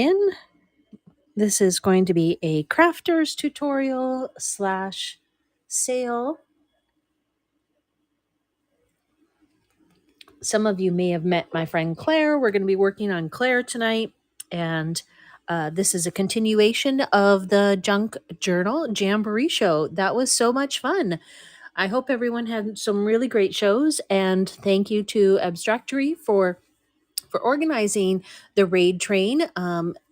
in. This is going to be a crafter's tutorial slash sale. Some of you may have met my friend Claire. We're going to be working on Claire tonight. And this is a continuation of the Junk Journal Jamboree show. That was so much fun. I hope everyone had some really great shows. And thank you to Abstractory for organizing the raid train,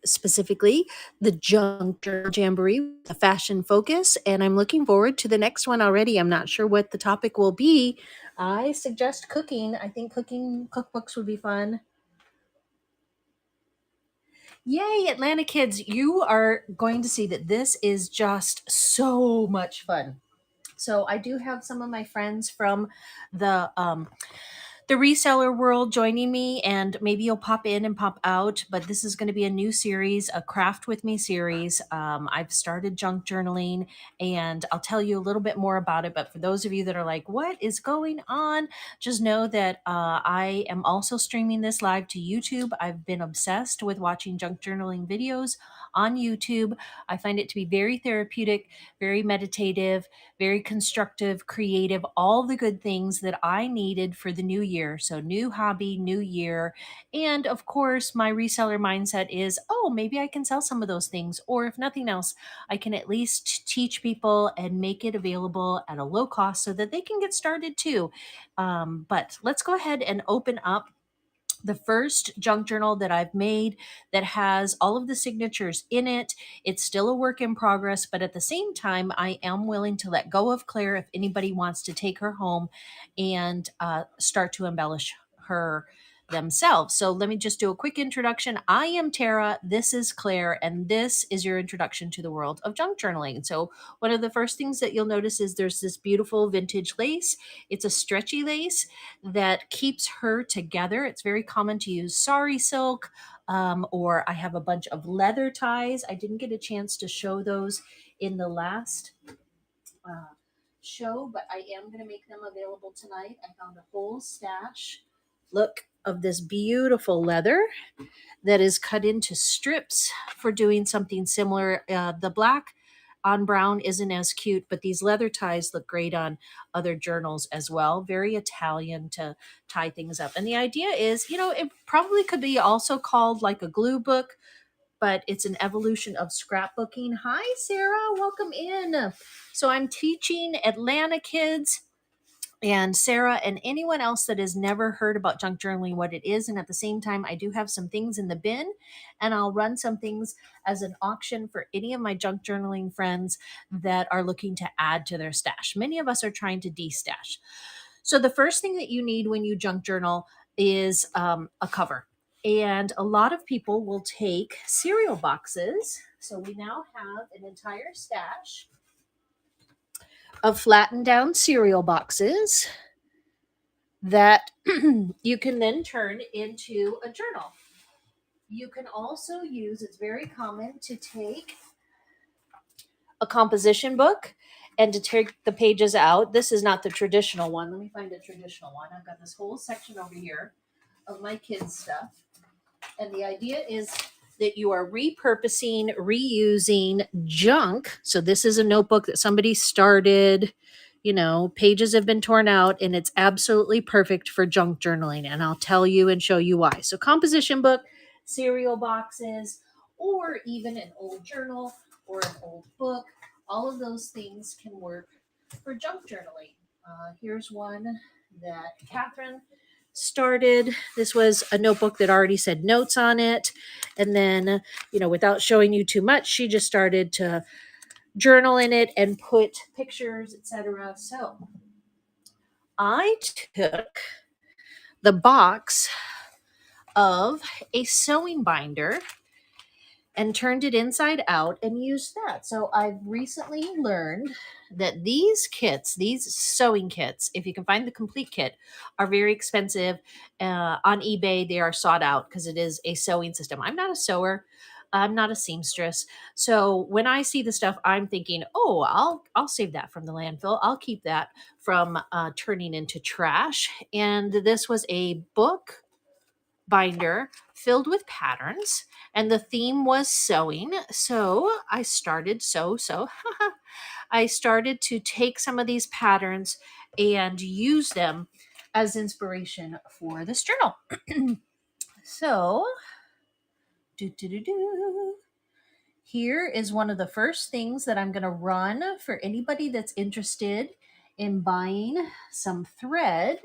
specifically the Junk Journal Jamboree, with a fashion focus. And I'm looking forward to the next one already. I'm not sure what the topic will be. I suggest cooking. I think cooking cookbooks would be fun. Yay, Atlanta kids, you are going to see that this is just so much fun. So I do have some of my friends from the reseller world joining me, and maybe you'll pop in and pop out, but this is going to be a new series, a craft with me series. I've started junk journaling, and I'll tell you a little bit more about it, but for those of you that are like, what is going on, just know that I am also streaming this live to YouTube. I've been obsessed with watching junk journaling videos on YouTube. I find it to be very therapeutic, very meditative, very constructive, creative, all the good things that I needed for the new year. So, new hobby, new year. And of course, my reseller mindset is, oh, maybe I can sell some of those things. Or if nothing else, I can at least teach people and make it available at a low cost so that they can get started too. But let's go ahead and open up the first junk journal that I've made that has all of the signatures in it. It's still a work in progress, but at the same time, I am willing to let go of Claire if anybody wants to take her home and start to embellish her themselves. So let me just do a quick introduction. I am Tara, this is Claire, and this is your introduction to the world of junk journaling. So one of the first things that you'll notice is there's this beautiful vintage lace. It's a stretchy lace that keeps her together. It's very common to use sari silk, or I have a bunch of leather ties. I didn't get a chance to show those in the last show, but I am going to make them available tonight. I found a whole stash, look, of this beautiful leather that is cut into strips for doing something similar. The black on brown isn't as cute, but these leather ties look great on other journals as well. Very Italian to tie things up. And the idea is, it probably could be also called like a glue book, but it's an evolution of scrapbooking. Hi, Sarah. Welcome in. So I'm teaching Atlanta kids and Sarah and anyone else that has never heard about junk journaling, what it is. And at the same time, I do have some things in the bin, and I'll run some things as an auction for any of my junk journaling friends that are looking to add to their stash. Many of us are trying to de-stash. So the first thing that you need when you junk journal is a cover. And a lot of people will take cereal boxes. So we now have an entire stash of flattened down cereal boxes that you can then turn into a journal. You can also use, it's very common to take a composition book and to take the pages out. This is not the traditional one. Let me find a traditional one. I've got this whole section over here of my kids' stuff. And the idea is that you are repurposing, reusing junk. So this is a notebook that somebody started, pages have been torn out, and it's absolutely perfect for junk journaling. And I'll tell you and show you why. So composition book, cereal boxes, or even an old journal or an old book, all of those things can work for junk journaling. Here's one that Catherine started. This was a notebook that already said notes on it. And then, without showing you too much, she just started to journal in it and put pictures, etc. So I took the box of a sewing binder and turned it inside out and used that. So I've recently learned that these kits, these sewing kits, if you can find the complete kit, are very expensive. On eBay, they are sought out because it is a sewing system. I'm not a sewer. I'm not a seamstress. So when I see the stuff, I'm thinking, oh, I'll save that from the landfill. I'll keep that from turning into trash. And this was a book binder filled with patterns, and the theme was sewing. So I started I started to take some of these patterns and use them as inspiration for this journal. So, do do do do. Here is one of the first things that I'm going to run for anybody that's interested in buying some thread,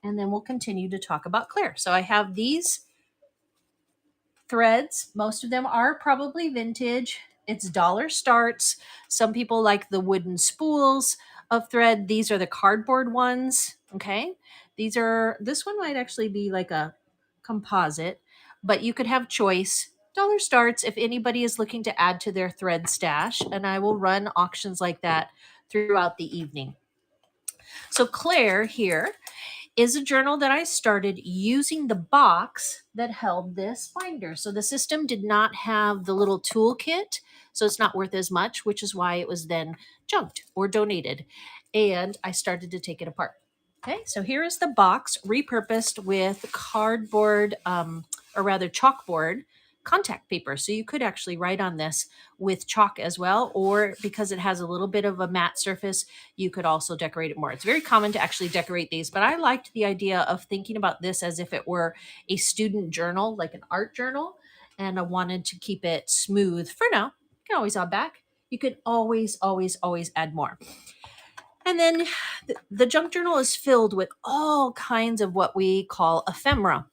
and then we'll continue to talk about Claire. So I have these threads. Most of them are probably vintage. It's dollar starts. Some people like the wooden spools of thread. These are the cardboard ones. Okay. This one might actually be like a composite, but you could have choice. Dollar starts if anybody is looking to add to their thread stash, and I will run auctions like that throughout the evening. So Claire here is a journal that I started using the box that held this binder. So the system did not have the little toolkit, so it's not worth as much, which is why it was then junked or donated. And I started to take it apart. Okay, so here is the box repurposed with cardboard, or rather chalkboard contact paper. So you could actually write on this with chalk as well, or because it has a little bit of a matte surface, you could also decorate it more. It's very common to actually decorate these, but I liked the idea of thinking about this as if it were a student journal, like an art journal, and I wanted to keep it smooth for now. You can always add back. You could always add more. And then the junk journal is filled with all kinds of what we call ephemera.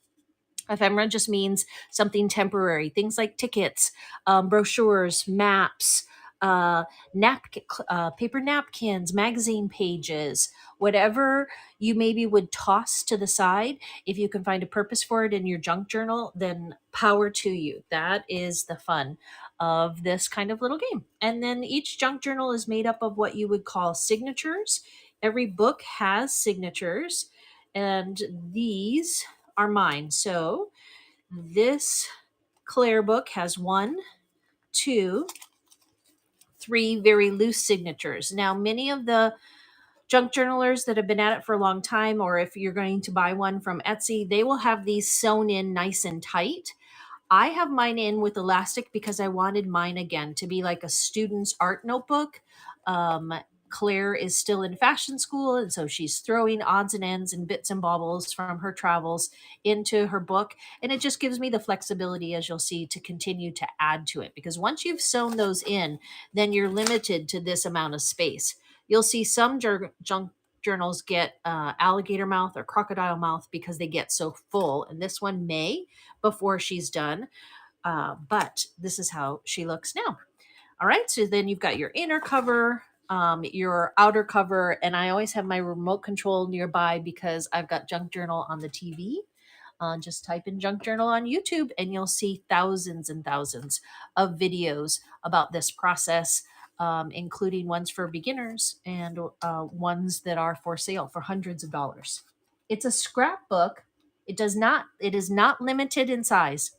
Ephemera just means something temporary. Things like tickets, brochures, maps, paper napkins, magazine pages, whatever you maybe would toss to the side. If you can find a purpose for it in your junk journal, then power to you. That is the fun of this kind of little game. And then each junk journal is made up of what you would call signatures. Every book has signatures, and these are mine. So this Claire book has 1, 2, 3 very loose signatures. Now, many of the junk journalers that have been at it for a long time, or if you're going to buy one from Etsy, they will have these sewn in nice and tight. I have mine in with elastic because I wanted mine again to be like a student's art notebook. Claire is still in fashion school, and so she's throwing odds and ends and bits and baubles from her travels into her book. And it just gives me the flexibility, as you'll see, to continue to add to it. Because once you've sewn those in, then you're limited to this amount of space. You'll see some junk journals get alligator mouth or crocodile mouth because they get so full. And this one may before she's done. But this is how she looks now. All right, so then you've got your inner cover, your outer cover, and I always have my remote control nearby because I've got junk journal on the TV. Just type in junk journal on YouTube and you'll see thousands and thousands of videos about this process, including ones for beginners and ones that are for sale for hundreds of dollars. It's a scrapbook. It is not limited in size.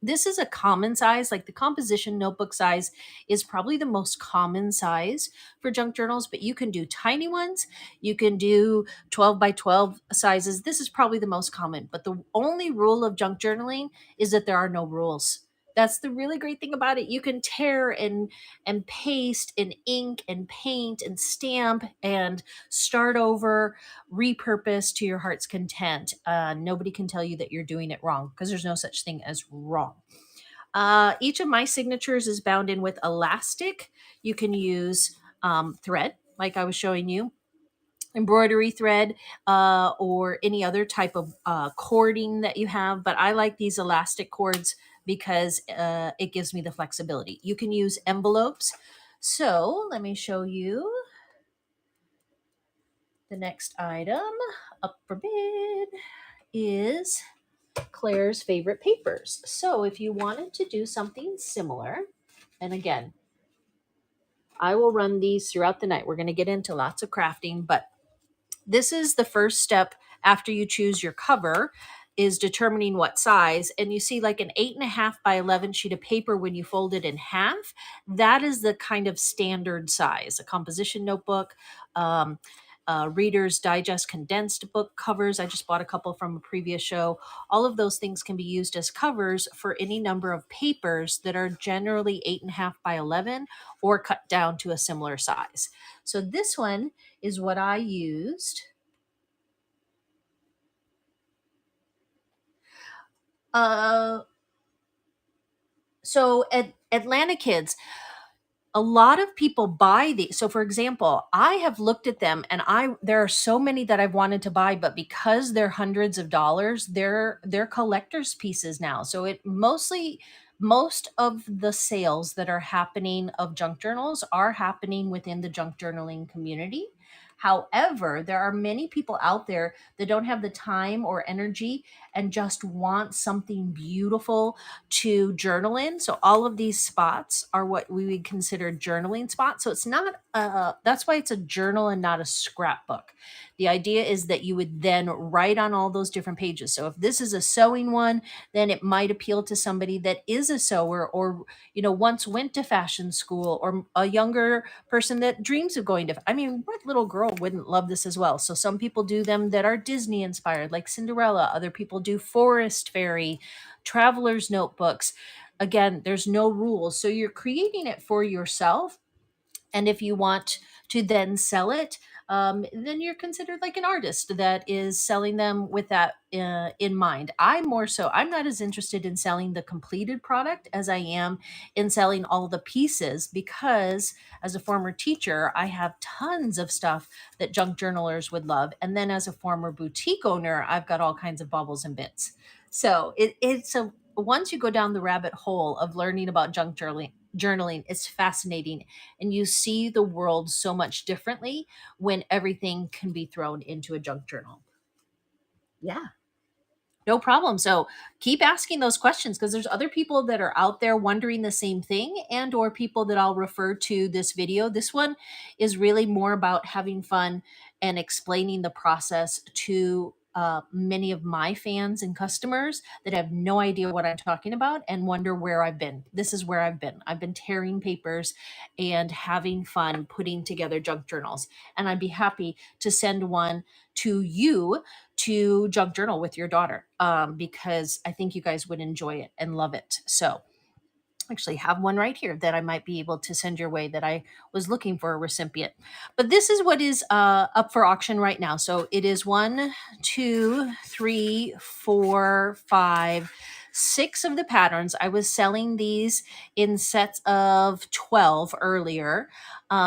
This is a common size, like the composition notebook size is probably the most common size for junk journals, but you can do tiny ones. You can do 12 by 12 sizes. This is probably the most common, but the only rule of junk journaling is that there are no rules. That's the really great thing about it. You can tear and paste and ink and paint and stamp and start over, repurpose to your heart's content. Nobody can tell you that you're doing it wrong because there's no such thing as wrong. Each of my signatures is bound in with elastic. You can use thread, like I was showing you, embroidery thread, or any other type of cording that you have. But I like these elastic cords because it gives me the flexibility. You can use envelopes. So let me show you the next item up for bid is Claire's favorite papers. So if you wanted to do something similar, and again, I will run these throughout the night. We're going to get into lots of crafting, but this is the first step after you choose your cover is determining what size. And you see like an 8.5 by 11 sheet of paper when you fold it in half. That is the kind of standard size, a composition notebook. Reader's Digest condensed book covers. I just bought a couple from a previous show. All of those things can be used as covers for any number of papers that are generally 8.5 by 11 or cut down to a similar size. So this one is what I used. So at Atlanta Kids, a lot of people buy these. So for example, I have looked at them and there are so many that I've wanted to buy, but because they're hundreds of dollars, they're collector's pieces now. So it mostly most of the sales that are happening of junk journals are happening within the junk journaling community. However, there are many people out there that don't have the time or energy and just want something beautiful to journal in. So all of these spots are what we would consider journaling spots. So it's not that's why it's a journal and not a scrapbook. The idea is that you would then write on all those different pages. So if this is a sewing one, then it might appeal to somebody that is a sewer or once went to fashion school, or a younger person that dreams of going to, I mean, what little girl wouldn't love this as well? So some people do them that are Disney inspired, like Cinderella. Other people do Forest Fairy, traveler's notebooks. Again, there's no rules. So you're creating it for yourself. And if you want to then sell it, then you're considered like an artist that is selling them with that in mind. I'm not as interested in selling the completed product as I am in selling all the pieces, because as a former teacher, I have tons of stuff that junk journalers would love. And then as a former boutique owner, I've got all kinds of baubles and bits. So it's a once you go down the rabbit hole of learning about junk journaling, it's fascinating, and you see the world so much differently when everything can be thrown into a junk journal. Yeah. No problem. So keep asking those questions, because there's other people that are out there wondering the same thing, and or people that I'll refer to this video. This one is really more about having fun and explaining the process to many of my fans and customers that have no idea what I'm talking about and wonder where I've been. This is where I've been. I've been tearing papers and having fun putting together junk journals. And I'd be happy to send one to you to junk journal with your daughter, because I think you guys would enjoy it and love it. So actually have one right here that I might be able to send your way, that I was looking for a recipient. But this is what is up for auction right now. So it is 1, 2, 3, 4, 5, 6 of the patterns. I was selling these in sets of 12 earlier.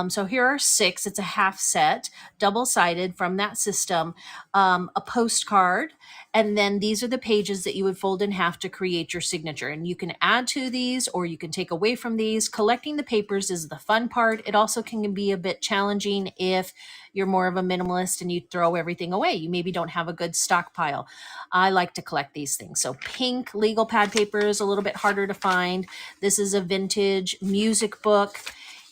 So here are 6. It's a half set, double-sided from that system, a postcard, and then these are the pages that you would fold in half to create your signature. And you can add to these or you can take away from these. Collecting the papers is the fun part. It also can be a bit challenging if you're more of a minimalist and you throw everything away. You maybe don't have a good stockpile. I like to collect these things. So pink legal pad paper is a little bit harder to find. This is a vintage music book.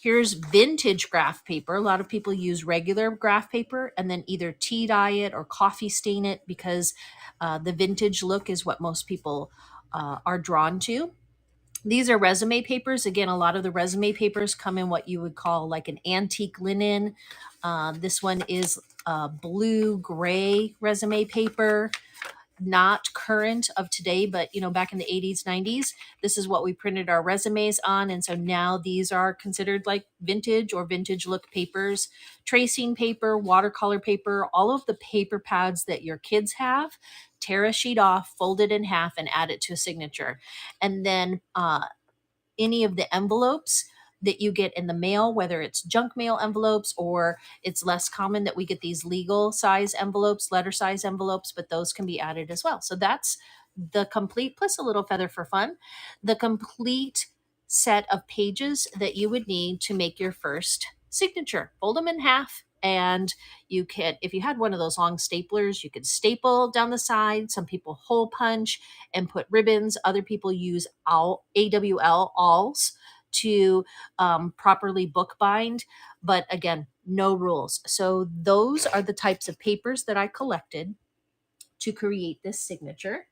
Here's vintage graph paper. A lot of people use regular graph paper and then either tea dye it or coffee stain it, because the vintage look is what most people are drawn to. These are resume papers. Again, a lot of the resume papers come in what you would call like an antique linen. This one is blue gray resume paper, not current of today, but back in the 80s, 90s, this is what we printed our resumes on. And so now these are considered like vintage or vintage look papers. Tracing paper, watercolor paper, all of the paper pads that your kids have, tear a sheet off, fold it in half, and add it to a signature. And then any of the envelopes that you get in the mail, whether it's junk mail envelopes, or it's less common that we get these legal size envelopes, letter size envelopes, but those can be added as well. So that's the complete, plus a little feather for fun, the complete set of pages that you would need to make your first signature. Fold them in half, and you can, if you had one of those long staplers, you could staple down the side. Some people hole punch and put ribbons. Other people use AWL awls to properly book bind. But again, no rules. So those are the types of papers that I collected to create this signature.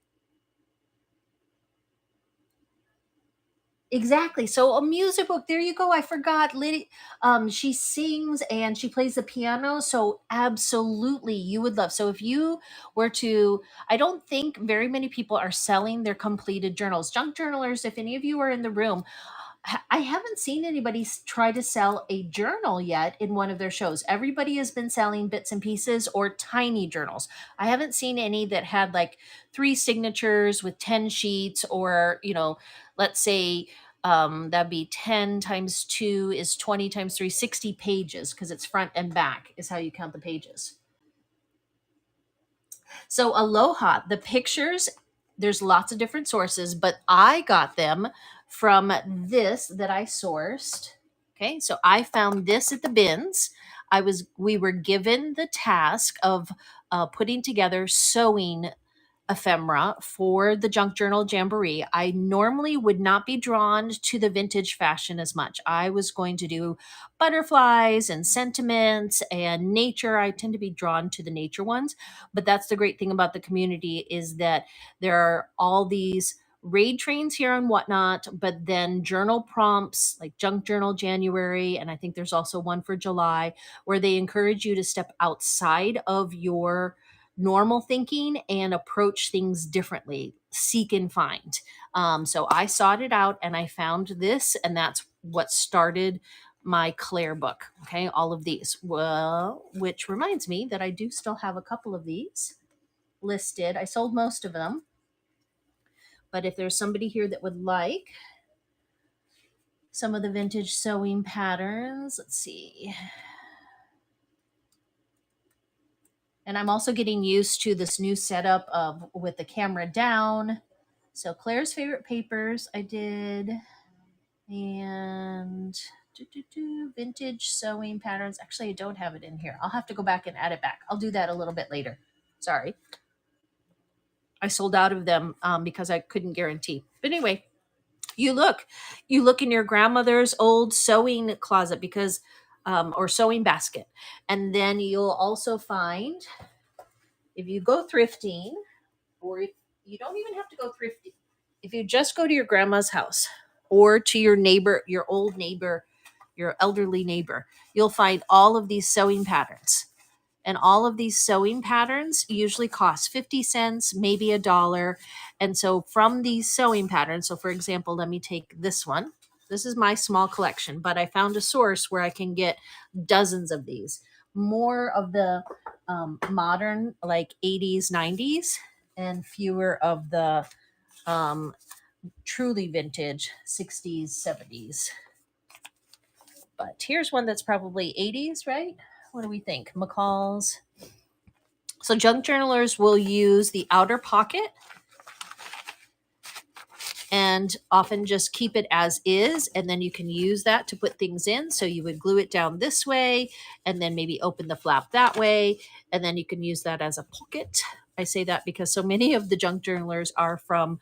Exactly. So a music book. There you go. I forgot. Liddy, she sings and she plays the piano. So absolutely, you would love. So if you were to, I don't think very many people are selling their completed journals. Junk journalers, if any of you are in the room, I haven't seen anybody try to sell a journal yet in one of their shows. Everybody has been selling bits and pieces or tiny journals. I haven't seen any that had like 3 signatures with 10 sheets, or, let's say that'd be 10 times 2 is 20 times 3, 60 pages, because it's front and back is how you count the pages. So Aloha, the pictures, there's lots of different sources, but I got them from this that I sourced. Okay, so I found this at the bins. We were given the task of putting together sewing ephemera for the Junk Journal Jamboree. I normally would not be drawn to the vintage fashion as much. I was going to do butterflies and sentiments and nature. I tend to be drawn to the nature ones, but that's the great thing about the community, is that there are all these raid trains here and whatnot, but then journal prompts like Junk Journal January, and I think there's also one for July, where they encourage you to step outside of your normal thinking and approach things differently, seek and find. So I sought it out and I found this, and that's what started my Claire book. Okay, all of these. Well, which reminds me that I do still have a couple of these listed. I sold most of them, but if there's somebody here that would like some of the vintage sewing patterns, let's see. And I'm also getting used to this new setup of with the camera down. So Claire's favorite papers I did, and vintage sewing patterns. Actually, I don't have it in here. I'll have to go back and add it back. I'll do that a little bit later. Sorry. I sold out of them because I couldn't guarantee. But anyway, you look in your grandmother's old sewing closet because, or sewing basket. And then you'll also find, if you go thrifting, or if you don't even have to go thrifting, if you just go to your grandma's house or to your neighbor, your old neighbor, your elderly neighbor, you'll find all of these sewing patterns. And all of these sewing patterns usually cost 50 cents, maybe $1. And so from these sewing patterns, so for example, let me take this one. This is my small collection, but I found a source where I can get dozens of these. More of the modern, like 80s, 90s, and fewer of the truly vintage 60s, 70s. But here's one that's probably 80s, right? What do we think? McCall's. So junk journalers will use the outer pocket and often just keep it as is, and then you can use that to put things in. So you would glue it down this way and then maybe open the flap that way, and then you can use that as a pocket. I say that because so many of the junk journalers are from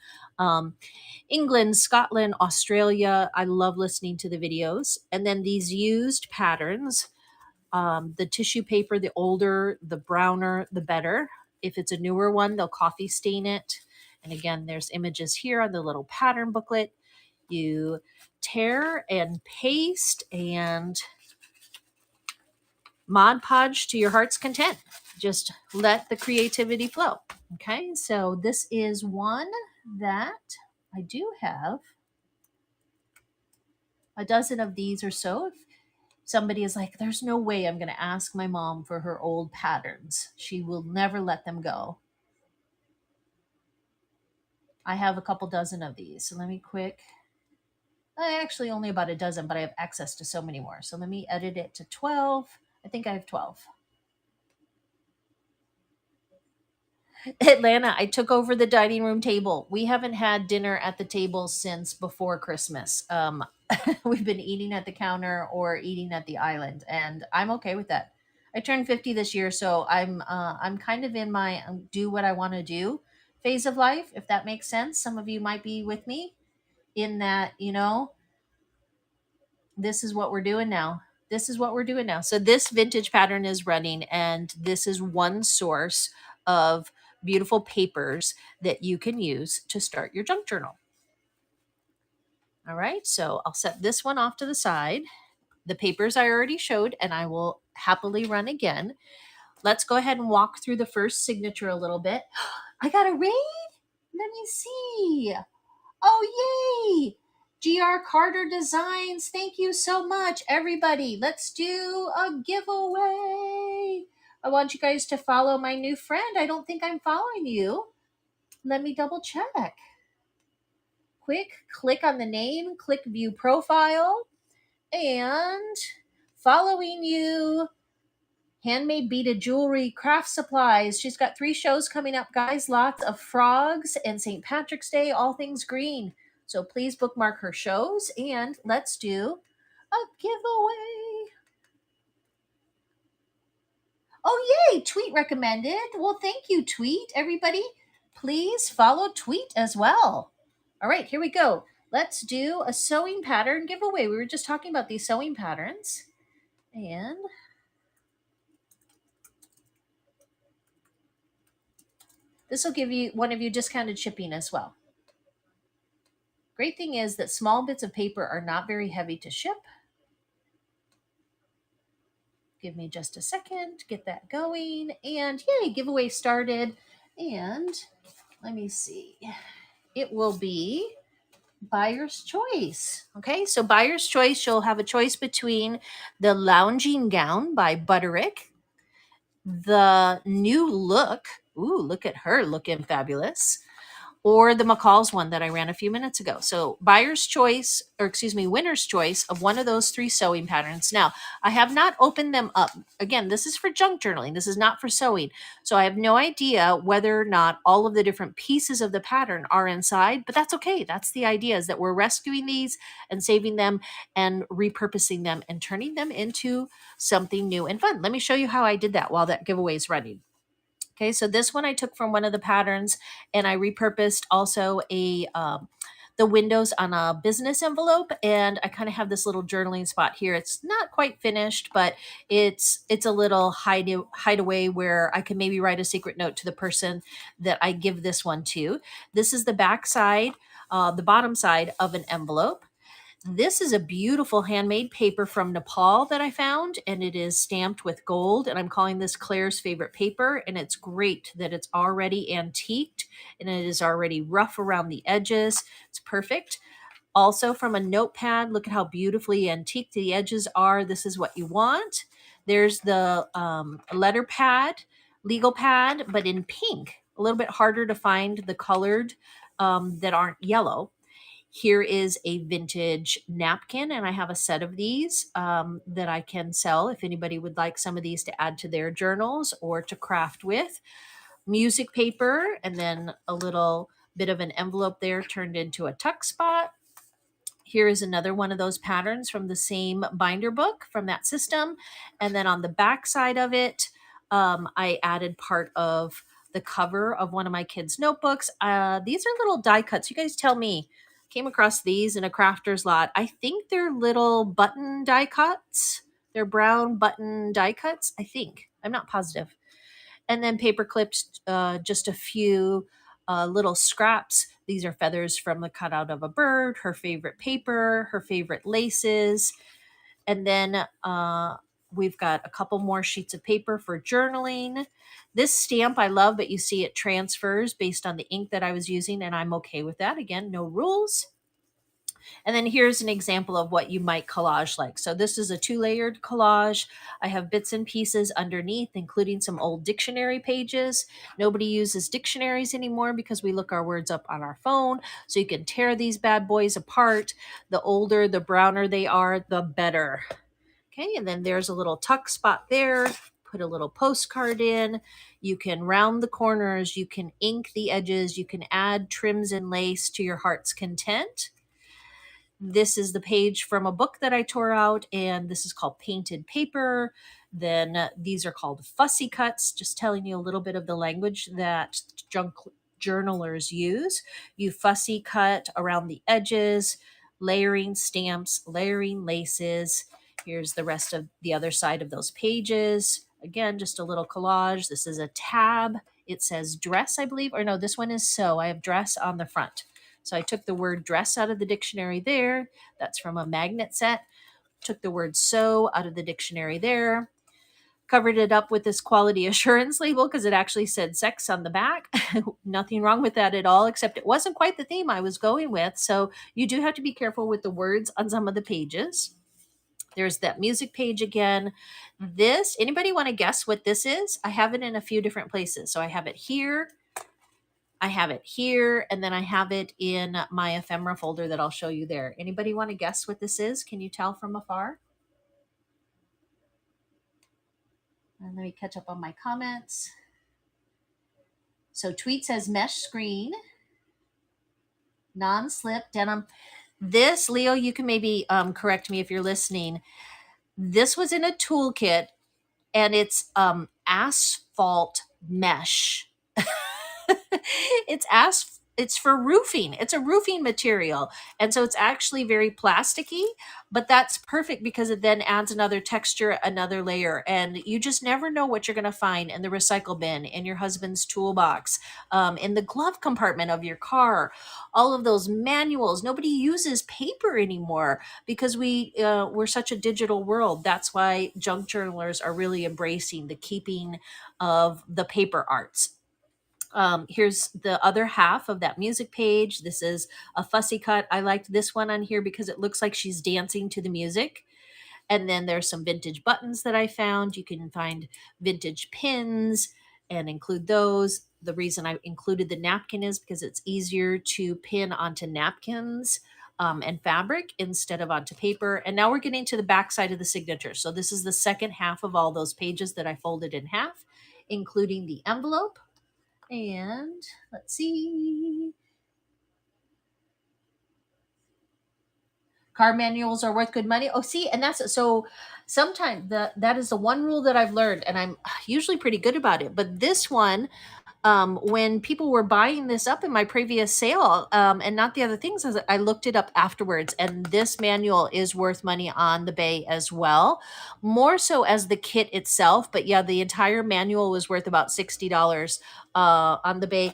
England, Scotland, Australia. I love listening to the videos. And then these used patterns, the tissue paper, the older, the browner, the better. If it's a newer one, they'll coffee stain it. And again, there's images here on the little pattern booklet. You tear and paste and Mod Podge to your heart's content. Just let the creativity flow. Okay, so this is one that I do have a dozen of these or so. If somebody is like, there's no way I'm going to ask my mom for her old patterns, she will never let them go. I have a couple dozen of these. So let me actually only about a dozen, but I have access to so many more. So let me edit it to 12. I think I have 12. Atlanta, I took over the dining room table. We haven't had dinner at the table since before Christmas. We've been eating at the counter or eating at the island, and I'm okay with that. I turned 50 this year, so I'm kind of in my do what I want to do phase of life, if that makes sense. Some of you might be with me in that, this is what we're doing now. This is what we're doing now. So this vintage pattern is running, and this is one source of beautiful papers that you can use to start your junk journal. All right, so I'll set this one off to the side. The papers I already showed, and I will happily run again. Let's go ahead and walk through the first signature a little bit. I got a raid? Let me see. Oh, yay! GR Carter Designs, thank you so much, everybody. Let's do a giveaway. I want you guys to follow my new friend. I don't think I'm following you. Let me double check. Quick, click on the name, click view profile, and following you. Handmade beaded jewelry, craft supplies. She's got 3 shows coming up, guys. Lots of frogs and St. Patrick's Day, all things green. So please bookmark her shows and let's do a giveaway. Oh, yay! Tweet recommended. Well, thank you, Tweet. Everybody, please follow Tweet as well. All right, here we go. Let's do a sewing pattern giveaway. We were just talking about these sewing patterns. And this will give you one of you discounted shipping as well. Great thing is that small bits of paper are not very heavy to ship. Give me just a second to get that going. And yay, giveaway started. And let me see. It will be buyer's choice. Okay, so buyer's choice, you'll have a choice between the Lounging Gown by Butterick, the New Look. Ooh, look at her looking fabulous. Or the McCall's one that I ran a few minutes ago. So buyer's choice, or excuse me, winner's choice of one of those 3 sewing patterns. Now, I have not opened them up. Again, this is for junk journaling. This is not for sewing. So I have no idea whether or not all of the different pieces of the pattern are inside, but that's okay. That's the idea, is that we're rescuing these and saving them and repurposing them and turning them into something new and fun. Let me show you how I did that while that giveaway is running. Okay, so this one I took from one of the patterns, and I repurposed also the windows on a business envelope, and I kind of have this little journaling spot here. It's not quite finished, but it's a little hideaway where I can maybe write a secret note to the person that I give this one to. This is the back side, the bottom side of an envelope. This is a beautiful handmade paper from Nepal that I found, and it is stamped with gold, and I'm calling this Claire's favorite paper, and it's great that it's already antiqued, and it is already rough around the edges. It's perfect. Also from a notepad, look at how beautifully antique the edges are. This is what you want. There's the letter pad, legal pad, but in pink. A little bit harder to find the colored that aren't yellow. Here is a vintage napkin, and I have a set of these that I can sell if anybody would like some of these to add to their journals or to craft with. Music paper, and then a little bit of an envelope there turned into a tuck spot. Here is another one of those patterns from the same binder book from that system. And then on the back side of it, I added part of the cover of one of my kids' notebooks. These are little die cuts. You guys tell me. Came across these in a crafter's lot. I think they're little button die cuts. They're brown button die cuts, I think. I'm not positive. And then paper clips, just a few little scraps. These are feathers from the cutout of a bird, her favorite paper, her favorite laces. And then we've got a couple more sheets of paper for journaling. This stamp I love, but you see it transfers based on the ink that I was using, and I'm okay with that. Again, no rules. And then here's an example of what you might collage like. So this is a 2-layered collage. I have bits and pieces underneath, including some old dictionary pages. Nobody uses dictionaries anymore because we look our words up on our phone. So you can tear these bad boys apart. The older, the browner they are, the better. Okay, and then there's a little tuck spot there. Put a little postcard in. You can round the corners. You can ink the edges. You can add trims and lace to your heart's content. This is the page from a book that I tore out, and this is called Painted Paper. Then these are called fussy cuts, just telling you a little bit of the language that junk journalers use. You fussy cut around the edges, layering stamps, layering laces. Here's the rest of the other side of those pages. Again, just a little collage. This is a tab. It says dress, I believe, or no, this one is sew. I have dress on the front. So I took the word dress out of the dictionary there. That's from a magnet set. Took the word sew out of the dictionary there. Covered it up with this quality assurance label because it actually said sex on the back. Nothing wrong with that at all, except it wasn't quite the theme I was going with. So you do have to be careful with the words on some of the pages. There's that music page again. This, anybody want to guess what this is? I have it in a few different places. So I have it here, I have it here, and then I have it in my ephemera folder that I'll show you there. Anybody want to guess what this is? Can you tell from afar? And let me catch up on my comments. So Tweet says mesh screen, non-slip denim. This, Leo, you can maybe correct me if you're listening. This was in a toolkit, and it's asphalt mesh. It's for roofing. It's a roofing material. And so it's actually very plasticky, but that's perfect because it then adds another texture, another layer. And you just never know what you're going to find in the recycle bin, in your husband's toolbox, in the glove compartment of your car, all of those manuals. Nobody uses paper anymore because we're such a digital world. That's why junk journalers are really embracing the keeping of the paper arts. Here's the other half of that music page. This is a fussy cut. I liked this one on here because it looks like she's dancing to the music. And then there's some vintage buttons that I found. You can find vintage pins and include those. The reason I included the napkin is because it's easier to pin onto napkins and fabric instead of onto paper. And now we're getting to the back side of the signature. So this is the second half of all those pages that I folded in half, including the envelope. And let's see. Car manuals are worth good money. Oh, see, and that's so sometimes that is the one rule that I've learned, and I'm usually pretty good about it. But this one, when people were buying this up in my previous sale, and not the other things, as I looked it up afterwards, and this manual is worth money on the Bay as well, more so as the kit itself. But yeah, the entire manual was worth about $60 on the Bay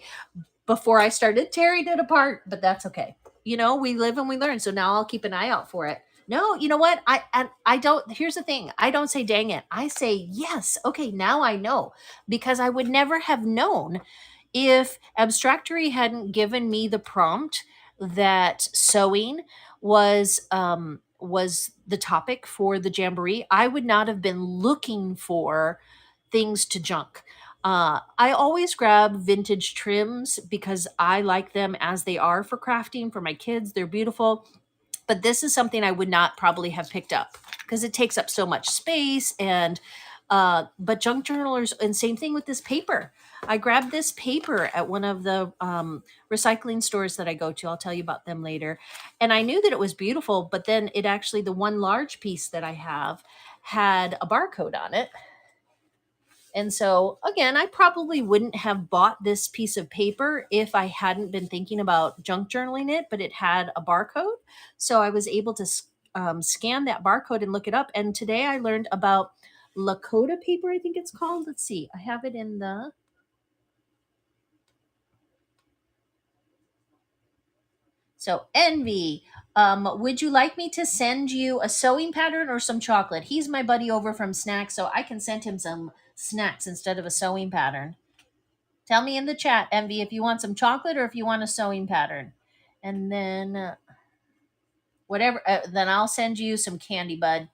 before I started tearing it apart. But that's okay. You know, we live and we learn. So now I'll keep an eye out for it. No, you know what? I don't. Here's the thing. I don't say dang it. I say yes. Okay, now I know, because I would never have known if Abstractory hadn't given me the prompt that sewing was the topic for the jamboree. I would not have been looking for things to junk. I always grab vintage trims because I like them as they are for crafting for my kids. They're beautiful. But this is something I would not probably have picked up because it takes up so much space. And but junk journalers, and same thing with this paper. I grabbed this paper at one of the recycling stores that I go to. I'll tell you about them later. And I knew that it was beautiful, but then it actually, the one large piece that I have had a barcode on it. And so, again, I probably wouldn't have bought this piece of paper if I hadn't been thinking about junk journaling it, but it had a barcode. So I was able to scan that barcode and look it up. And today I learned about Lakota paper, I think it's called. Let's see. I have it in the... So, Envy, would you like me to send you a sewing pattern or some chocolate? He's my buddy over from Snacks, so I can send him some snacks instead of a sewing pattern. Tell me in the chat, Envy, if you want some chocolate or if you want a sewing pattern. And then whatever, then I'll send you some candy, bud.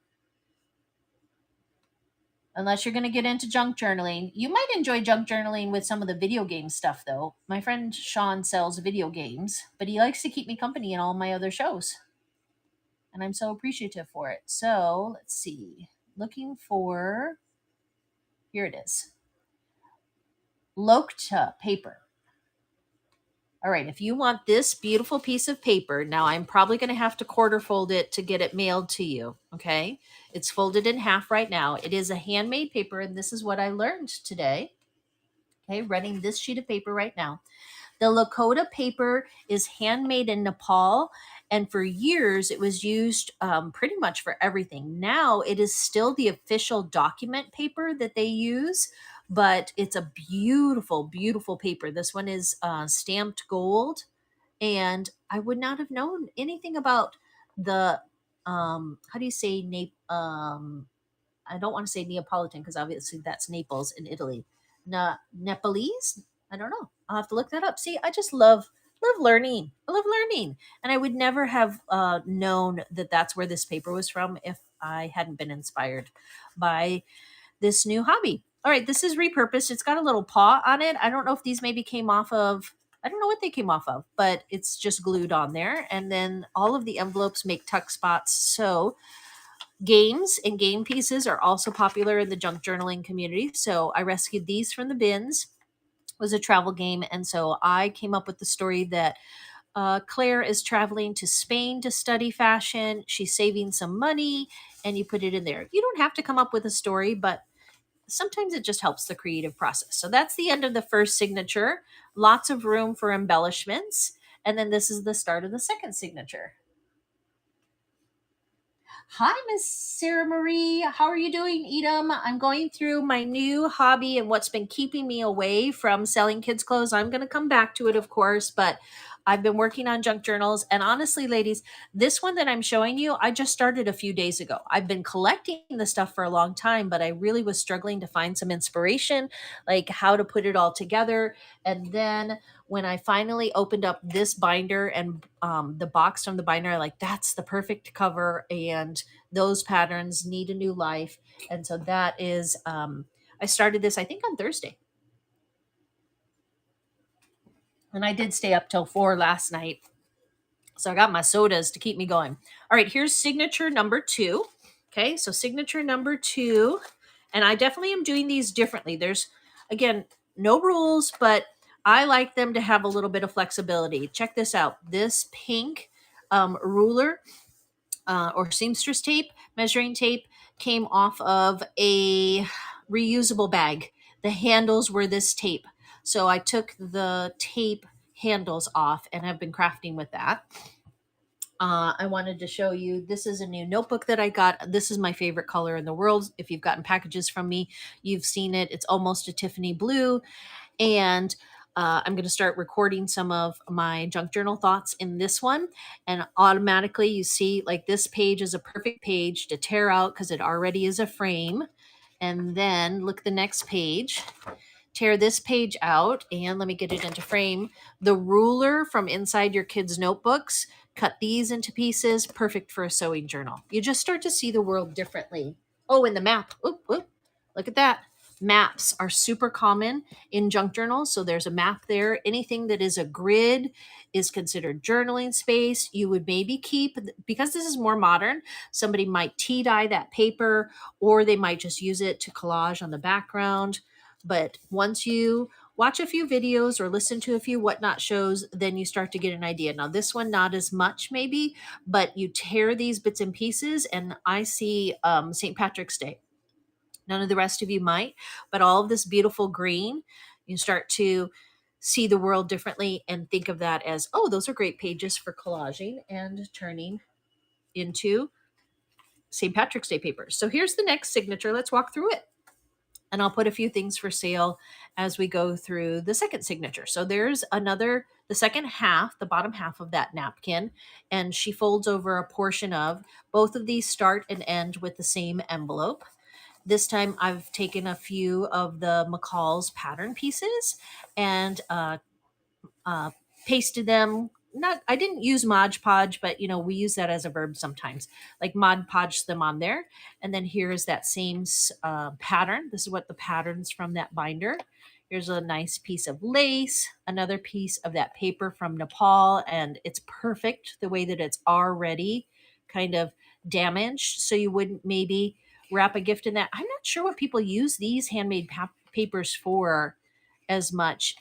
Unless you're going to get into junk journaling. You might enjoy junk journaling with some of the video game stuff, though. My friend Sean sells video games, but he likes to keep me company in all my other shows. And I'm so appreciative for it. So let's see. Looking for... Here it is. Lokta paper. All right, if you want this beautiful piece of paper, now I'm probably going to have to quarter fold it to get it mailed to you, okay? It's folded in half right now. It is a handmade paper, and this is what I learned today. Okay, running this sheet of paper right now. The Lakota paper is handmade in Nepal, and for years it was used pretty much for everything. Now it is still the official document paper that they use, but it's a beautiful, beautiful paper. This one is stamped gold, And I would not have known anything about the how do you say I don't want to say Neapolitan because obviously that's Naples in Italy. Nepalese? I don't know. I'll have to look that up. See, I just love learning. I love learning, and I would never have known that that's where this paper was from if I hadn't been inspired by this new hobby. All right, this is repurposed. It's got a little paw on it. I don't know if these maybe came off of. I don't know what they came off of, but it's just glued on there. And then all of the envelopes make tuck spots. So games and game pieces are also popular in the junk journaling community. So I rescued these from the bins. It was a travel game. And so I came up with the story that Claire is traveling to Spain to study fashion. She's saving some money, and you put it in there. You don't have to come up with a story, but sometimes it just helps the creative process. So that's the end of the first signature. Lots of room for embellishments. And then this is the start of the second signature. Hi, Miss Sarah Marie. How are you doing, Edom? I'm going through my new hobby and what's been keeping me away from selling kids' clothes. I'm going to come back to it, of course, but I've been working on junk journals. And honestly, ladies, this one that I'm showing you, I just started a few days ago. I've been collecting the stuff for a long time, but I really was struggling to find some inspiration, like how to put it all together. And then when I finally opened up this binder and the box from the binder, I like, that's the perfect cover, and those patterns need a new life. And so that is, I started this, I think, on Thursday. And I did stay up till 4 last night. So I got my sodas to keep me going. All right, here's signature number 2. Okay, so signature number 2. And I definitely am doing these differently. There's, again, no rules, but I like them to have a little bit of flexibility. Check this out. This pink ruler or seamstress tape, measuring tape, came off of a reusable bag. The handles were this tape. So I took the tape handles off and have been crafting with that. I wanted to show you, this is a new notebook that I got. This is my favorite color in the world. If you've gotten packages from me, you've seen it. It's almost a Tiffany blue. And I'm going to start recording some of my junk journal thoughts in this one. And automatically you see like this page is a perfect page to tear out because it already is a frame. And then look at the next page. Tear this page out and let me get it into frame. The ruler from inside your kids' notebooks, cut these into pieces, perfect for a sewing journal. You just start to see the world differently. Oh, and the map. Oop, oop. Look at that. Maps are super common in junk journals. So there's a map there. Anything that is a grid is considered journaling space. You would maybe keep, because this is more modern, somebody might tea dye that paper, or they might just use it to collage on the background. But once you watch a few videos or listen to a few whatnot shows, then you start to get an idea. Now, this one, not as much maybe, but you tear these bits and pieces, and I see St. Patrick's Day. None of the rest of you might, but all of this beautiful green, you start to see the world differently and think of that as, oh, those are great pages for collaging and turning into St. Patrick's Day papers. So here's the next signature. Let's walk through it. And I'll put a few things for sale as we go through the second signature. So there's another, the second half, the bottom half of that napkin, and she folds over a portion of, both of these start and end with the same envelope. This time I've taken a few of the McCall's pattern pieces and pasted them. Not, I didn't use Mod Podge, but we use that as a verb sometimes. Like Mod Podge them on there, and then here is that same pattern. This is what the patterns from that binder. Here's a nice piece of lace, another piece of that paper from Nepal, and it's perfect the way that it's already kind of damaged, so you wouldn't maybe wrap a gift in that. I'm not sure what people use these handmade papers for as much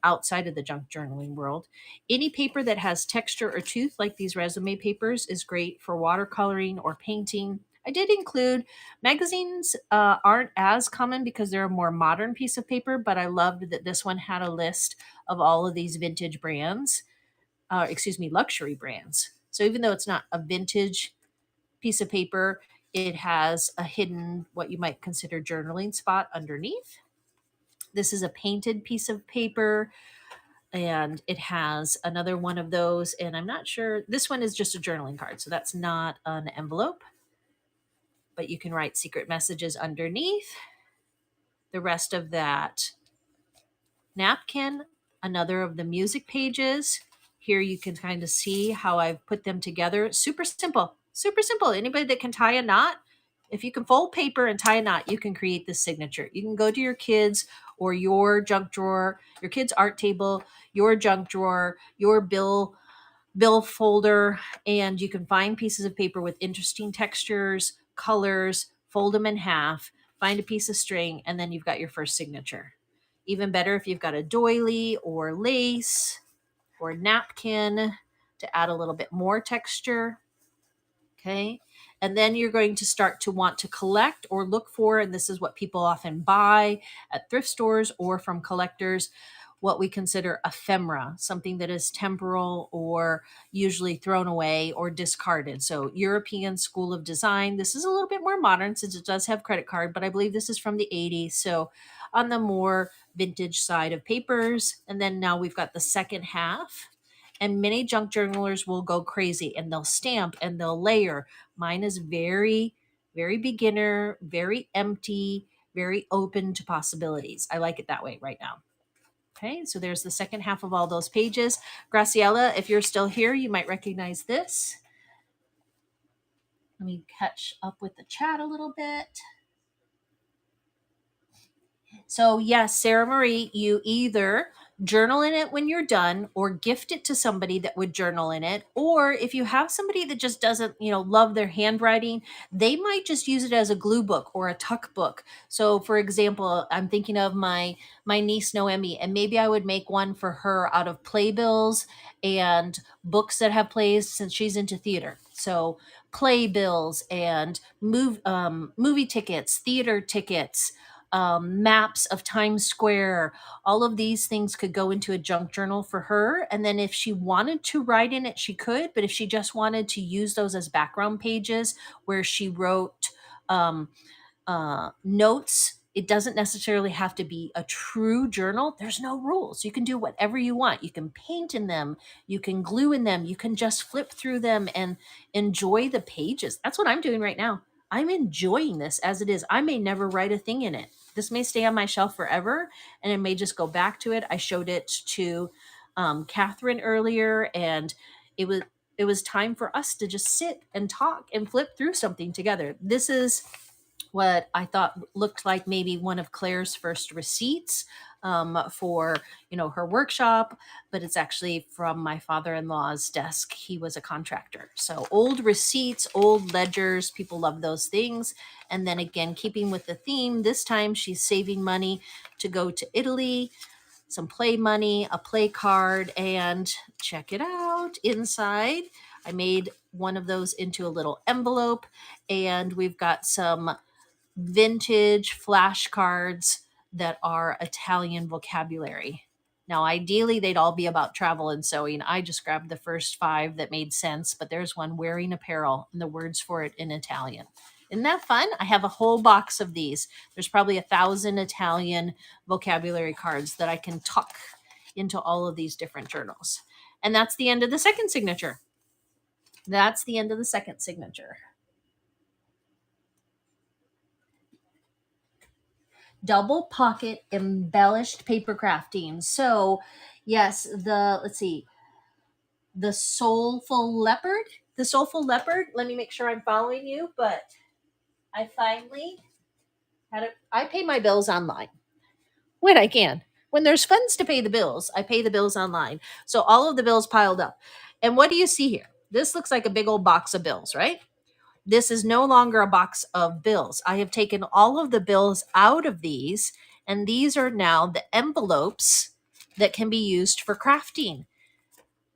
outside of the junk journaling world. Any paper that has texture or tooth, like these resume papers, is great for watercoloring or painting. I did include magazines, aren't as common because they're a more modern piece of paper, but I loved that this one had a list of all of these vintage brands, luxury brands. So even though it's not a vintage piece of paper, it has a hidden, what you might consider journaling spot underneath. This is a painted piece of paper, and it has another one of those. And I'm not sure, this one is just a journaling card, so that's not an envelope, but you can write secret messages underneath. The rest of that napkin, another of the music pages. Here you can kind of see how I've put them together. Super simple, super simple. Anybody that can tie a knot, if you can fold paper and tie a knot, you can create this signature. You can go to your kids or your junk drawer, your kids' art table, your junk drawer, your bill folder, and you can find pieces of paper with interesting textures, colors, fold them in half, find a piece of string, and then you've got your first signature. Even better if you've got a doily or lace or napkin to add a little bit more texture. Okay. And then you're going to start to want to collect or look for, and this is what people often buy at thrift stores or from collectors, what we consider ephemera, something that is temporal or usually thrown away or discarded. So European School of Design, this is a little bit more modern since it does have credit card, but I believe this is from the 80s. So on the more vintage side of papers. And then now we've got the second half. And many junk journalers will go crazy and they'll stamp and they'll layer. Mine is very, very beginner, very empty, very open to possibilities. I like it that way right now. Okay, so there's the second half of all those pages. Graciela, if you're still here, you might recognize this. Let me catch up with the chat a little bit. So yes, Sarah Marie, you either journal in it when you're done or gift it to somebody that would journal in it. Or if you have somebody that just doesn't, love their handwriting, they might just use it as a glue book or a tuck book. So for example, I'm thinking of my niece Noemi, and maybe I would make one for her out of playbills and books that have plays since she's into theater. So playbills and movie tickets, theater tickets, maps of Times Square. All of these things could go into a junk journal for her. And then if she wanted to write in it, she could. But if she just wanted to use those as background pages where she wrote notes, it doesn't necessarily have to be a true journal. There's no rules. You can do whatever you want. You can paint in them. You can glue in them. You can just flip through them and enjoy the pages. That's what I'm doing right now. I'm enjoying this as it is. I may never write a thing in it. This may stay on my shelf forever, and I may just go back to it. I showed it to Catherine earlier, and it was time for us to just sit and talk and flip through something together. This is what I thought looked like maybe one of Claire's first receipts for her workshop, but it's actually from my father-in-law's desk. He was a contractor. So old receipts, old ledgers, people love those things. And then again, keeping with the theme, this time she's saving money to go to Italy, some play money, a play card, and check it out inside. I made one of those into a little envelope, and we've got some vintage flashcards that are Italian vocabulary. Now, ideally, they'd all be about travel and sewing. I just grabbed the first 5 that made sense, but there's one, wearing apparel, and the words for it in Italian. Isn't that fun? I have a whole box of these. There's probably 1,000 Italian vocabulary cards that I can tuck into all of these different journals. And that's the end of the second signature. That's the end of the second signature. Double pocket embellished paper crafting. So yes, let's see, the soulful leopard, let me make sure I'm following you, but I finally I pay my bills online when I can. When there's funds to pay the bills, I pay the bills online. So all of the bills piled up. And what do you see here? This looks like a big old box of bills, right? This is no longer a box of bills. I have taken all of the bills out of these, and these are now the envelopes that can be used for crafting.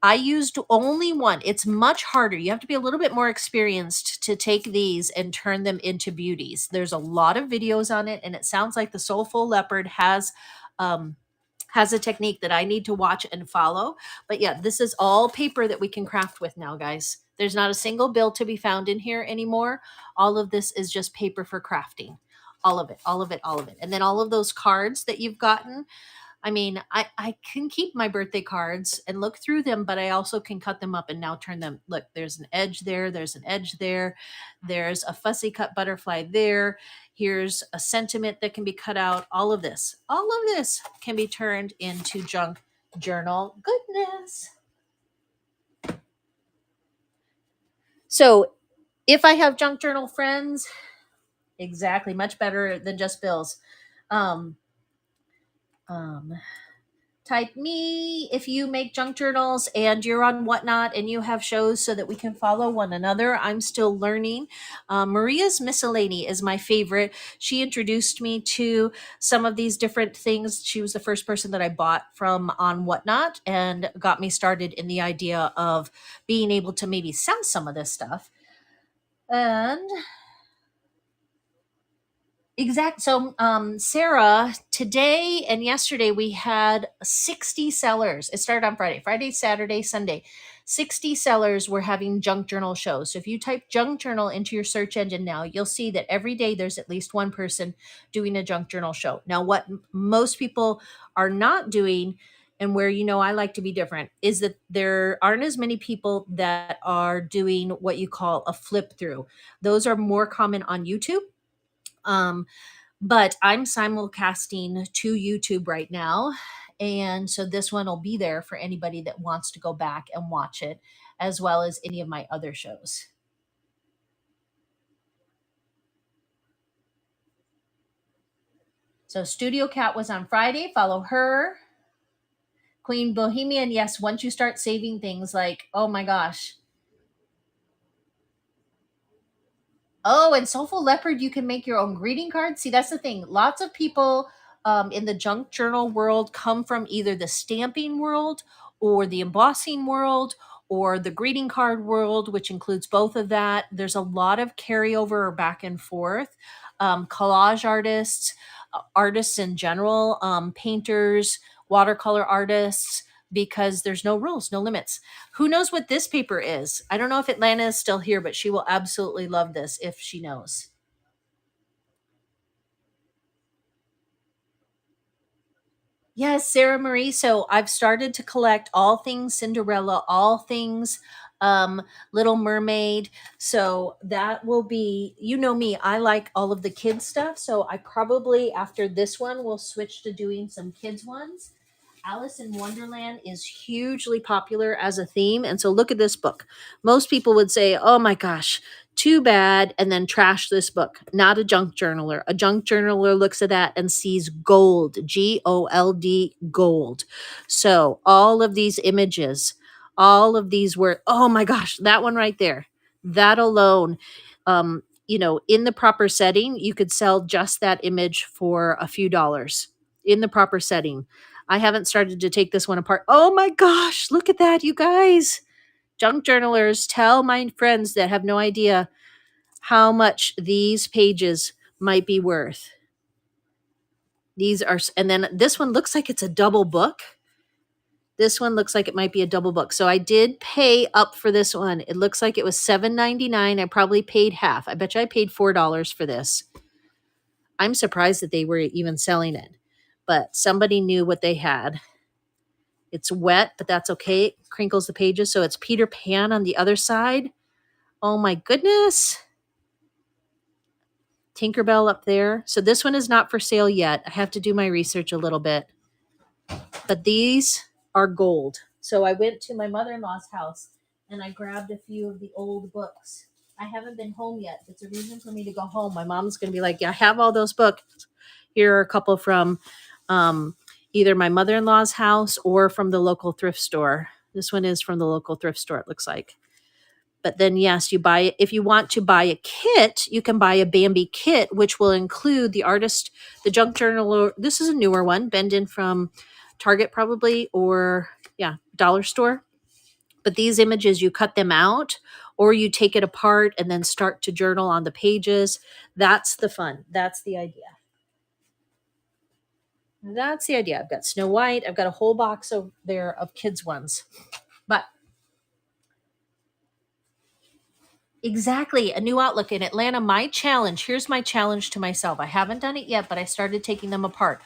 I used only one. It's much harder. You have to be a little bit more experienced to take these and turn them into beauties. There's a lot of videos on it, and it sounds like the Soulful Leopard has a technique that I need to watch and follow. But yeah, this is all paper that we can craft with now, guys. There's not a single bill to be found in here anymore. All of this is just paper for crafting. All of it, all of it, all of it. And then all of those cards that you've gotten, I mean, I can keep my birthday cards and look through them, but I also can cut them up and now turn them. Look, there's an edge there, there's an edge there, there's a fussy cut butterfly there. Here's a sentiment that can be cut out. All of this can be turned into junk journal goodness. So if I have junk journal friends, exactly, much better than just bills. Um, um, Type me if you make junk journals and you're on Whatnot and you have shows so that we can follow one another. I'm still learning. Maria's Miscellany is my favorite. She introduced me to some of these different things. She was the first person that I bought from on Whatnot and got me started in the idea of being able to maybe sell some of this stuff. And So, Sarah, today and yesterday we had 60 sellers. It started on Friday, Saturday, Sunday. 60 sellers were having junk journal shows. So if you type junk journal into your search engine now, you'll see that every day there's at least one person doing a junk journal show. Now, what most people are not doing, and where I like to be different, is that there aren't as many people that are doing what you call a flip through. Those are more common on YouTube. But I'm simulcasting to YouTube right now. And so this one will be there for anybody that wants to go back and watch it, as well as any of my other shows. So Studio Cat was on Friday. Follow her. Queen Bohemian, yes, once you start saving things, like, oh my gosh. Oh, and Soulful Leopard, you can make your own greeting cards. See, that's the thing. Lots of people in the junk journal world come from either the stamping world or the embossing world or the greeting card world, which includes both of that. There's a lot of carryover or back and forth. Collage artists, artists in general, painters, watercolor artists, because there's no rules, no limits. Who knows what this paper is? I don't know if Atlanta is still here, but she will absolutely love this if she knows. Yes, Sarah Marie. So I've started to collect all things Cinderella, all things Little Mermaid. So that will be, me, I like all of the kids stuff. So I probably, after this one, will switch to doing some kids ones. Alice in Wonderland is hugely popular as a theme. And so look at this book. Most people would say, oh my gosh, too bad, and then trash this book. Not a junk journaler. A junk journaler looks at that and sees gold, GOLD, gold. So all of these images, all of these were, oh my gosh, that one right there, that alone, in the proper setting, you could sell just that image for a few dollars in the proper setting. I haven't started to take this one apart. Oh my gosh, look at that, you guys. Junk journalers, tell my friends that have no idea how much these pages might be worth. These are, and then this one looks like it's a double book. This one looks like it might be a double book. So I did pay up for this one. It looks like it was $7.99. I probably paid half. I bet you I paid $4 for this. I'm surprised that they were even selling it, but somebody knew what they had. It's wet, but that's okay. It crinkles the pages. So it's Peter Pan on the other side. Oh my goodness. Tinkerbell up there. So this one is not for sale yet. I have to do my research a little bit. But these are gold. So I went to my mother-in-law's house and I grabbed a few of the old books. I haven't been home yet. It's a reason for me to go home. My mom's going to be like, yeah, I have all those books. Here are a couple from either my mother-in-law's house or from the local thrift store. This one is from the local thrift store, it looks like. But then, yes, you buy it. If you want to buy a kit, you can buy a Bambi kit, which will include the artist, the junk journal. This is a newer one, bend in from Target probably, or dollar store. But these images, you cut them out or you take it apart and then start to journal on the pages. That's the fun. That's the idea. That's the idea. I've got Snow White. I've got a whole box over there of kids ones. But exactly, a new outlook in Atlanta. My challenge, here's my challenge to myself. I haven't done it yet, but I started taking them apart.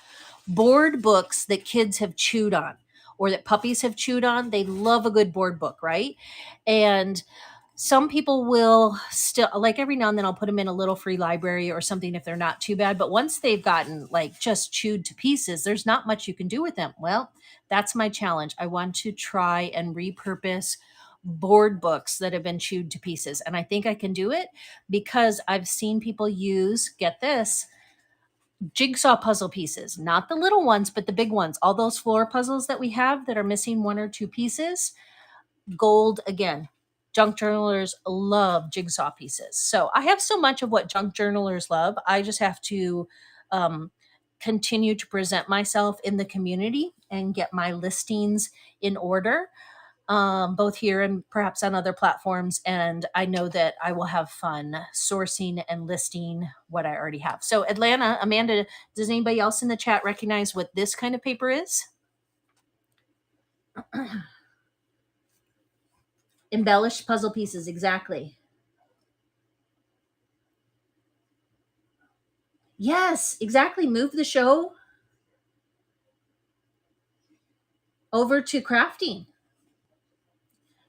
board books that kids have chewed on or that puppies have chewed on. They love a good board book, right? And some people will still, like, every now and then I'll put them in a little free library or something if they're not too bad. But once they've gotten like just chewed to pieces, there's not much you can do with them. Well, that's my challenge. I want to try and repurpose board books that have been chewed to pieces. And I think I can do it because I've seen people use, get this, jigsaw puzzle pieces, not the little ones, but the big ones. All those floor puzzles that we have that are missing one or two pieces, gold again. Junk journalers love jigsaw pieces. So I have so much of what junk journalers love. I just have to continue to present myself in the community and get my listings in order, both here and perhaps on other platforms. And I know that I will have fun sourcing and listing what I already have. So Atlanta, Amanda, does anybody else in the chat recognize what this kind of paper is? Embellished puzzle pieces, exactly. Yes, exactly. Move the show over to crafting.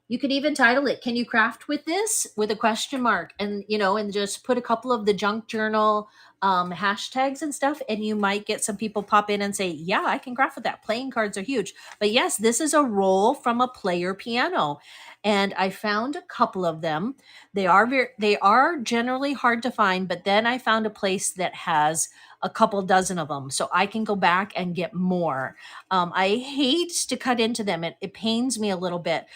You could even title it, "Can you craft with this?" with a question mark, and and just put a couple of the junk journal hashtags and stuff, and you might get some people pop in and say, "Yeah, I can craft with that." Playing cards are huge, but yes, this is a roll from a player piano, and I found a couple of them. They are generally hard to find, but then I found a place that has a couple dozen of them, so I can go back and get more. I hate to cut into them; it pains me a little bit,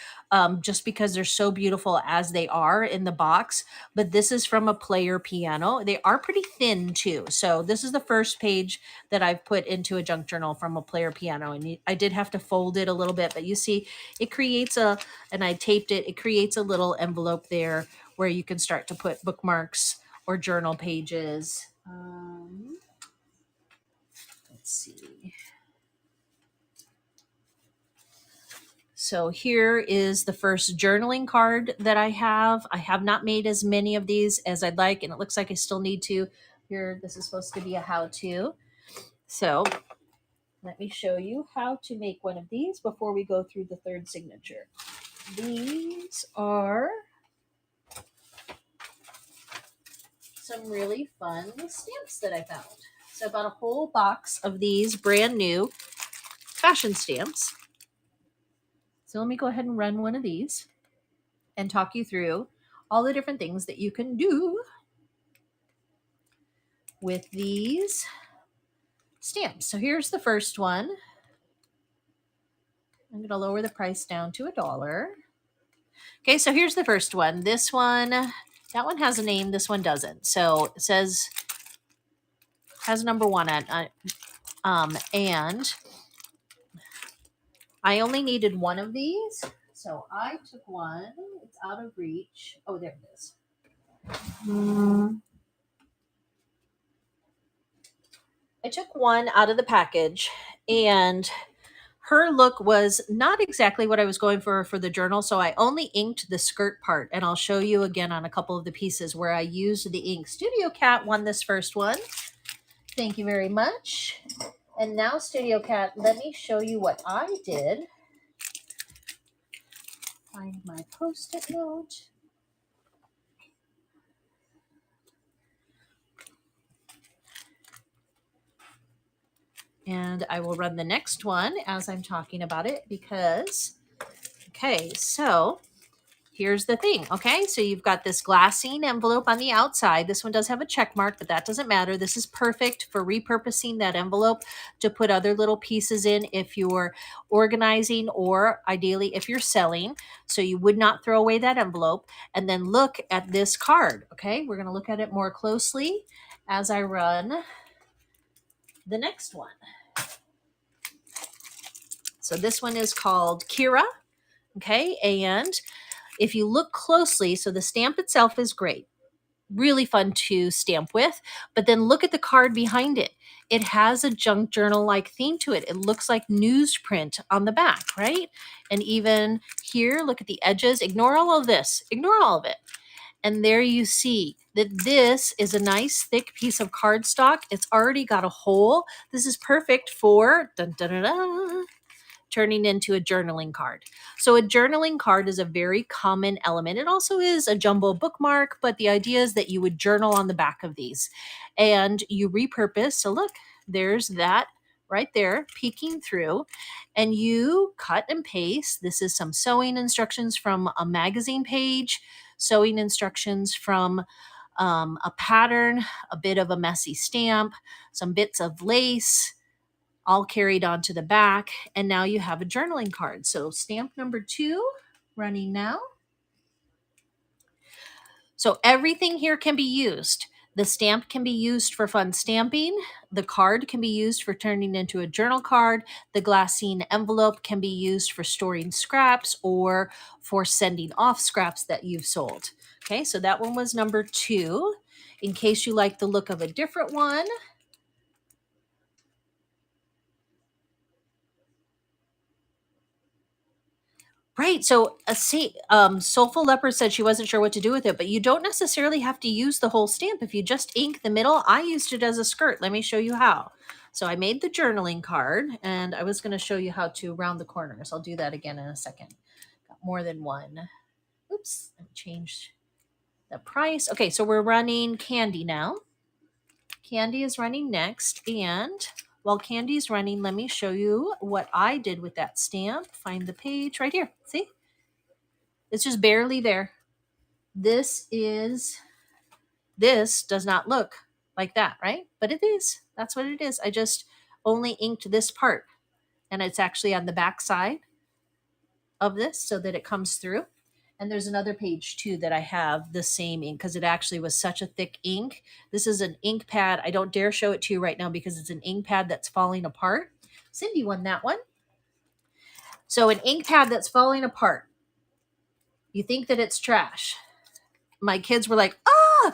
just because they're so beautiful as they are in the box. But this is from a player piano. They are pretty thin too. So this is the first page that I've put into a junk journal from a player piano. And I did have to fold it a little bit, but you see it creates and I taped it, it creates a little envelope there where you can start to put bookmarks or journal pages. Let's see. So here is the first journaling card that I have. I have not made as many of these as I'd like, and it looks like I still need to. Here, this is supposed to be a how-to. So let me show you how to make one of these before we go through the third signature. These are some really fun stamps that I found. So I bought a whole box of these brand new fashion stamps. So let me go ahead and run one of these and talk you through all the different things that you can do with these stamps. So here's the first one. I'm going to lower the price down to $1. Okay, so here's the first one. This one, that one has a name. This one doesn't. So it says, has number 1 on and I only needed one of these. So I took one. It's out of reach. Oh, there it is. I took one out of the package, and her look was not exactly what I was going for the journal. So I only inked the skirt part, and I'll show you again on a couple of the pieces where I used the ink. Studio Cat won this first one. Thank you very much. And now, Studio Cat, let me show you what I did. Find my Post-it note. And I will run the next one as I'm talking about it because, okay, so here's the thing. Okay, so you've got this glassine envelope on the outside. This one does have a check mark, but that doesn't matter. This is perfect for repurposing that envelope to put other little pieces in if you're organizing or ideally if you're selling. So you would not throw away that envelope. And then look at this card. Okay, we're going to look at it more closely as I run the next one. So this one is called Kira. Okay, and if you look closely, so the stamp itself is great, really fun to stamp with, but then look at the card behind it. It has a junk journal-like theme to it. It looks like newsprint on the back, right? And even here, look at the edges. Ignore all of this. Ignore all of it. And there you see that this is a nice thick piece of cardstock. It's already got a hole. This is perfect for dun, dun, dun, dun, turning into a journaling card. So a journaling card is a very common element. It also is a jumbo bookmark, but the idea is that you would journal on the back of these and you repurpose. So look, there's that right there peeking through, and you cut and paste. This is some sewing instructions from a magazine page, sewing instructions from a pattern, a bit of a messy stamp, some bits of lace, all carried onto the back. And now you have a journaling card. So stamp number 2 running now. So everything here can be used. The stamp can be used for fun stamping. The card can be used for turning into a journal card. The glassine envelope can be used for storing scraps or for sending off scraps that you've sold. Okay, so that one was number 2. In case you like the look of a different one, right. So Soulful Leopard said she wasn't sure what to do with it, but you don't necessarily have to use the whole stamp. If you just ink the middle, I used it as a skirt. Let me show you how. So I made the journaling card, and I was going to show you how to round the corners. I'll do that again in a second. Got more than one. Oops, let me change the price. Okay, so we're running Candy now. Candy is running next, and while Candy's running, let me show you what I did with that stamp. Find the page right here. See? It's just barely there. This does not look like that, right? But it is. That's what it is. I just only inked this part, and it's actually on the back side of this so that it comes through. And there's another page too that I have the same ink because it actually was such a thick ink. This is an ink pad. I don't dare show it to you right now because it's an ink pad that's falling apart. Cindy won that one. So an ink pad that's falling apart. You think that it's trash. My kids were like,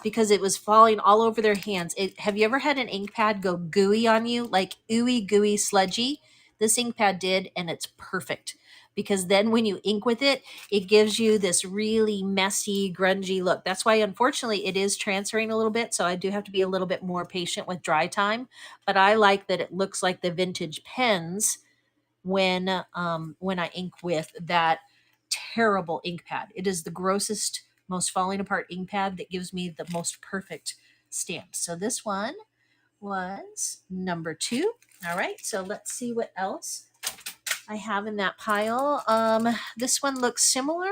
because it was falling all over their hands. Have you ever had an ink pad go gooey on you? Like ooey gooey sludgy? This ink pad did, and it's perfect. Because then when you ink with it, it gives you this really messy, grungy look. That's why, unfortunately, it is transferring a little bit. So I do have to be a little bit more patient with dry time. But I like that it looks like the vintage pens when I ink with that terrible ink pad. It is the grossest, most falling apart ink pad that gives me the most perfect stamps. So this one was number 2. All right, so let's see what else I have in that pile. This one looks similar.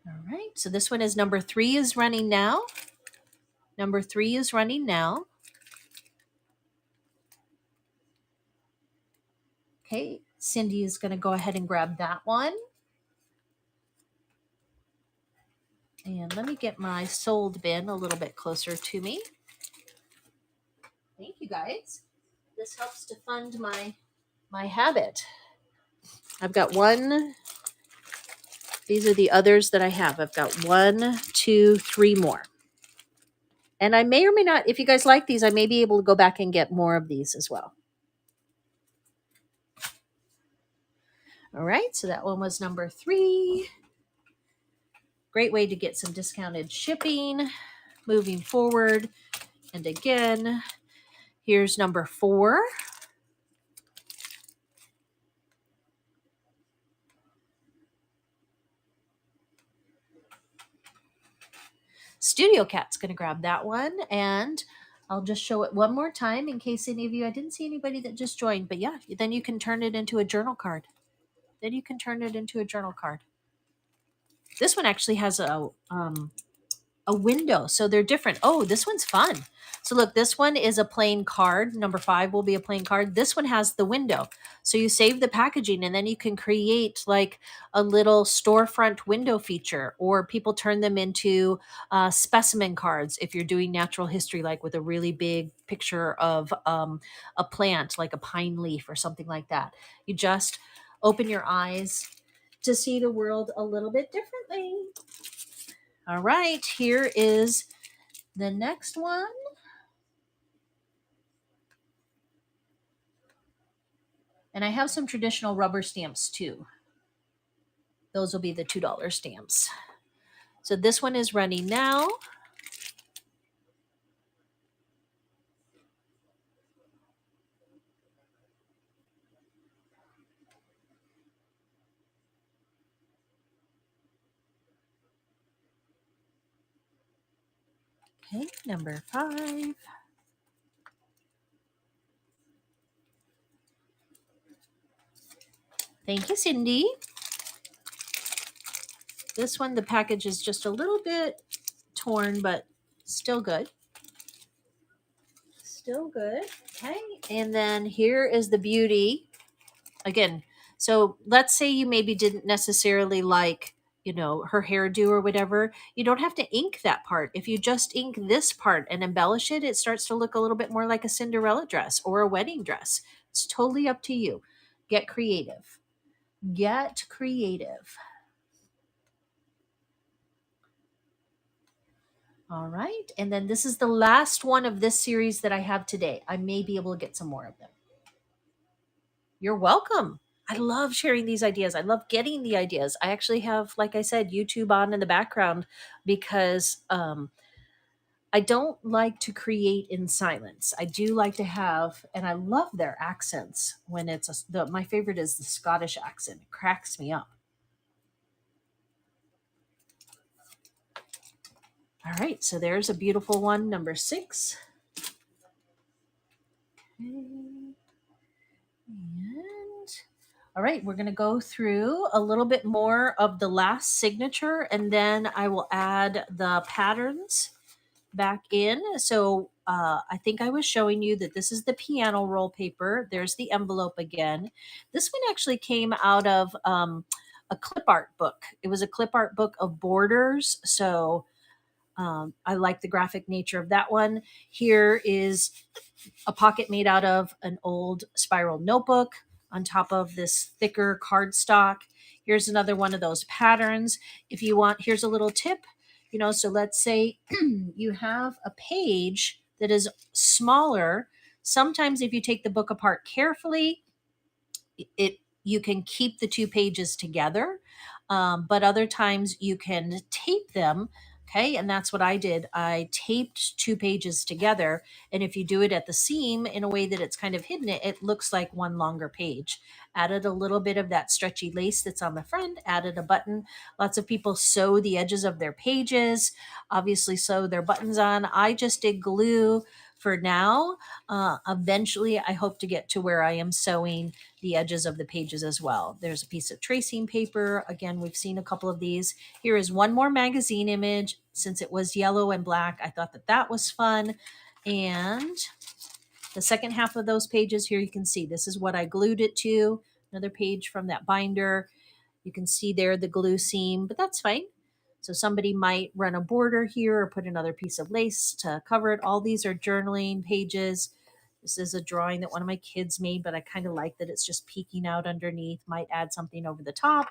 All right, so this one is number 3 is running now. Number 3 is running now. Okay, Cindy is going to go ahead and grab that one. And let me get my sold bin a little bit closer to me. Thank you, guys. This helps to fund my habit. I've got one. These are the others that I have. I've got 1, 2, 3 more. And I may or may not, if you guys like these, I may be able to go back and get more of these as well. All right, so that one was number 3. Great way to get some discounted shipping moving forward. And again, here's number 4. Studio Cat's going to grab that one, and I'll just show it one more time in case any of you, I didn't see anybody that just joined, but yeah, then you can turn it into a journal card. This one actually has a window, so they're different. Oh, this one's fun. So look, this one is a plain card. Number 5 will be a plain card. This one has the window. So you save the packaging and then you can create like a little storefront window feature, or people turn them into specimen cards if you're doing natural history, like with a really big picture of a plant, like a pine leaf or something like that. You just open your eyes to see the world a little bit differently. All right, here is the next one. And I have some traditional rubber stamps too. Those will be the $2 stamps. So this one is running now. Okay, number 5. Thank you, Cindy. This one, the package is just a little bit torn, but still good. Still good. Okay. And then here is the beauty. Again, so let's say you maybe didn't necessarily like, her hairdo or whatever. You don't have to ink that part. If you just ink this part and embellish it, it starts to look a little bit more like a Cinderella dress or a wedding dress. It's totally up to you. Get creative. Get creative. All right. And then this is the last one of this series that I have today. I may be able to get some more of them. You're welcome. I love sharing these ideas. I love getting the ideas. I actually have, like I said, YouTube on in the background because I don't like to create in silence. I do like to have, and I love their accents when my favorite is the Scottish accent. It cracks me up. All right. So there's a beautiful one, number 6. Okay. And all right, we're going to go through a little bit more of the last signature, and then I will add the patterns back in. So I think I was showing you that this is the piano roll paper. There's the envelope again. This one actually came out of a clip art book. It was a clip art book of borders. So I like the graphic nature of that one. Here is a pocket made out of an old spiral notebook on top of this thicker cardstock. Here's another one of those patterns. If you want, here's a little tip. So let's say you have a page that is smaller. Sometimes if you take the book apart carefully, you can keep the 2 pages together, but other times you can tape them. Okay, and that's what I did. I taped 2 pages together, and if you do it at the seam in a way that it's kind of hidden, it looks like one longer page. Added a little bit of that stretchy lace that's on the front, added a button. Lots of people sew the edges of their pages, obviously sew their buttons on. I just did glue for now. Eventually, I hope to get to where I am sewing the edges of the pages as well. There's a piece of tracing paper. Again, we've seen a couple of these. Here is one more magazine image. Since it was yellow and black, I thought that was fun. And the second half of those pages here, you can see this is what I glued it to. Another page from that binder. You can see there the glue seam, but that's fine. So somebody might run a border here or put another piece of lace to cover it. All these are journaling pages. This is a drawing that one of my kids made, but I kind of like that it's just peeking out underneath. Might add something over the top.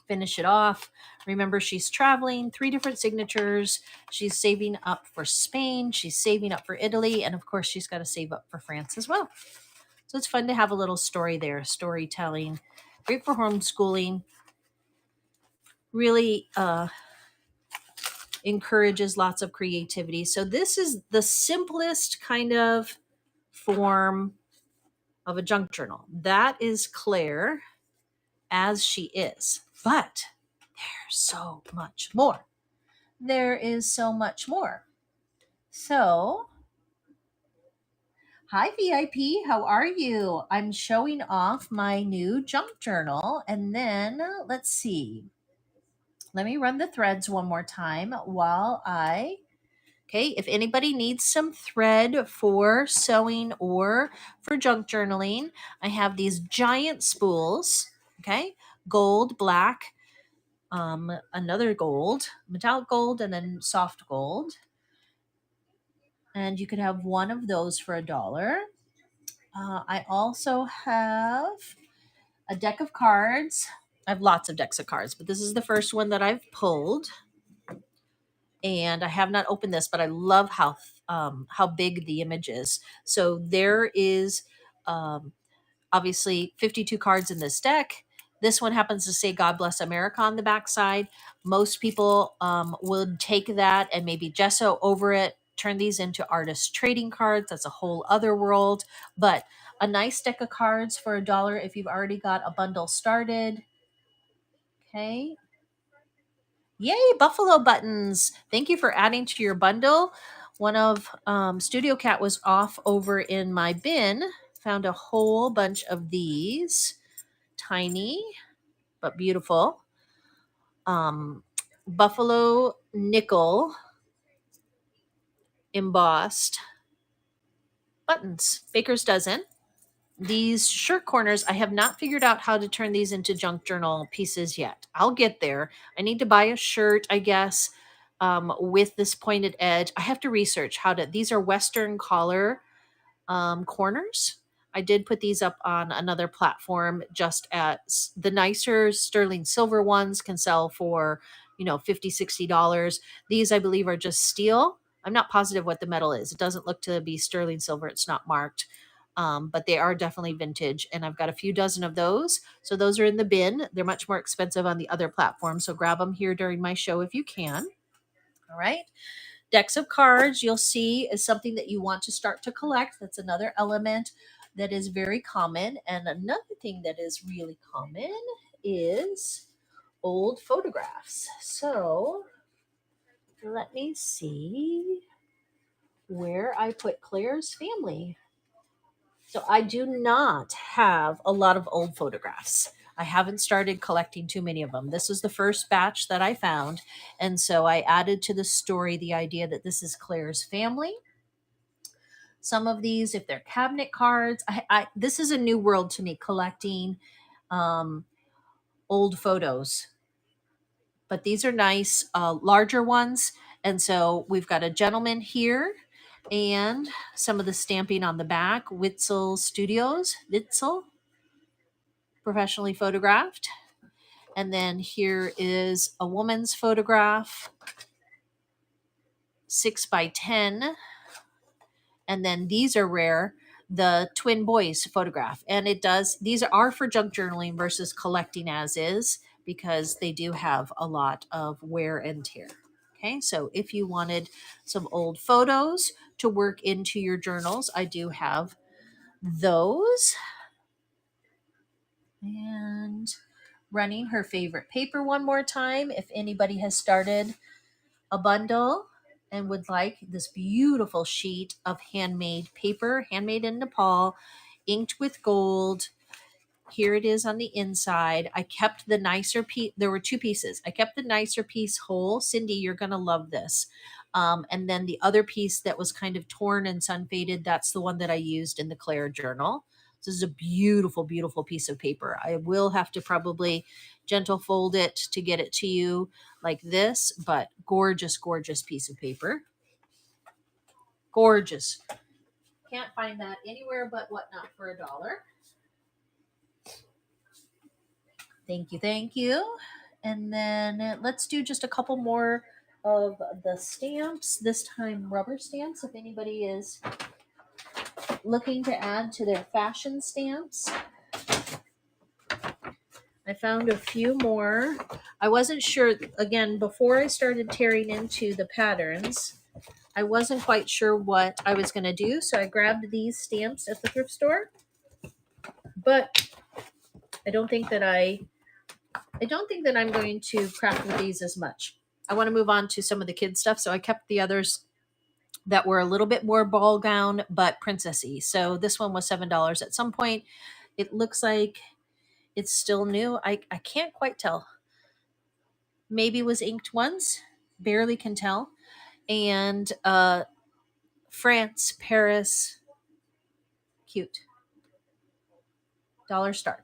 Finish it off. Remember, she's traveling, 3 different signatures. She's saving up for Spain. She's saving up for Italy. And of course, she's got to save up for France as well. So it's fun to have a little story there, storytelling. Great for homeschooling. Really encourages lots of creativity. So this is the simplest kind of form of a junk journal. That is Claire as she is. But there's so much more. There is so much more. So, hi VIP, how are you? I'm showing off my new junk journal, and then let's see. Let me run the threads one more time okay, if anybody needs some thread for sewing or for junk journaling, I have these giant spools, okay, gold, black, another gold, metallic gold, and then soft gold. And you could have one of those for $1. I also have a deck of cards. I have lots of decks of cards, but this is the first one that I've pulled. And I have not opened this, but I love how big the image is. So there is obviously 52 cards in this deck. This one happens to say God Bless America on the backside. Most people would take that and maybe gesso over it, turn these into artist trading cards. That's a whole other world. But a nice deck of cards for $1 if you've already got a bundle started. Okay. Yay, buffalo buttons. Thank you for adding to your bundle. One of Studio Cat was off over in my bin. Found a whole bunch of these. Tiny, but beautiful. Buffalo nickel embossed buttons. Baker's dozen. These shirt corners, I have not figured out how to turn these into junk journal pieces yet. I'll get there. I need to buy a shirt, I guess, with this pointed edge. I have to research how to. These are Western collar corners. I did put these up on another platform just at the nicer sterling silver ones can sell for, $50, $60. These I believe are just steel. I'm not positive what the metal is. It doesn't look to be sterling silver. It's not marked. But they are definitely vintage, and I've got a few dozen of those. So those are in the bin. They're much more expensive on the other platform. So grab them here during my show if you can. All right. Decks of cards, you'll see, is something that you want to start to collect. That's another element that is very common. And another thing that is really common is old photographs. So let me see where I put Claire's family. So I do not have a lot of old photographs. I haven't started collecting too many of them. This is the first batch that I found. And so I added to the story the idea that this is Claire's family. Some of these, if they're cabinet cards, this is a new world to me, collecting old photos. But these are nice, larger ones. And so we've got a gentleman here and some of the stamping on the back. Witzel Studios, Witzel, professionally photographed. And then here is a woman's photograph, 6x10. And then these are rare, the twin boys photograph. And these are for junk journaling versus collecting as is, because they do have a lot of wear and tear. Okay, so if you wanted some old photos to work into your journals, I do have those. And running her favorite paper one more time. If anybody has started a bundle and would like this beautiful sheet of handmade paper, handmade in Nepal, inked with gold. Here it is on the inside. I kept the nicer piece. There were two pieces. I kept the nicer piece whole. Cindy, you're going to love this. And then the other piece that was kind of torn and sun faded, that's the one that I used in the Claire journal. This is a beautiful, beautiful piece of paper. I will have to probably gentle fold it to get it to you like this, but gorgeous, gorgeous piece of paper. Gorgeous. Can't find that anywhere but Whatnot for $1. Thank you, thank you. And then let's do just a couple more of the stamps, this time rubber stamps, if anybody is looking to add to their fashion stamps. I found a few more. I wasn't sure, again, before I started tearing into the patterns, I wasn't quite sure what I was going to do, so I grabbed these stamps at the thrift store. But I don't think that I'm going to craft with these as much. I want to move on to some of the kids stuff, so I kept the others that were a little bit more ball gown but princessy. So this one was $7 at some point. It looks like it's still new. I can't quite tell. Maybe it was inked once. Barely can tell. And France, Paris, cute. Dollar start.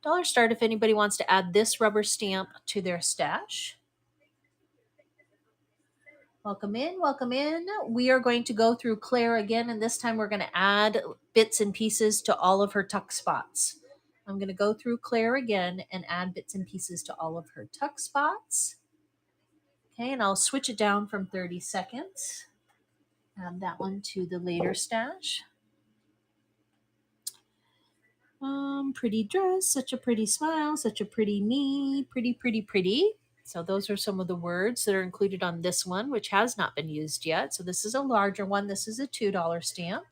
Dollar start if anybody wants to add this rubber stamp to their stash. Welcome in, welcome in. We are going to go through Claire again, and this time we're going to add bits and pieces to all of her tuck spots. I'm going to go through Claire again and add bits and pieces to all of her tuck spots. Okay, and I'll switch it down from 30 seconds. Add that one to the later stash. Pretty dress, such a pretty smile, such a pretty me, pretty, pretty, pretty. So those are some of the words that are included on this one, which has not been used yet. So this is a larger one. This is a $2 stamp.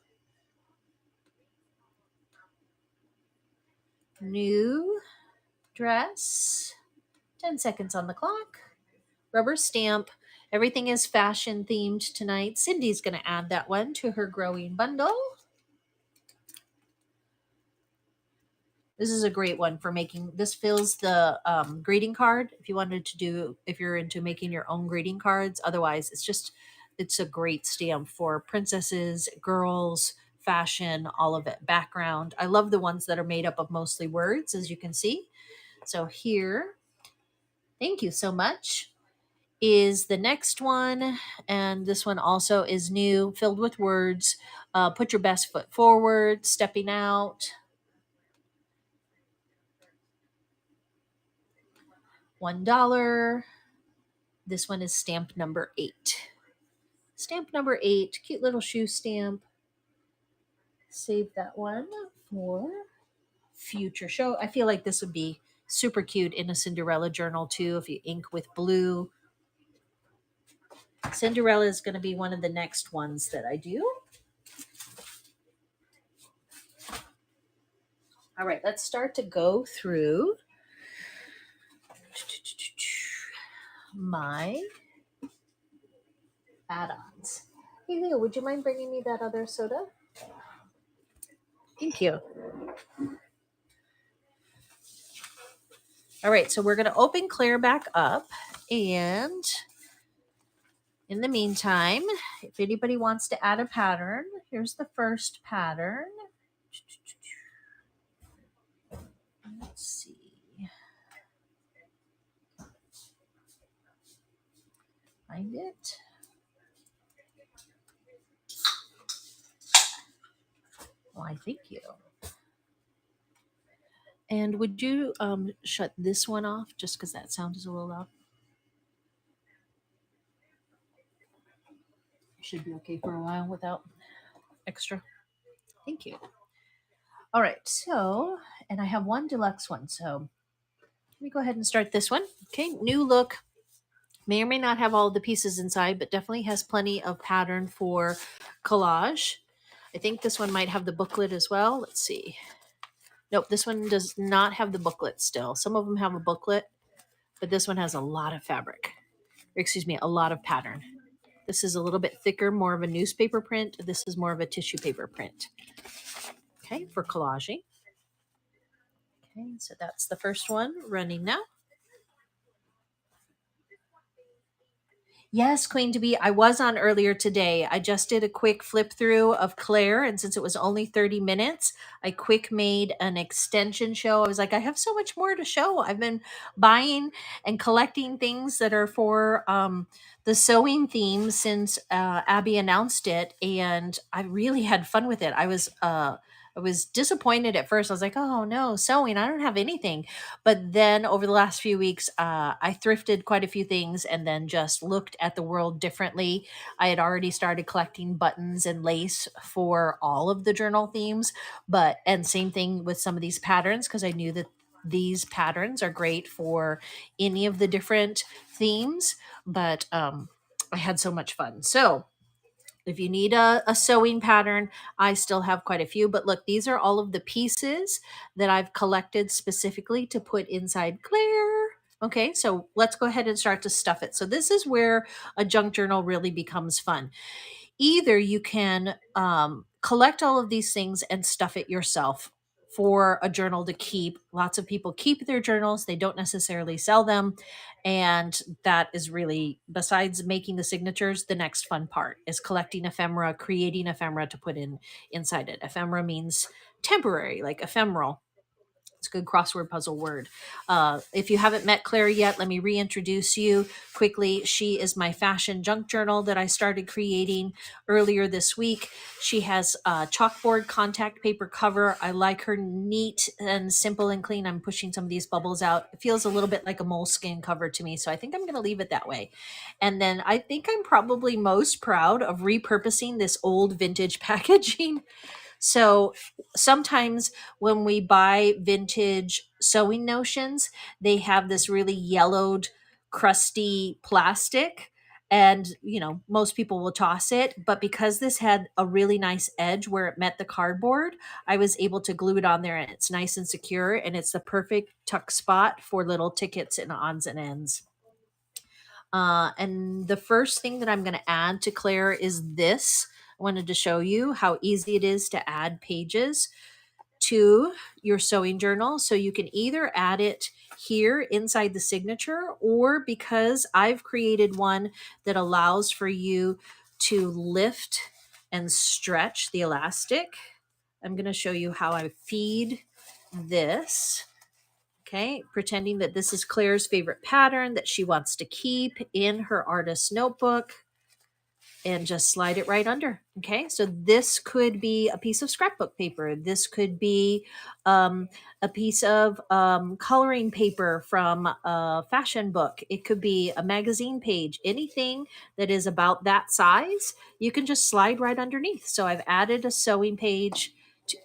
New dress, 10 seconds on the clock. Rubber stamp. Everything is fashion themed tonight. Cindy's going to add that one to her growing bundle. This is a great one for making. This fills the greeting card if you wanted to do, if you're into making your own greeting cards. Otherwise, it's a great stamp for princesses, girls, fashion, all of it. Background. I love the ones that are made up of mostly words, as you can see. So here, thank you so much, is the next one. And this one also is new, filled with words. Put your best foot forward, stepping out. $1. This one is stamp number 8. Stamp number 8, cute little shoe stamp. Save that one for future show. I feel like this would be super cute in a Cinderella journal too if you ink with blue. Cinderella is going to be one of the next ones that I do. All right, let's start to go through my add-ons. Hey Leo, would you mind bringing me that other soda? Thank you. All right, so we're going to open Claire back up, and in the meantime, if anybody wants to add a pattern, here's the first pattern. Let's see. Find it. Why, thank you. And would you shut this one off just because that sound is a little loud? Should be okay for a while without extra. Thank you. All right, so, and I have one deluxe one, so let me go ahead and start this one. Okay, new look. May or may not have all the pieces inside, but definitely has plenty of pattern for collage. I think this one might have the booklet as well. Let's see. Nope, this one does not have the booklet still. Some of them have a booklet, but this one has a lot of fabric. Excuse me, a lot of pattern. This is a little bit thicker, more of a newspaper print. This is more of a tissue paper print. Okay, for collaging. Okay, so that's the first one running now. Yes, Queen to be. I was on earlier today. I just did a quick flip through of Claire, and since it was only 30 minutes, I quick made an extension show. I was like, I have so much more to show. I've been buying and collecting things that are for the sewing theme since Abby announced it, and I really had fun with it. I was disappointed at first. I was like, oh no, sewing, I don't have anything. But then over the last few weeks, I thrifted quite a few things and then just looked at the world differently. I had already started collecting buttons and lace for all of the journal themes, and same thing with some of these patterns, because I knew that these patterns are great for any of the different themes. But I had so much fun. So if you need a sewing pattern, I still have quite a few. But look, these are all of the pieces that I've collected specifically to put inside Claire. Okay, so let's go ahead and start to stuff it. So this is where a junk journal really becomes fun. Either you can collect all of these things and stuff it yourself for a journal to keep. Lots of people keep their journals, they don't necessarily sell them. And that is really, besides making the signatures, the next fun part is collecting ephemera, creating ephemera to put inside it. Ephemera means temporary, like ephemeral. It's a good crossword puzzle word. If you haven't met Claire yet, let me reintroduce you quickly. She is my fashion junk journal that I started creating earlier this week. She has a chalkboard contact paper cover. I like her neat and simple and clean. I'm pushing some of these bubbles out. It feels a little bit like a moleskin cover to me, so I think I'm going to leave it that way. And then I think I'm probably most proud of repurposing this old vintage packaging. So sometimes when we buy vintage sewing notions, they have this really yellowed, crusty plastic. And, most people will toss it. But because this had a really nice edge where it met the cardboard, I was able to glue it on there and it's nice and secure. And it's the perfect tuck spot for little tickets and odds and ends. And the first thing that I'm going to add to Claire is this. I wanted to show you how easy it is to add pages to your sewing journal. So you can either add it here inside the signature, or because I've created one that allows for you to lift and stretch the elastic, I'm going to show you how I feed this. Okay, pretending that this is Claire's favorite pattern that she wants to keep in her artist notebook, and just slide it right under. Okay, so this could be a piece of scrapbook paper. This could be a piece of coloring paper from a fashion book. It could be a magazine page. Anything that is about that size, you can just slide right underneath. So I've added a sewing page.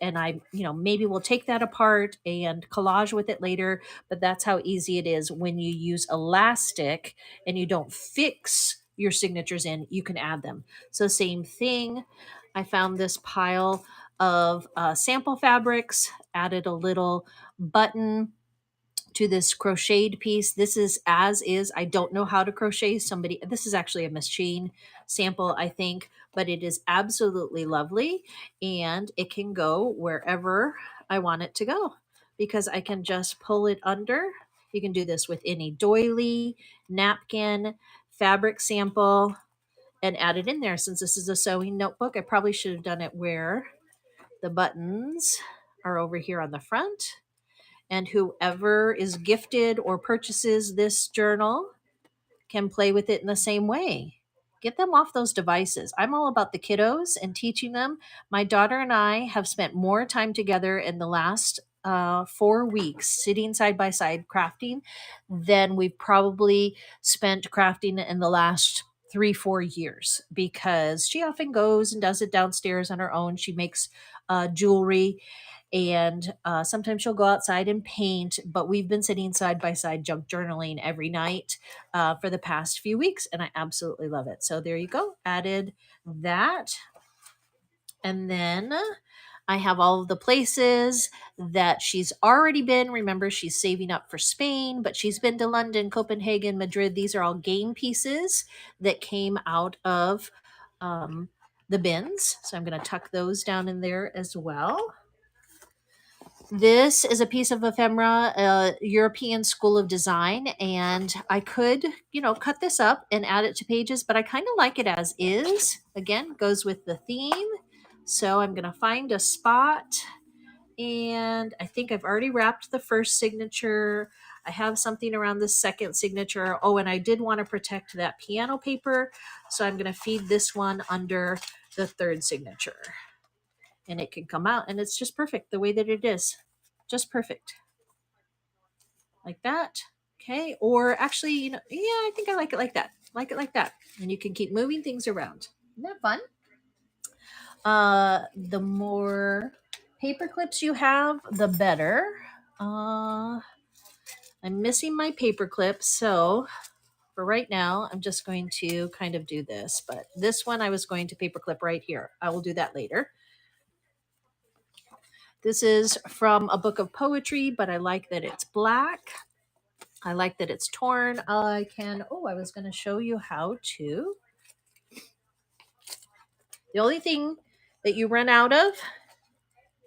And I, maybe we'll take that apart and collage with it later, but that's how easy it is when you use elastic and you don't fix your signatures in, you can add them. So same thing. I found this pile of sample fabrics, added a little button to this crocheted piece. This is as is. I don't know how to crochet. This is actually a machine sample, I think, but it is absolutely lovely and it can go wherever I want it to go because I can just pull it under. You can do this with any doily, napkin, fabric sample, and add it in there. Since this is a sewing notebook, I probably should have done it where the buttons are over here on the front. And whoever is gifted or purchases this journal can play with it in the same way. Get them off those devices. I'm all about the kiddos and teaching them. My daughter and I have spent more time together in the last 4 weeks sitting side by side crafting than we've probably spent crafting in the last 3-4 years, because she often goes and does it downstairs on her own. She makes jewelry, and sometimes she'll go outside and paint, but we've been sitting side by side junk journaling every night for the past few weeks, and I absolutely love it. So there you go, added that. And then I have all of the places that she's already been. Remember, she's saving up for Spain, but she's been to London, Copenhagen, Madrid. These are all game pieces that came out of the bins. So I'm going to tuck those down in there as well. This is a piece of ephemera, European School of Design, and I could, cut this up and add it to pages, but I kind of like it as is. Again, goes with the theme. So I'm going to find a spot, and I think I've already wrapped the first signature. I have something around the second signature. Oh, and I did want to protect that piano paper, so I'm going to feed this one under the third signature. And it can come out, and it's just perfect the way that it is. Just perfect. Like that. Okay. Or actually, I think I like it like that. Like it like that. And you can keep moving things around. Isn't that fun? The more paper clips you have, the better. I'm missing my paper clips, so for right now, I'm just going to kind of do this. But this one I was going to paperclip right here. I will do that later. This is from a book of poetry, but I like that it's black. I like that it's torn. I was going to show you how to. The only thing that you run out of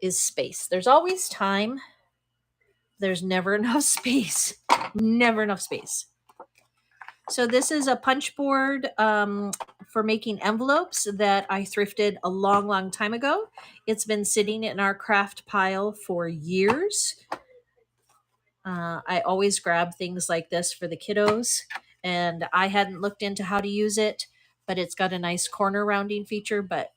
is space. There's always time. There's never enough space. Never enough space. So this is a punch board for making envelopes that I thrifted a long, long time ago. It's been sitting in our craft pile for years. I always grab things like this for the kiddos, and I hadn't looked into how to use it, but it's got a nice corner rounding feature. But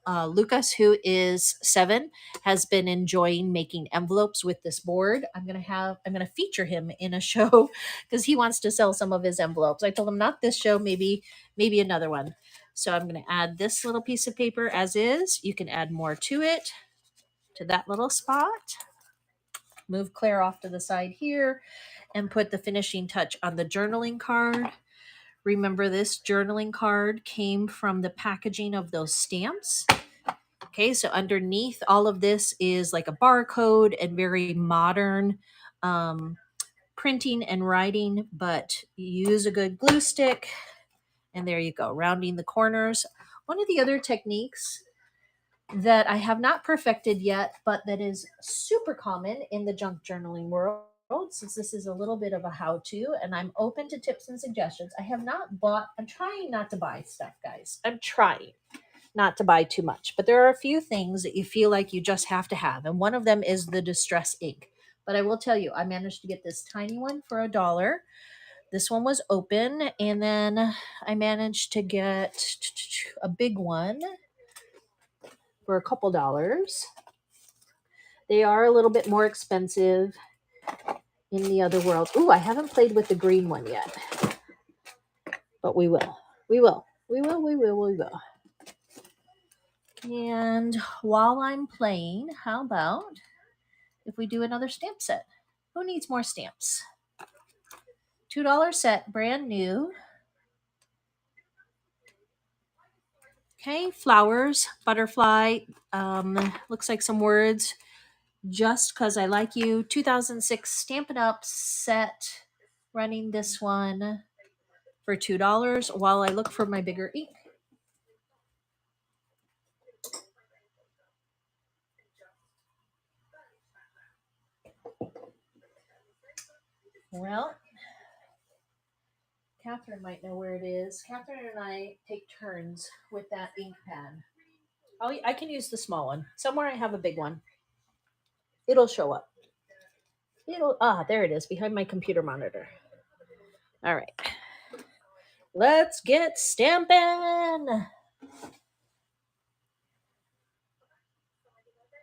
Lucas, who is 7, has been enjoying making envelopes with this board. I'm gonna feature him in a show because he wants to sell some of his envelopes. I told him not this show, maybe another one. So I'm gonna add this little piece of paper as is. You can add more to it. to that little spot. Move Claire off to the side here and put the finishing touch on the journaling card. Remember, this journaling card came from the packaging of those stamps. Okay, so underneath all of this is like a barcode and very modern printing and writing, but you use a good glue stick, and there you go, rounding the corners. One of the other techniques that I have not perfected yet, but that is super common in the junk journaling world, since this is a little bit of a how-to, and I'm open to tips and suggestions. I'm trying not to buy stuff, guys. I'm trying not to buy too much, but there are a few things that you feel like you just have to have, and one of them is the distress ink. But I will tell you, I managed to get this tiny one for $1. This one was open, and then I managed to get a big one for a couple dollars. They are a little bit more expensive in the other world. Ooh, I haven't played with the green one yet, but we will. We will. And while I'm playing, how about if we do another stamp set? Who needs more stamps? $2 set, brand new. Okay, flowers, butterfly, looks like some words. Just Cause I Like You, 2006 Stampin' Up set, running this one for $2 while I look for my bigger ink. Well, Catherine might know where it is. Catherine and I take turns with that ink pad. I can use the small one. Somewhere I have a big one. It'll show up. There it is, behind my computer monitor. All right. Let's get stamping.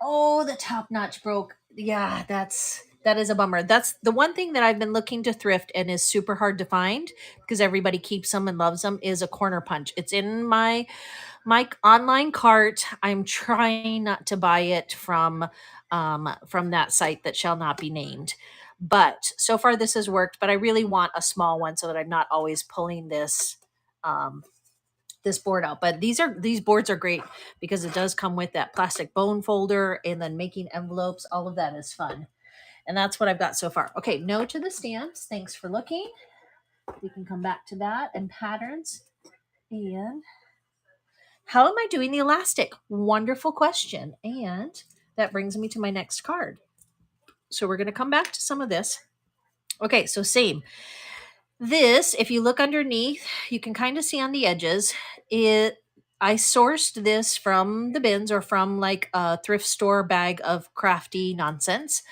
Oh, the top notch broke. Yeah, that is a bummer. That's the one thing that I've been looking to thrift and is super hard to find because everybody keeps them and loves them is a corner punch. It's in my online cart. I'm trying not to buy it from that site that shall not be named. But so far this has worked, but I really want a small one so that I'm not always pulling this this board out. But these boards are great because it does come with that plastic bone folder, and then making envelopes, all of that is fun. And that's what I've got so far. Okay, no to the stamps. Thanks for looking. We can come back to that and patterns. And how am I doing the elastic? Wonderful question. And that brings me to my next card. So we're going to come back to some of this. Okay, so same. This, if you look underneath, you can kind of see on the edges. I sourced this from the bins or from like a thrift store bag of crafty nonsense.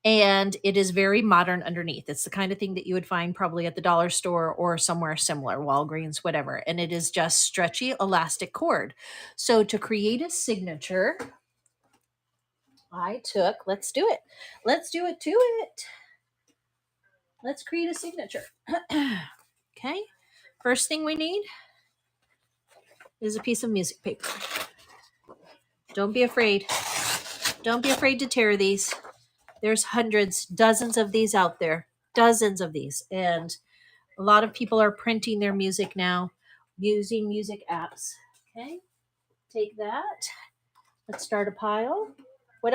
And it is very modern underneath. It's the kind of thing that you would find probably at the dollar store or somewhere similar, Walgreens, whatever. And it is just stretchy elastic cord. So to create a signature, let's do it. Let's do it to it. Let's create a signature. Okay. First thing we need is a piece of music paper. Don't be afraid. Don't be afraid to tear these. There's hundreds, dozens of these out there. Dozens of these. And a lot of people are printing their music now using music apps. Okay. Take that. Let's start a pile. What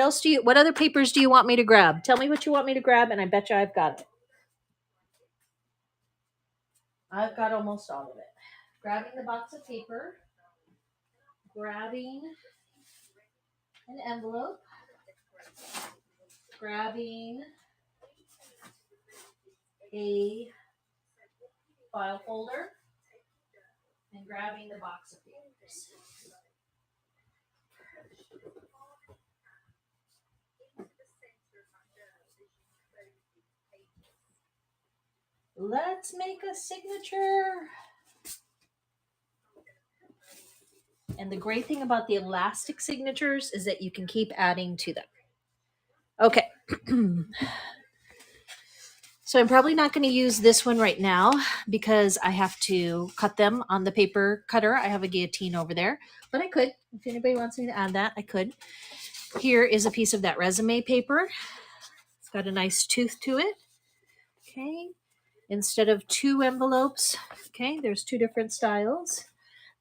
other papers do you want me to grab? Tell me what you want me to grab, and I bet you I've got it. I've got almost all of it. Grabbing the box of paper, grabbing an envelope, grabbing a file folder, and grabbing the box of papers. Let's make a signature. And the great thing about the elastic signatures is that you can keep adding to them. Okay. So I'm probably not going to use this one right now because I have to cut them on the paper cutter. I have a guillotine over there, but I could. If anybody wants me to add that, I could. Here is a piece of that resume paper. It's got a nice tooth to it. Okay. Instead of 2 envelopes, okay, there's 2 different styles.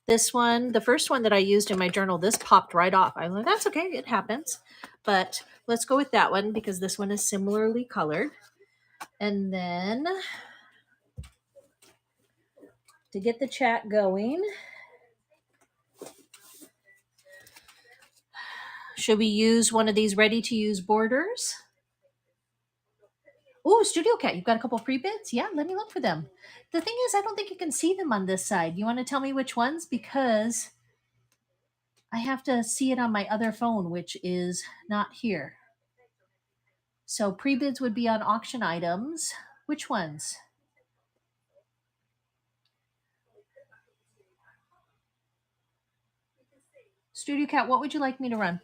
This one, the first one that I used in my journal, this popped right off. I'm like, that's okay, it happens. But let's go with that one because this one is similarly colored. And then to get the chat going, should we use one of these ready to use borders? Oh, Studio Cat, you've got a couple free bits? Yeah, let me look for them. The thing is, I don't think you can see them on this side. You want to tell me which ones? Because I have to see it on my other phone, which is not here. So pre-bids would be on auction items. Which ones? Studio Cat, what would you like me to run?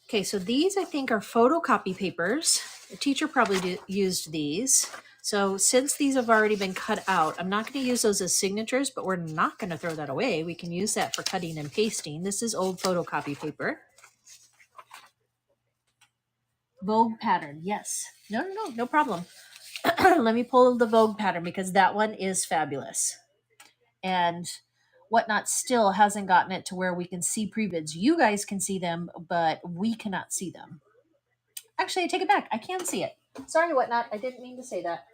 Okay, so these I think are photocopy papers. The teacher probably used these. So since these have already been cut out, I'm not going to use those as signatures, but we're not going to throw that away. We can use that for cutting and pasting. This is old photocopy paper. Vogue pattern, yes. No problem. Let me pull the Vogue pattern because that one is fabulous. And Whatnot still hasn't gotten it to where we can see pre-bids. You guys can see them, but we cannot see them. Actually, I take it back. I can see it. Sorry, Whatnot. I didn't mean to say that.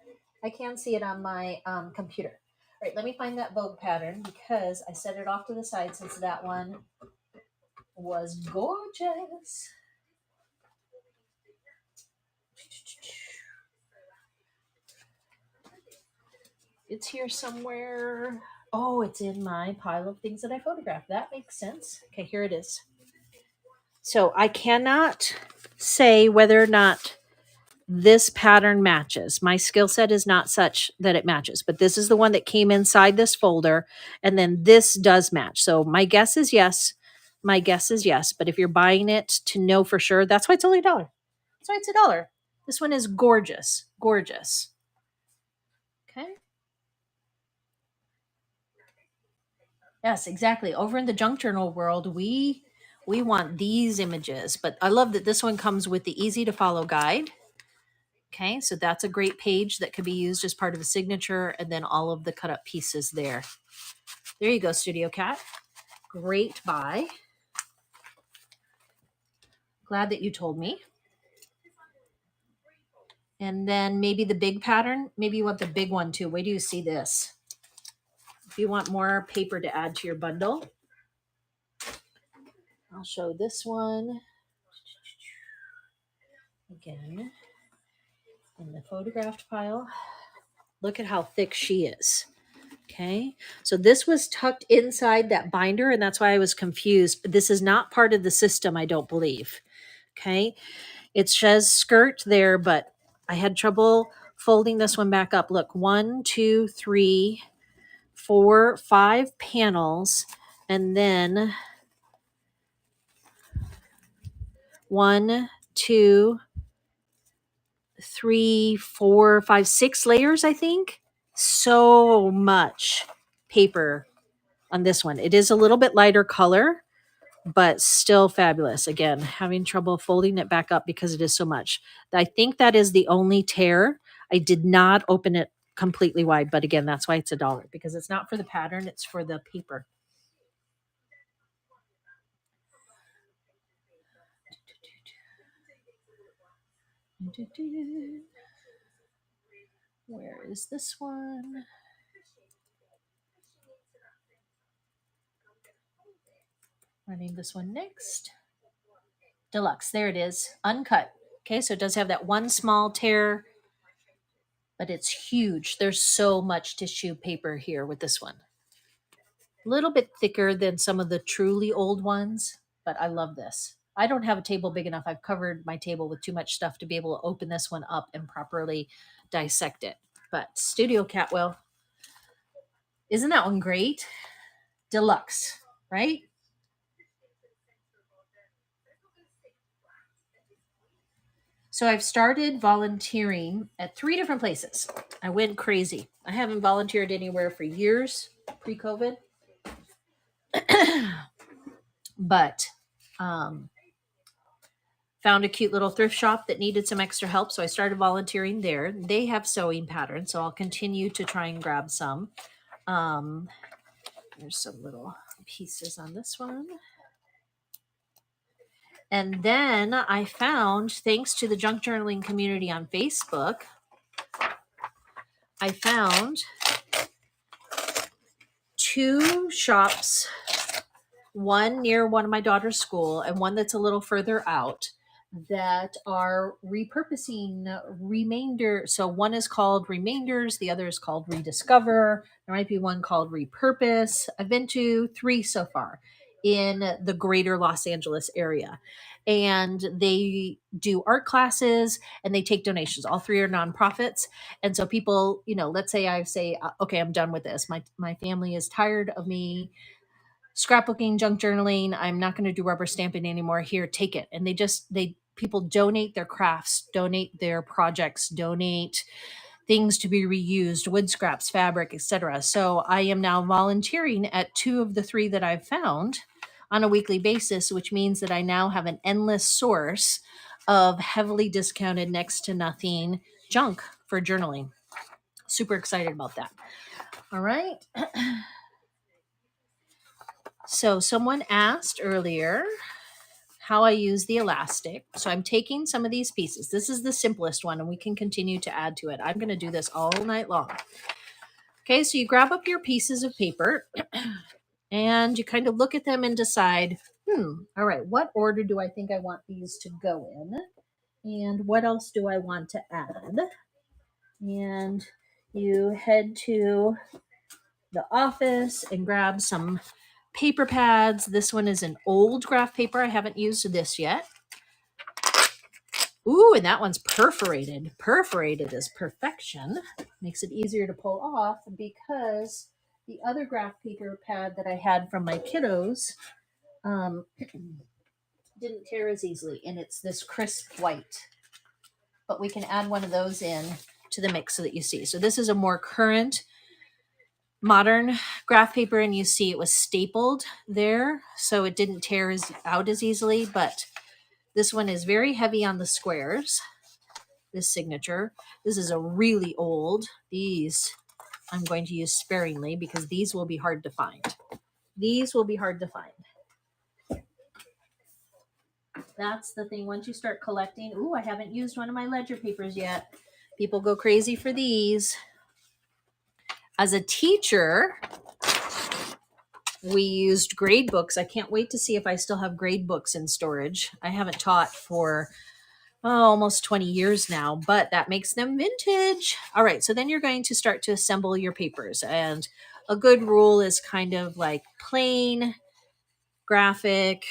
I can see it on my computer. All right, let me find that Vogue pattern because I set it off to the side since that one was gorgeous. It's here somewhere. Oh, it's in my pile of things that I photographed. That makes sense. Okay, here it is. So I cannot say whether or not this pattern matches. My skill set is not such that it matches, but this is the one that came inside this folder, and then this does match. So my guess is yes. My guess is yes, but if you're buying it to know for sure, that's why it's only $1. That's why it's $1. This one is gorgeous, gorgeous. Okay. Yes, exactly. Over in the junk journal world, we want these images, but I love that this one comes with the easy to follow guide. Okay, so that's a great page that could be used as part of a signature, and then all of the cut up pieces there. There you go, Studio Cat. Great buy. Glad that you told me. And then maybe the big pattern. Maybe you want the big one too. Wait do you see this? If you want more paper to add to your bundle, I'll show this one. Again, in the photographed pile. Look at how thick she is. Okay, so this was tucked inside that binder, and that's why I was confused. This is not part of the system, I don't believe. Okay, it says skirt there, but I had trouble folding this one back up. Look, 1, 2, 3, 4, 5 panels, and then 1, 2, 3, 4, 5, 6 layers, I think. So much paper on this one. It is a little bit lighter color, but still fabulous. Again, having trouble folding it back up because it is so much. I think that is the only tear. I did not open it completely wide, but again, that's why it's $1 because it's not for the pattern, it's for the paper. Where is this one? Running this one next. Deluxe, there it is, uncut. Okay, so it does have that one small tear, but it's huge. There's so much tissue paper here with this one. A little bit thicker than some of the truly old ones, but I love this. I don't have a table big enough. I've covered my table with too much stuff to be able to open this one up and properly dissect it. But Studio Cat will. Isn't that one great? Deluxe, right? So I've started volunteering at 3 different places. I went crazy. I haven't volunteered anywhere for years, pre-COVID. But Um, Found a cute little thrift shop that needed some extra help, so I started volunteering there. They have sewing patterns, so I'll continue to try and grab some. Um, there's some little pieces on this one. And then I found, thanks to the junk journaling community on Facebook, I found 2 shops, one near one of my daughter's school and one that's a little further out, that are repurposing remainder. So one is called Remainders, the other is called Rediscover. There might be one called Repurpose. I've been to 3 so far in the greater Los Angeles area. And they do art classes and they take donations. All 3 are nonprofits. And so people, let's say I say, okay, I'm done with this. My family is tired of me scrapbooking, junk journaling. I'm not going to do rubber stamping anymore. Here, take it. And people donate their crafts, donate their projects, donate things to be reused, wood scraps, fabric, etc. So I am now volunteering at 2 of the 3 that I've found on a weekly basis, which means that I now have an endless source of heavily discounted, next to nothing junk for journaling. Super excited about that. All right. So someone asked earlier how I use the elastic. So I'm taking some of these pieces. This is the simplest one, and we can continue to add to it. I'm going to do this all night long. Okay, so you grab up your pieces of paper and you kind of look at them and decide, all right, what order do I think I want these to go in? And what else do I want to add? And you head to the office and grab some paper pads. This one is an old graph paper. I haven't used this yet. Ooh, and that one's perforated. Perforated is perfection. Makes it easier to pull off because the other graph paper pad that I had from my kiddos didn't tear as easily, and it's this crisp white. But we can add one of those in to the mix so that you see. So this is a more current, modern graph paper, and you see it was stapled there, so it didn't tear out as easily, but this one is very heavy on the squares. This signature. This is a really old. These I'm going to use sparingly because these will be hard to find. These will be hard to find. That's the thing. Once you start collecting, I haven't used one of my ledger papers yet. People go crazy for these. As a teacher, we used grade books. I can't wait to see if I still have grade books in storage. I haven't taught for almost 20 years now, but that makes them vintage. All right, so then you're going to start to assemble your papers. And a good rule is kind of like plain, graphic,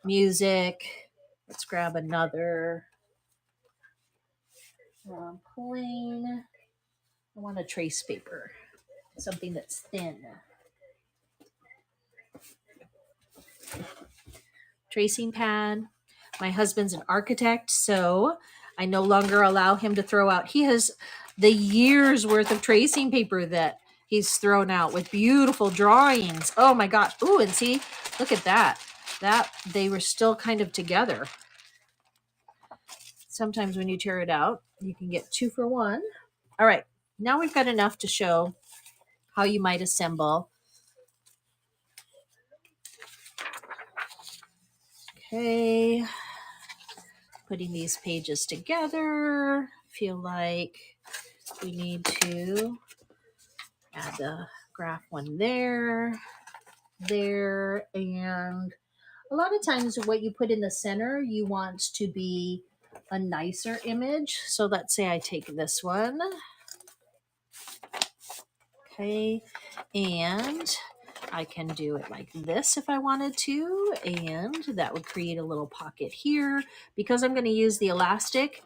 music. Let's grab another plain. I want a trace paper, something that's thin. Tracing pad. My husband's an architect, so I no longer allow him to throw out. He has the year's worth of tracing paper that he's thrown out with beautiful drawings. Oh my gosh. Ooh, and see, look at that. They were still kind of together. Sometimes when you tear it out, you can get 2 for 1. All right, now we've got enough to show how you might assemble. Okay, putting these pages together. Feel like we need to add the graph one there, and a lot of times what you put in the center, you want to be a nicer image. So let's say I take this one. Okay, and I can do it like this if I wanted to, and that would create a little pocket here. Because I'm going to use the elastic,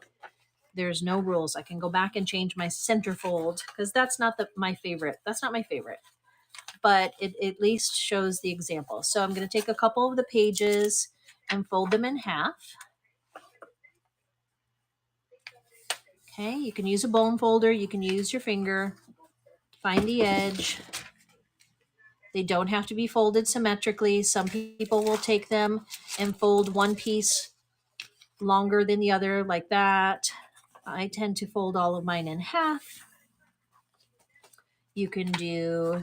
there's no rules. I can go back and change my centerfold because that's not my favorite. That's not my favorite, but it at least shows the example. So I'm going to take a couple of the pages and fold them in half. Okay, you can use a bone folder. You can use your finger. Find the edge. They don't have to be folded symmetrically. Some people will take them and fold one piece longer than the other like that. I tend to fold all of mine in half. You can do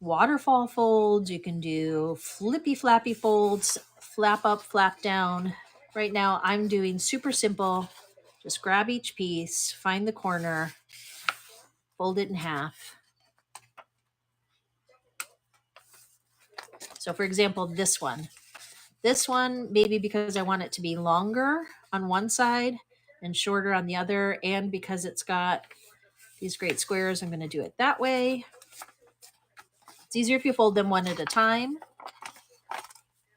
waterfall folds. You can do flippy flappy folds, flap up, flap down. Right now I'm doing super simple. Just grab each piece, find the corner, fold it in half. So for example, this one, maybe because I want it to be longer on one side and shorter on the other, and because it's got these great squares, I'm going to do it that way. It's easier if you fold them one at a time.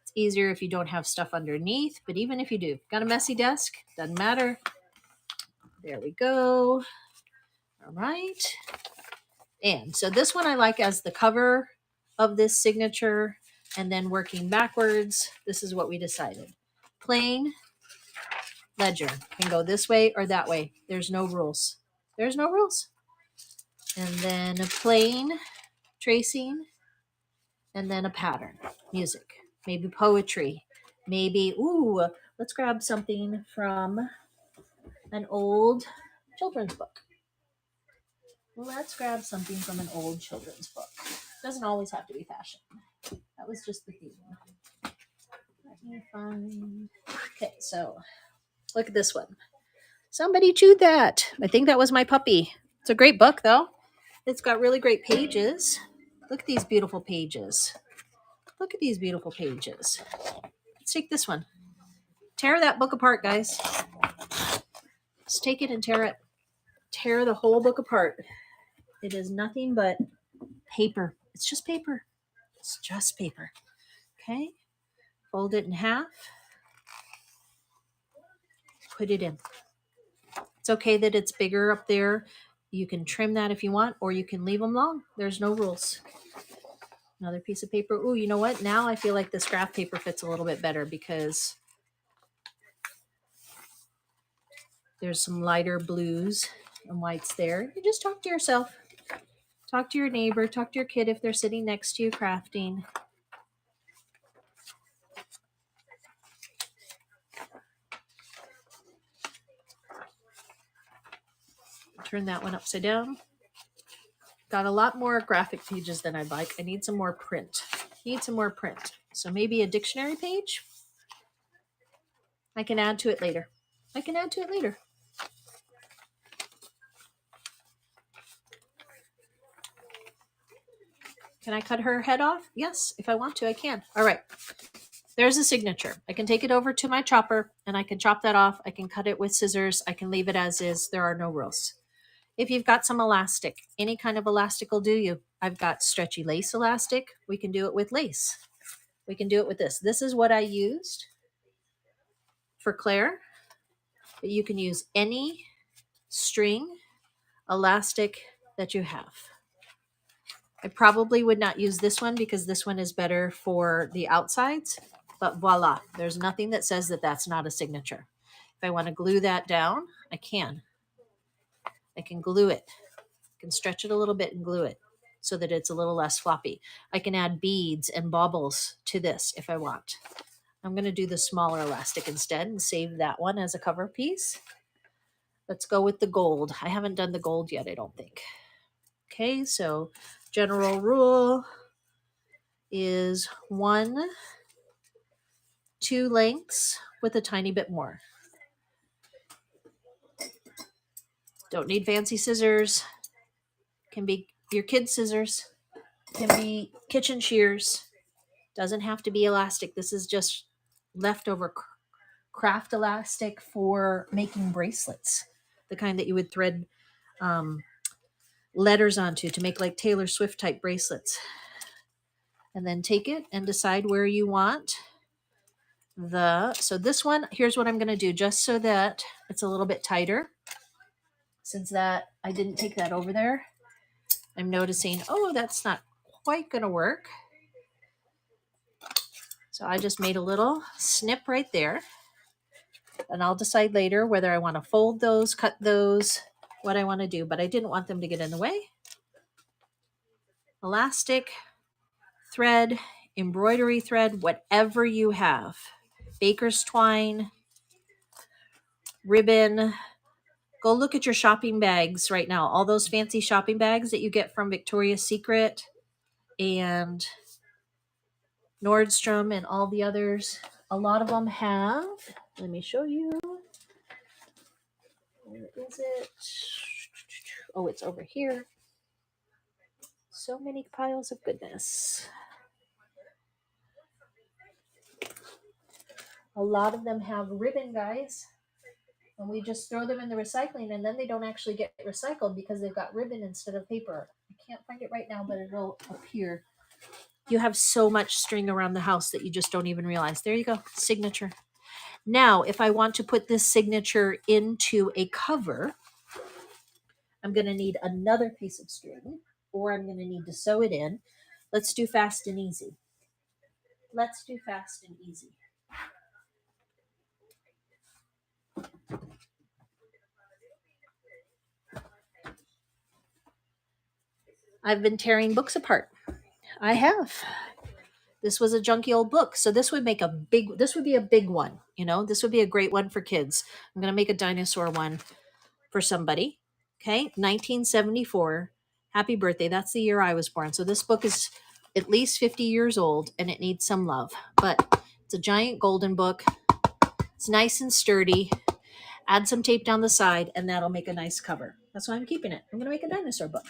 It's easier if you don't have stuff underneath, but even if you do, got a messy desk, doesn't matter. There we go. All right. And so this one I like as the cover of this signature, and then working backwards, this is what we decided. Plain ledger can go this way or that way. There's no rules. There's no rules. And then a plain tracing, and then a pattern, music, maybe poetry, maybe, ooh, let's grab something from an old children's book. Let's grab something from an old children's book. Doesn't always have to be fashion. That was just the theme. Let me find. Okay, so look at this one. Somebody chewed that. I think that was my puppy. It's a great book, though. It's got really great pages. Look at these beautiful pages. Look at these beautiful pages. Let's take this one. Tear that book apart, guys. Just take it and tear it. Tear the whole book apart. It is nothing but paper. It's just paper. It's just paper. Okay. Fold it in half. Put it in. It's okay that it's bigger up there. You can trim that if you want, or you can leave them long. There's no rules. Another piece of paper. Ooh, you know what? Now I feel like this graph paper fits a little bit better because there's some lighter blues and whites there. You just talk to yourself. Talk to your neighbor. Talk to your kid if they're sitting next to you crafting. Turn that one upside down. Got a lot more graphic pages than I'd like. I need some more print. So maybe a dictionary page. I can add to it later. Can I cut her head off? Yes, if I want to, I can. All right. There's a signature. I can take it over to my chopper and I can chop that off. I can cut it with scissors. I can leave it as is. There are no rules. If you've got some elastic, any kind of elastic will do you. I've got stretchy lace elastic. We can do it with lace. We can do it with this. This is what I used for Claire. But you can use any string elastic that you have. I probably would not use this one because this one is better for the outsides. But voila, there's nothing that says that that's not a signature. If I want to glue that down, I can. I can glue it. I can stretch it a little bit and glue it so that it's a little less floppy. I can add beads and baubles to this if I want. I'm going to do the smaller elastic instead and save that one as a cover piece. Let's go with the gold. I haven't done the gold yet, I don't think. Okay, so general rule is 1, 2 lengths with a tiny bit more. Don't need fancy scissors. Can be your kid's scissors. Can be kitchen shears. Doesn't have to be elastic. This is just leftover craft elastic for making bracelets. The kind that you would thread letters onto to make like Taylor Swift type bracelets. And then take it and decide where you want so this one, here's what I'm going to do just so that it's a little bit tighter. Since that I didn't take that over there, I'm noticing, oh, that's not quite going to work. So I just made a little snip right there. And I'll decide later whether I want to fold those, cut those, what I want to do. But I didn't want them to get in the way. elastic, thread, embroidery thread, whatever you have. Baker's twine, ribbon. Go look at your shopping bags right now. All those fancy shopping bags that you get from Victoria's Secret and Nordstrom and all the others. A lot of them have, let me show you. Where is it? Oh, it's over here. So many piles of goodness. A lot of them have ribbon, guys. And we just throw them in the recycling, and then they don't actually get recycled because they've got ribbon instead of paper. I can't find it right now, but it will appear. You have so much string around the house that you just don't even realize. There you go, signature. Now, if I want to put this signature into a cover, I'm going to need another piece of string, or I'm going to need to sew it in. Let's do fast and easy. Let's do fast and easy. I've been tearing books apart. I have. This was a junky old book. So this would be a big one. You know, this would be a great one for kids. I'm going to make a dinosaur one for somebody. Okay. 1974. Happy birthday. That's the year I was born. So this book is at least 50 years old and it needs some love, but it's a giant golden book. It's nice and sturdy. Add some tape down the side and that'll make a nice cover. That's why I'm keeping it. I'm going to make a dinosaur book.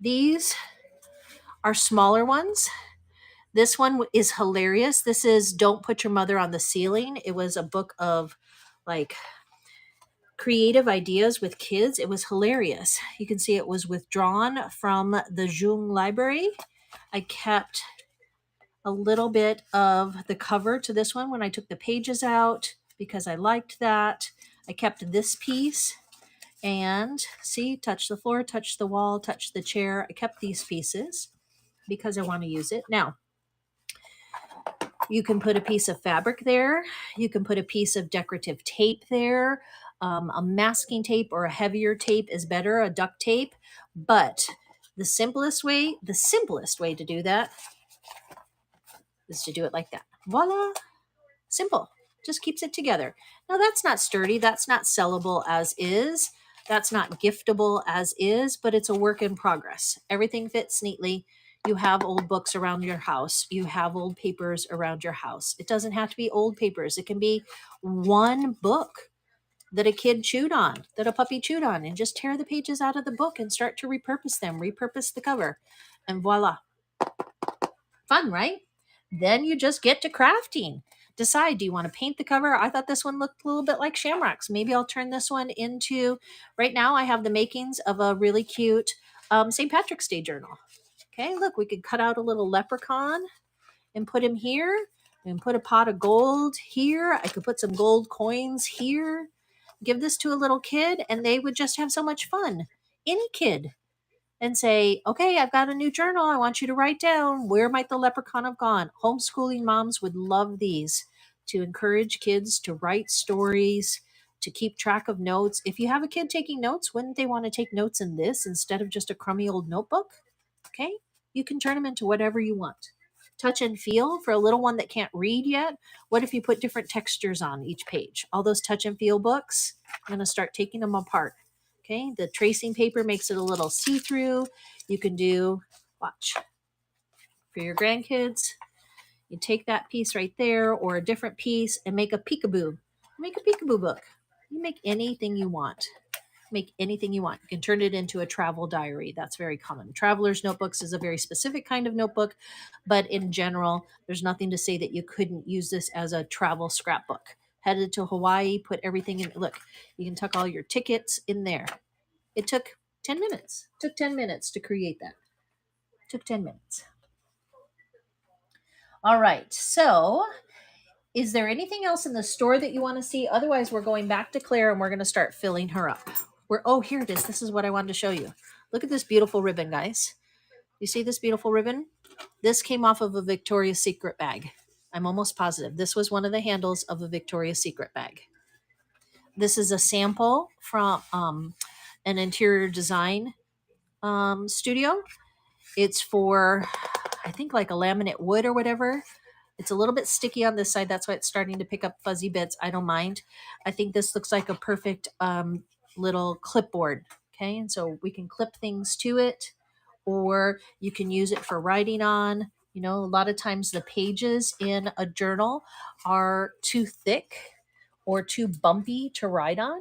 These are smaller ones. This one is hilarious. This is Don't Put Your Mother on the Ceiling. It was a book of like creative ideas with kids. It was hilarious. You can see it was withdrawn from the Journal Library. I kept a little bit of the cover to this one when I took the pages out because I liked that. I kept this piece and see, touch the floor, touch the wall, touch the chair. I kept these pieces because I want to use it. Now, you can put a piece of fabric there. You can put a piece of decorative tape there. A masking tape or a heavier tape is better, a duct tape. But the simplest way to do that is to do it like that. Voila. Simple. Just keeps it together. Now that's not sturdy. That's not sellable as is. That's not giftable as is, but it's a work in progress. Everything fits neatly. You have old books around your house. You have old papers around your house. It doesn't have to be old papers. It can be one book that a kid chewed on, that a puppy chewed on, and just tear the pages out of the book and start to repurpose them, repurpose the cover, and voila. Fun, right? Then you just get to crafting. Decide, do you want to paint the cover? I thought this one looked a little bit like shamrocks. Maybe I'll turn this one into, right now I have the makings of a really cute St. Patrick's Day journal. Okay, look, we could cut out a little leprechaun and put him here and put a pot of gold here. I could put some gold coins here. Give this to a little kid and they would just have so much fun. Any kid. And say, okay, I've got a new journal. I want you to write down, where might the leprechaun have gone? Homeschooling moms would love these to encourage kids to write stories, to keep track of notes. If you have a kid taking notes, wouldn't they want to take notes in this instead of just a crummy old notebook? Okay, you can turn them into whatever you want. Touch and feel for a little one that can't read yet. What if you put different textures on each page? All those touch and feel books, I'm going to start taking them apart. Okay, the tracing paper makes it a little see-through. You can do, watch, for your grandkids, you take that piece right there or a different piece and make a peekaboo. Make a peekaboo book. You make anything you want. Make anything you want. You can turn it into a travel diary. That's very common. Traveler's notebooks is a very specific kind of notebook, but in general, there's nothing to say that you couldn't use this as a travel scrapbook. Headed to Hawaii, put everything in. Look, you can tuck all your tickets in there. It took 10 minutes. Took 10 minutes to create that. Took 10 minutes. All right. So, is there anything else in the store that you want to see? Otherwise, we're going back to Claire and we're going to start filling her up. Oh, here it is. This is what I wanted to show you. Look at this beautiful ribbon, guys. You see this beautiful ribbon? This came off of a Victoria's Secret bag. I'm almost positive. This was one of the handles of a Victoria's Secret bag. This is a sample from an interior design studio. It's for, I think, like a laminate wood or whatever. It's a little bit sticky on this side. That's why it's starting to pick up fuzzy bits. I don't mind. I think this looks like a perfect little clipboard. Okay, and so we can clip things to it, or you can use it for writing on. You know, a lot of times the pages in a journal are too thick or too bumpy to write on,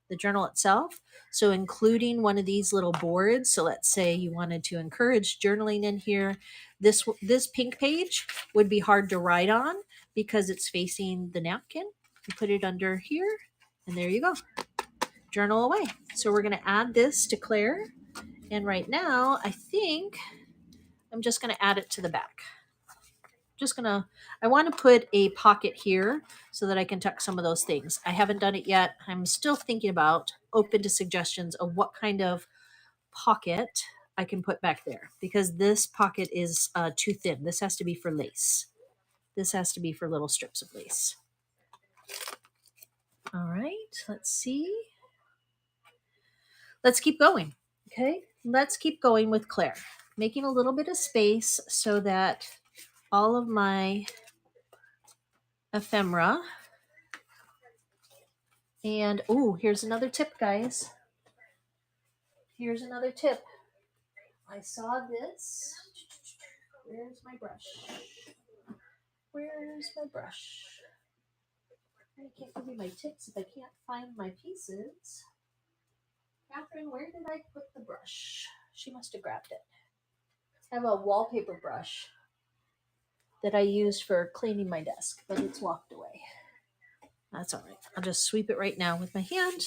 the journal itself. So including one of these little boards. So let's say you wanted to encourage journaling in here. This pink page would be hard to write on because it's facing the napkin. You put it under here, and there you go. Journal away. So we're going to add this to Claire. And right now, I think I'm just going to add it to the back. I want to put a pocket here so that I can tuck some of those things. I haven't done it yet. I'm still thinking about, open to suggestions of what kind of pocket I can put back there, because this pocket is too thin. This has to be for lace. This has to be for little strips of lace. All right, let's see. Let's keep going. Okay, let's keep going with Claire. Making a little bit of space so that all of my ephemera. And oh, here's another tip, guys. Here's another tip. I saw this. Where's my brush? Where's my brush? I can't give you my tips if I can't find my pieces. Catherine, where did I put the brush? She must have grabbed it. I have a wallpaper brush that I used for cleaning my desk, but it's walked away. That's all right. I'll just sweep it right now with my hand.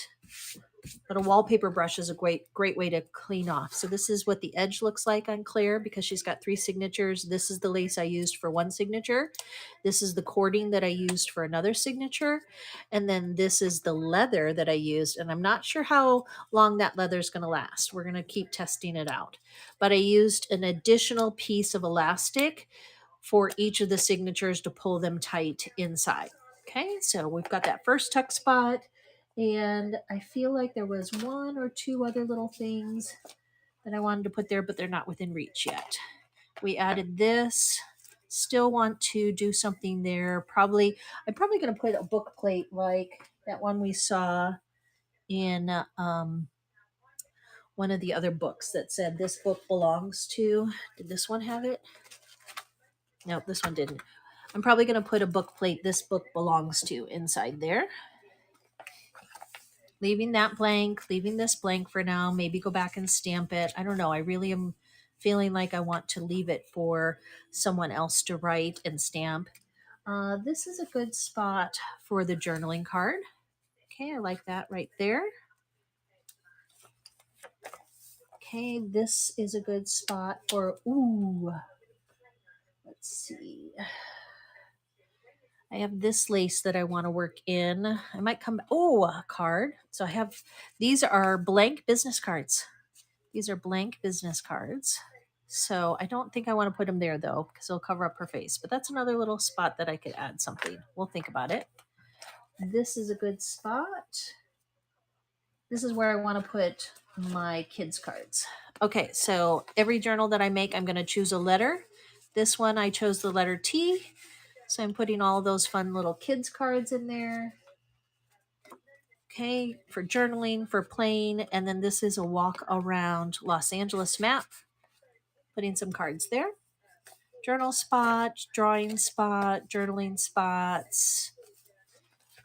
But a wallpaper brush is a great way to clean off. So this is what the edge looks like on Claire, because she's got 3 signatures. This is the lace I used for 1 signature. This is the cording that I used for another signature. And then this is the leather that I used. And I'm not sure how long that leather is going to last. We're going to keep testing it out. But I used an additional piece of elastic for each of the signatures to pull them tight inside. Okay, so we've got that first tuck spot. And I feel like there was 1 or 2 other little things that I wanted to put there, but they're not within reach yet. We added this. Still want to do something there. I'm probably going to put a book plate like that one we saw in one of the other books that said this book belongs to. Did this one have it? No, this one didn't. I'm probably going to put a book plate this book belongs to inside there. Leaving that blank, leaving this blank for now, maybe go back and stamp it. I don't know. I really am feeling like I want to leave it for someone else to write and stamp. This is a good spot for the journaling card. Okay, I like that right there. Okay, this is a good spot for, let's see. I have this lace that I want to work in. I might come, a card. So I have, these are blank business cards. These are blank business cards. So I don't think I want to put them there though, because it'll cover up her face. But that's another little spot that I could add something. We'll think about it. This is a good spot. This is where I want to put my kids' cards. Okay, so every journal that I make, I'm going to choose a letter. This one, I chose the letter T. So I'm putting all those fun little kids' cards in there. Okay, for journaling, for playing. And then this is a walk around Los Angeles map. Putting some cards there. Journal spot, drawing spot, journaling spots.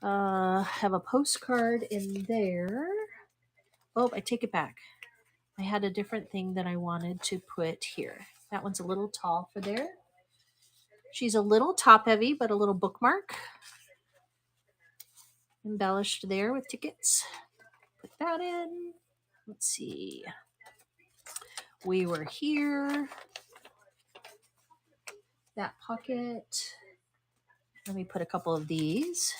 Have a postcard in there. Oh, I take it back. I had a different thing that I wanted to put here. That one's a little tall for there. She's a little top heavy, but a little bookmark. Embellished there with tickets. Put that in. Let's see. We were here. That pocket. Let me put a couple of these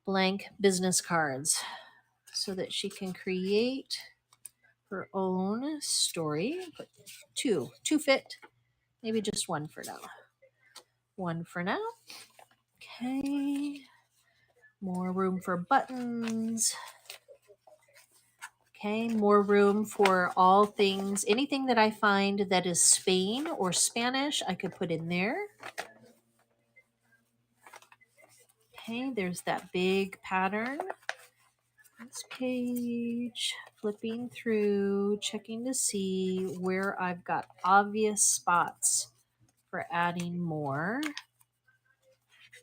blank business cards so that she can create her own story. Put two fit. Maybe just one for now. One for now. Okay. More room for buttons. Okay, more room for all things. Anything that I find that is Spain or Spanish, I could put in there. Okay, there's that big pattern. This page, flipping through, checking to see where I've got obvious spots for adding more.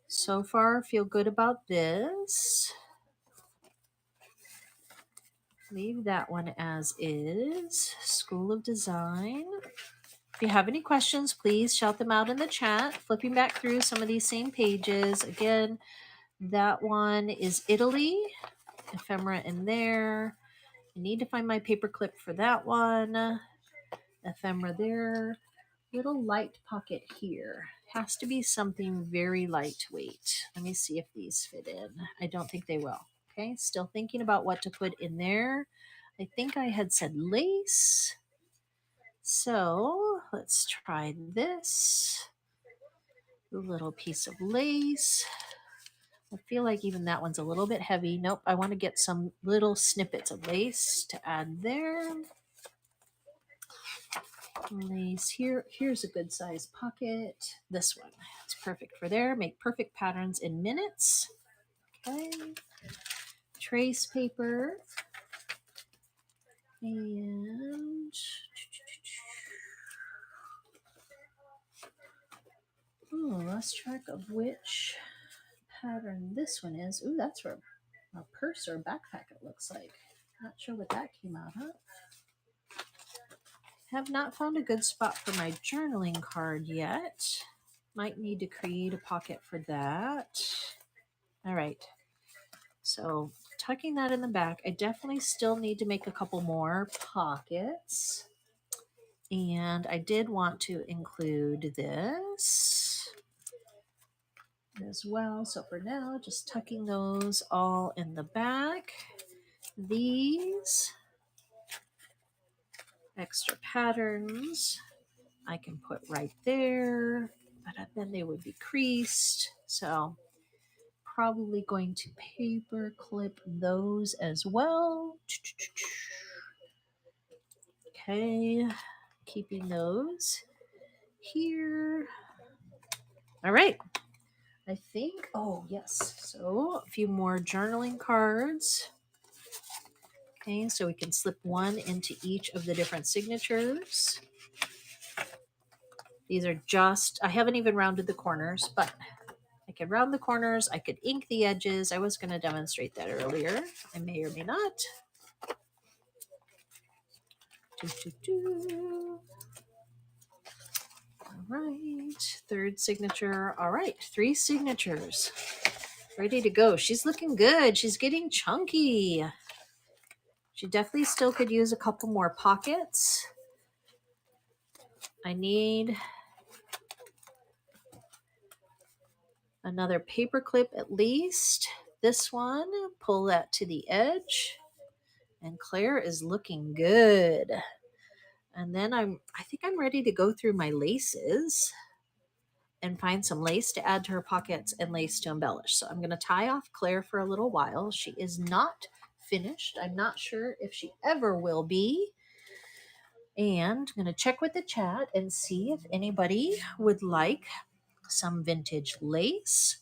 So far, feel good about this. Leave that one as is. School of Design. If you have any questions, please shout them out in the chat. Flipping back through some of these same pages. Again, that one is Italy. Ephemera in there. I need to find my paper clip for that one. Ephemera there. Little light pocket here. Has to be something very lightweight. Let me see if these fit in. I don't think they will. Okay, still thinking about what to put in there. I think I had said lace. So let's try this. A little piece of lace. I feel like even that one's a little bit heavy. Nope, I want to get some little snippets of lace to add there. Lace here. Here's a good size pocket. This one. It's perfect for there. Make perfect patterns in minutes. Okay. Trace paper. And lost track of which pattern this one is. Ooh, that's for a purse or a backpack, it looks like. Not sure what that came out of. Have not found a good spot for my journaling card yet. Might need to create a pocket for that. All right. So tucking that in the back, I definitely still need to make a couple more pockets. And I did want to include this as well. So for now, just tucking those all in the back. These extra patterns I can put right there, but then they would be creased. So probably going to paper clip those as well. Okay, keeping those here. All right. I think, oh yes, so a few more journaling cards. Okay, so we can slip one into each of the different signatures. These are just, I haven't even rounded the corners, but I could round the corners. I could ink the edges. I was going to demonstrate that earlier. I may or may not. All right, third signature. All right, 3 signatures. Ready to go. She's looking good. She's getting chunky. She definitely still could use a couple more pockets. I need another paper clip at least. This one, pull that to the edge. And Claire is looking good. And then I think I'm ready to go through my laces and find some lace to add to her pockets and lace to embellish. So I'm going to tie off Claire for a little while. She is not finished. I'm not sure if she ever will be. And I'm going to check with the chat and see if anybody would like some vintage lace.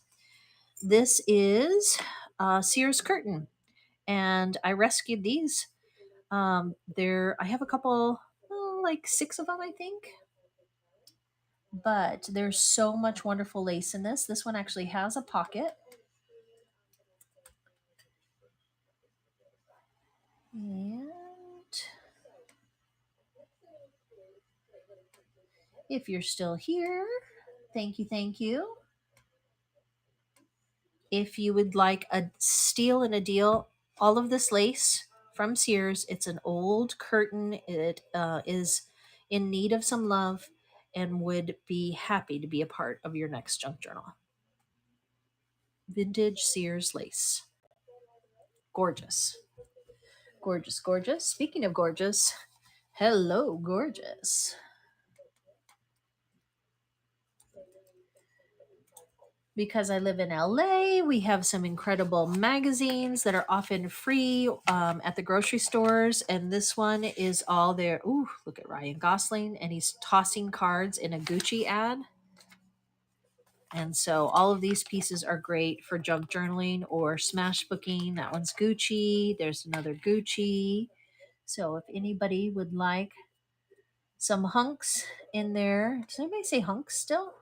This is Sears curtain, and I rescued these. I have a couple, like 6 of them, I think. But there's so much wonderful lace in this. This one actually has a pocket. And if you're still here, thank you, thank you. If you would like a steal and a deal, all of this lace from Sears, it's an old curtain. It is in need of some love and would be happy to be a part of your next junk journal. Vintage Sears lace. Gorgeous. Gorgeous, gorgeous. Speaking of gorgeous, hello, gorgeous. Because I live in LA, we have some incredible magazines that are often free at the grocery stores. And this one is all there. Ooh, look at Ryan Gosling, and he's tossing cards in a Gucci ad. And so all of these pieces are great for junk journaling or smash booking. That one's Gucci. There's another Gucci. So if anybody would like some hunks in there, does anybody say hunks still?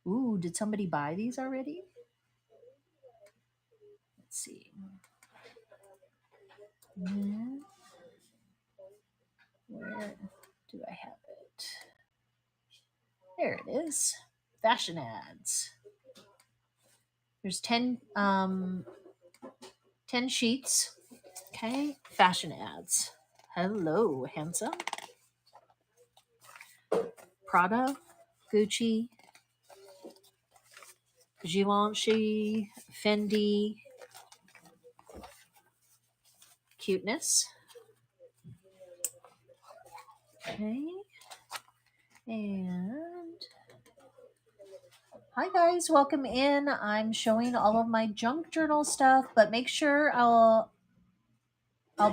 Ooh, did somebody buy these already? Let's see. Where do I have it? There it is. Fashion ads. There's 10 sheets. Okay, fashion ads. Hello, handsome. Prada, Gucci, Givenchy, Fendi, cuteness. Okay. And hi guys, welcome in. I'm showing all of my junk journal stuff, but make sure I'll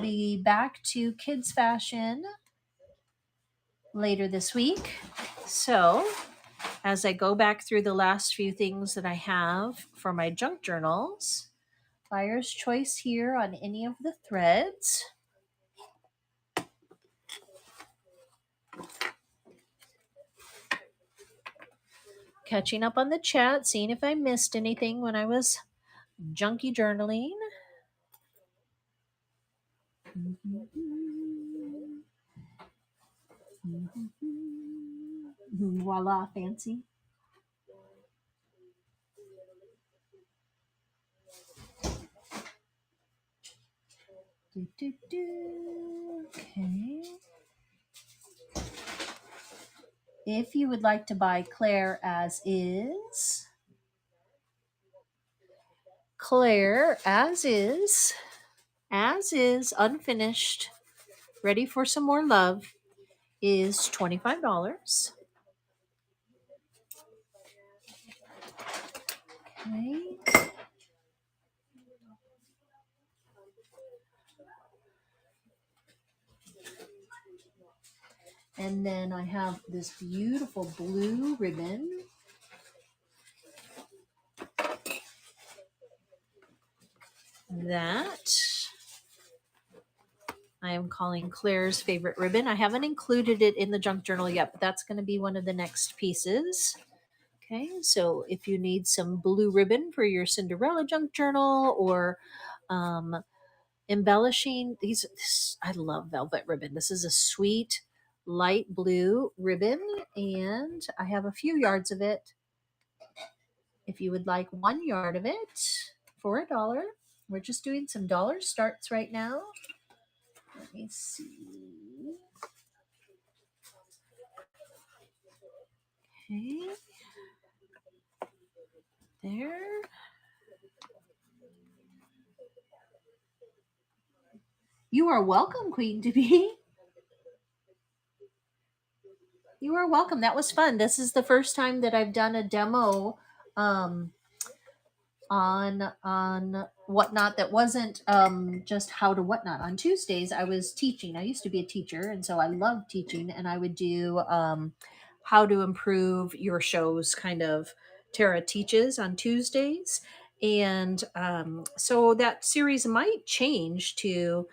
be back to kids fashion later this week. So, as I go back through the last few things that I have for my junk journals, buyer's choice here on any of the threads. Catching up on the chat, seeing if I missed anything when I was junky journaling. Voila, fancy. Okay. If you would like to buy Claire as is, unfinished, ready for some more love, is $25. Okay. And then I have this beautiful blue ribbon. That I am calling Claire's favorite ribbon. I haven't included it in the junk journal yet, but that's going to be one of the next pieces. Okay, so if you need some blue ribbon for your Cinderella junk journal or embellishing I love velvet ribbon. This is a sweet light blue ribbon, and I have a few yards of it. If you would like 1 yard of it for $1, we're just doing some dollar starts right now. Let me see. Okay. There. You are welcome, Queen to be. You are welcome. That was fun. This is the first time that I've done a demo on Whatnot that wasn't just how to Whatnot. On Tuesdays, I was teaching. I used to be a teacher, and so I loved teaching. And I would do how to improve your shows, kind of. Tara teaches on Tuesdays, and so that series might change to,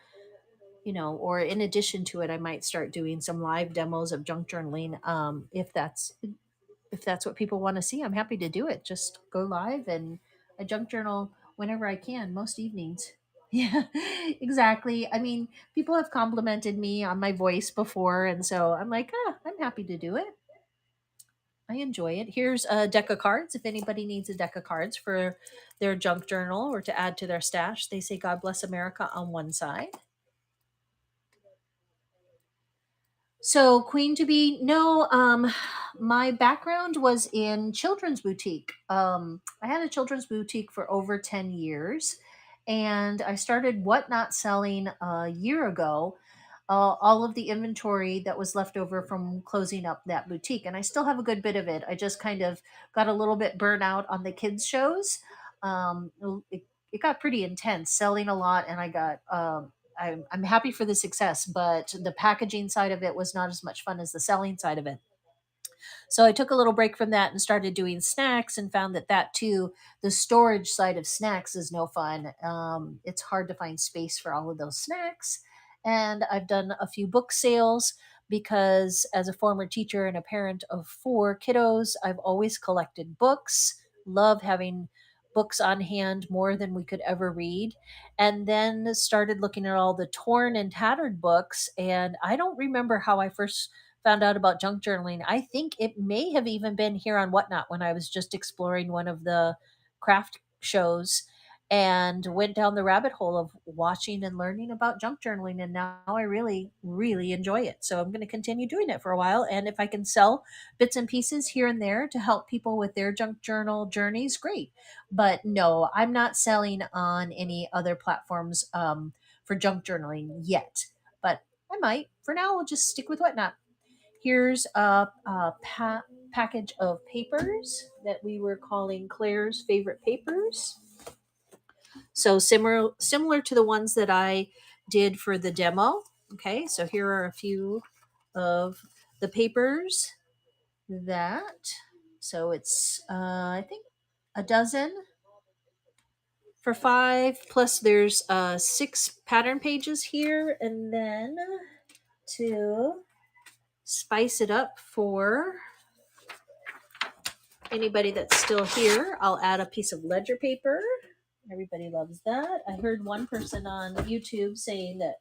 or in addition to it, I might start doing some live demos of junk journaling. If that's what people want to see, I'm happy to do it. Just go live, and I junk journal whenever I can, most evenings. Yeah, exactly. I mean, people have complimented me on my voice before, and so I'm like, I'm happy to do it. I enjoy it. Here's a deck of cards. If anybody needs a deck of cards for their junk journal or to add to their stash, they say God bless America on one side. So, Queen to be, no, my background was in children's boutique. I had a children's boutique for over 10 years, and I started Whatnot selling a year ago. all of the inventory that was left over from closing up that boutique. And I still have a good bit of it. I just kind of got a little bit burnt out on the kids' shows. Um, it, it got pretty intense, selling a lot, and I got. I'm happy for the success, but the packaging side of it was not as much fun as the selling side of it. So I took a little break from that and started doing snacks and found that that too, the storage side of snacks is no fun. It's hard to find space for all of those snacks. And I've done a few book sales because as a former teacher and a parent of four kiddos, I've always collected books, love having books on hand more than we could ever read, and then started looking at all the torn and tattered books. And I don't remember how I first found out about junk journaling. I think it may have even been here on Whatnot when I was just exploring one of the craft shows and went down the rabbit hole of watching and learning about junk journaling. And now I really, really enjoy it. So I'm going to continue doing it for a while. And if I can sell bits and pieces here and there to help people with their junk journal journeys, great. But no, I'm not selling on any other platforms for junk journaling yet. But I might. For now, we'll just stick with Whatnot. Here's a package of papers that we were calling Claire's favorite papers. So similar to the ones that I did for the demo. Okay, so here are a few of the papers that. So it's I think a dozen for five. Plus there's six pattern pages here, and then to spice it up for anybody that's still here, I'll add a piece of ledger paper. Everybody loves that. I heard one person on YouTube saying that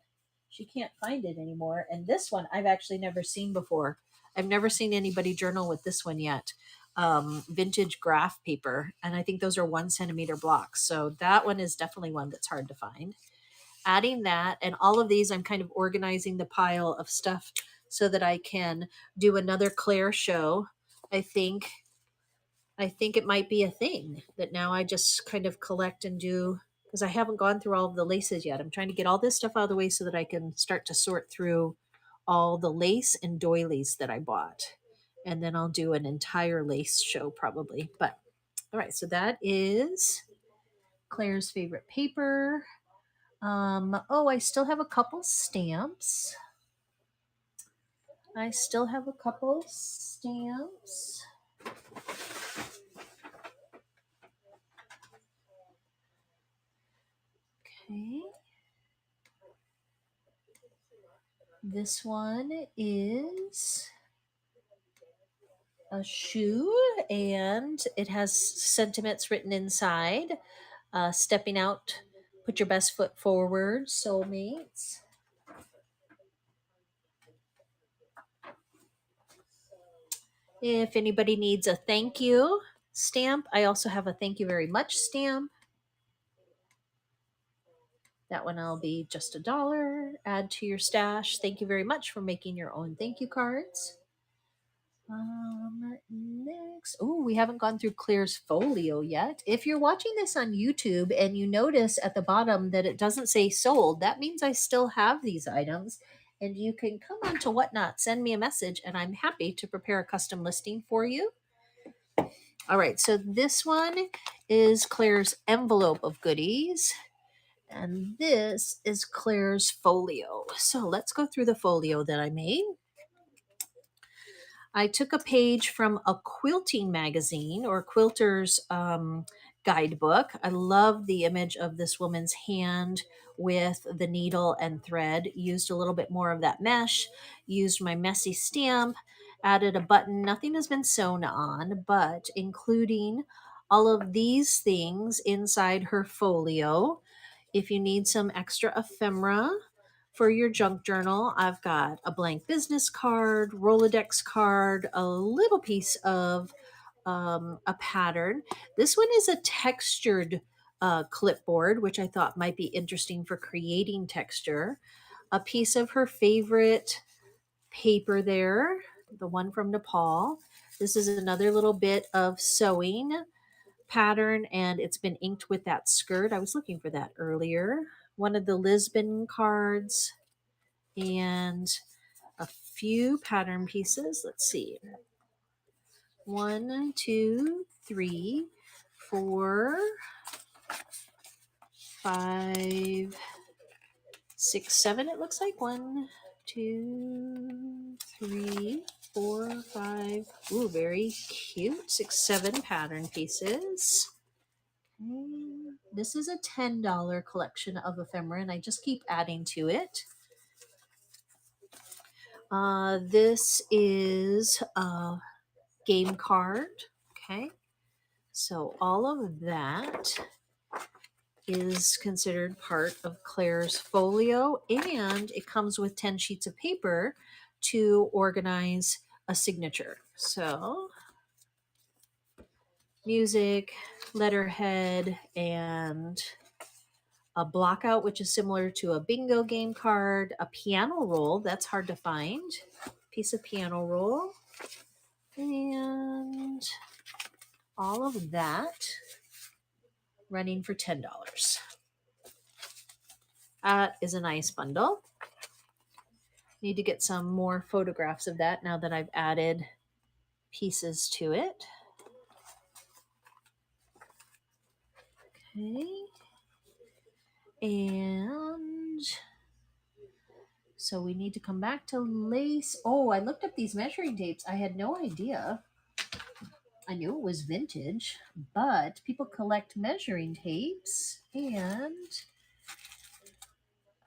she can't find it anymore. And this one I've actually never seen before. I've never seen anybody journal with this one yet. Vintage graph paper. And I think those are 1 centimeter blocks. So that one is definitely one that's hard to find. Adding that and all of these, I'm kind of organizing the pile of stuff so that I can do another Claire show. I think it might be a thing that now I just kind of collect and do because I haven't gone through all of the laces yet. I'm trying to get all this stuff out of the way so that I can start to sort through all the lace and doilies that I bought. And then I'll do an entire lace show probably. But all right, so that is Claire's favorite paper. Oh, I still have a couple stamps. I still have a couple stamps. Okay. This one is a shoe and it has sentiments written inside. Stepping out, put your best foot forward, soulmates. If anybody needs a thank you stamp, I also have a thank you very much stamp. That one will be just $1. Add to your stash. Thank you very much for making your own thank you cards. Next, oh, we haven't gone through Claire's folio yet. If you're watching this on YouTube and you notice at the bottom that it doesn't say sold, that means I still have these items. And you can come on to Whatnot, send me a message, and I'm happy to prepare a custom listing for you. All right, so this one is Claire's envelope of goodies. And this is Claire's folio. So let's go through the folio that I made. I took a page from a quilting magazine or quilter's guidebook. I love the image of this woman's hand with the needle and thread. Used a little bit more of that mesh, used my messy stamp, added a button. Nothing has been sewn on, but including all of these things inside her folio. If you need some extra ephemera, for your junk journal, I've got a blank business card, Rolodex card, a little piece of a pattern. This one is a textured clipboard, which I thought might be interesting for creating texture. A piece of her favorite paper there, the one from Nepal. This is another little bit of sewing pattern, and it's been inked with that skirt. I was looking for that earlier. One of the Lisbon cards, and a few pattern pieces. Let's see. 1, 2, 3, 4, 5, 6, 7. It looks like 1, 2, 3, 4, 5. Ooh, very cute. 6, 7 pattern pieces. Okay. This is a $10 collection of ephemera, and I just keep adding to it. This is a game card. Okay. So all of that is considered part of Claire's folio, and it comes with 10 sheets of paper to organize a signature. So music, letterhead, and a blockout, which is similar to a bingo game card, a piano roll, that's hard to find, piece of piano roll, and all of that running for $10. That is a nice bundle. Need to get some more photographs of that now that I've added pieces to it. Okay. And so we need to come back to lace. Oh, I looked up these measuring tapes. I had no idea. I knew it was vintage, but people collect measuring tapes. And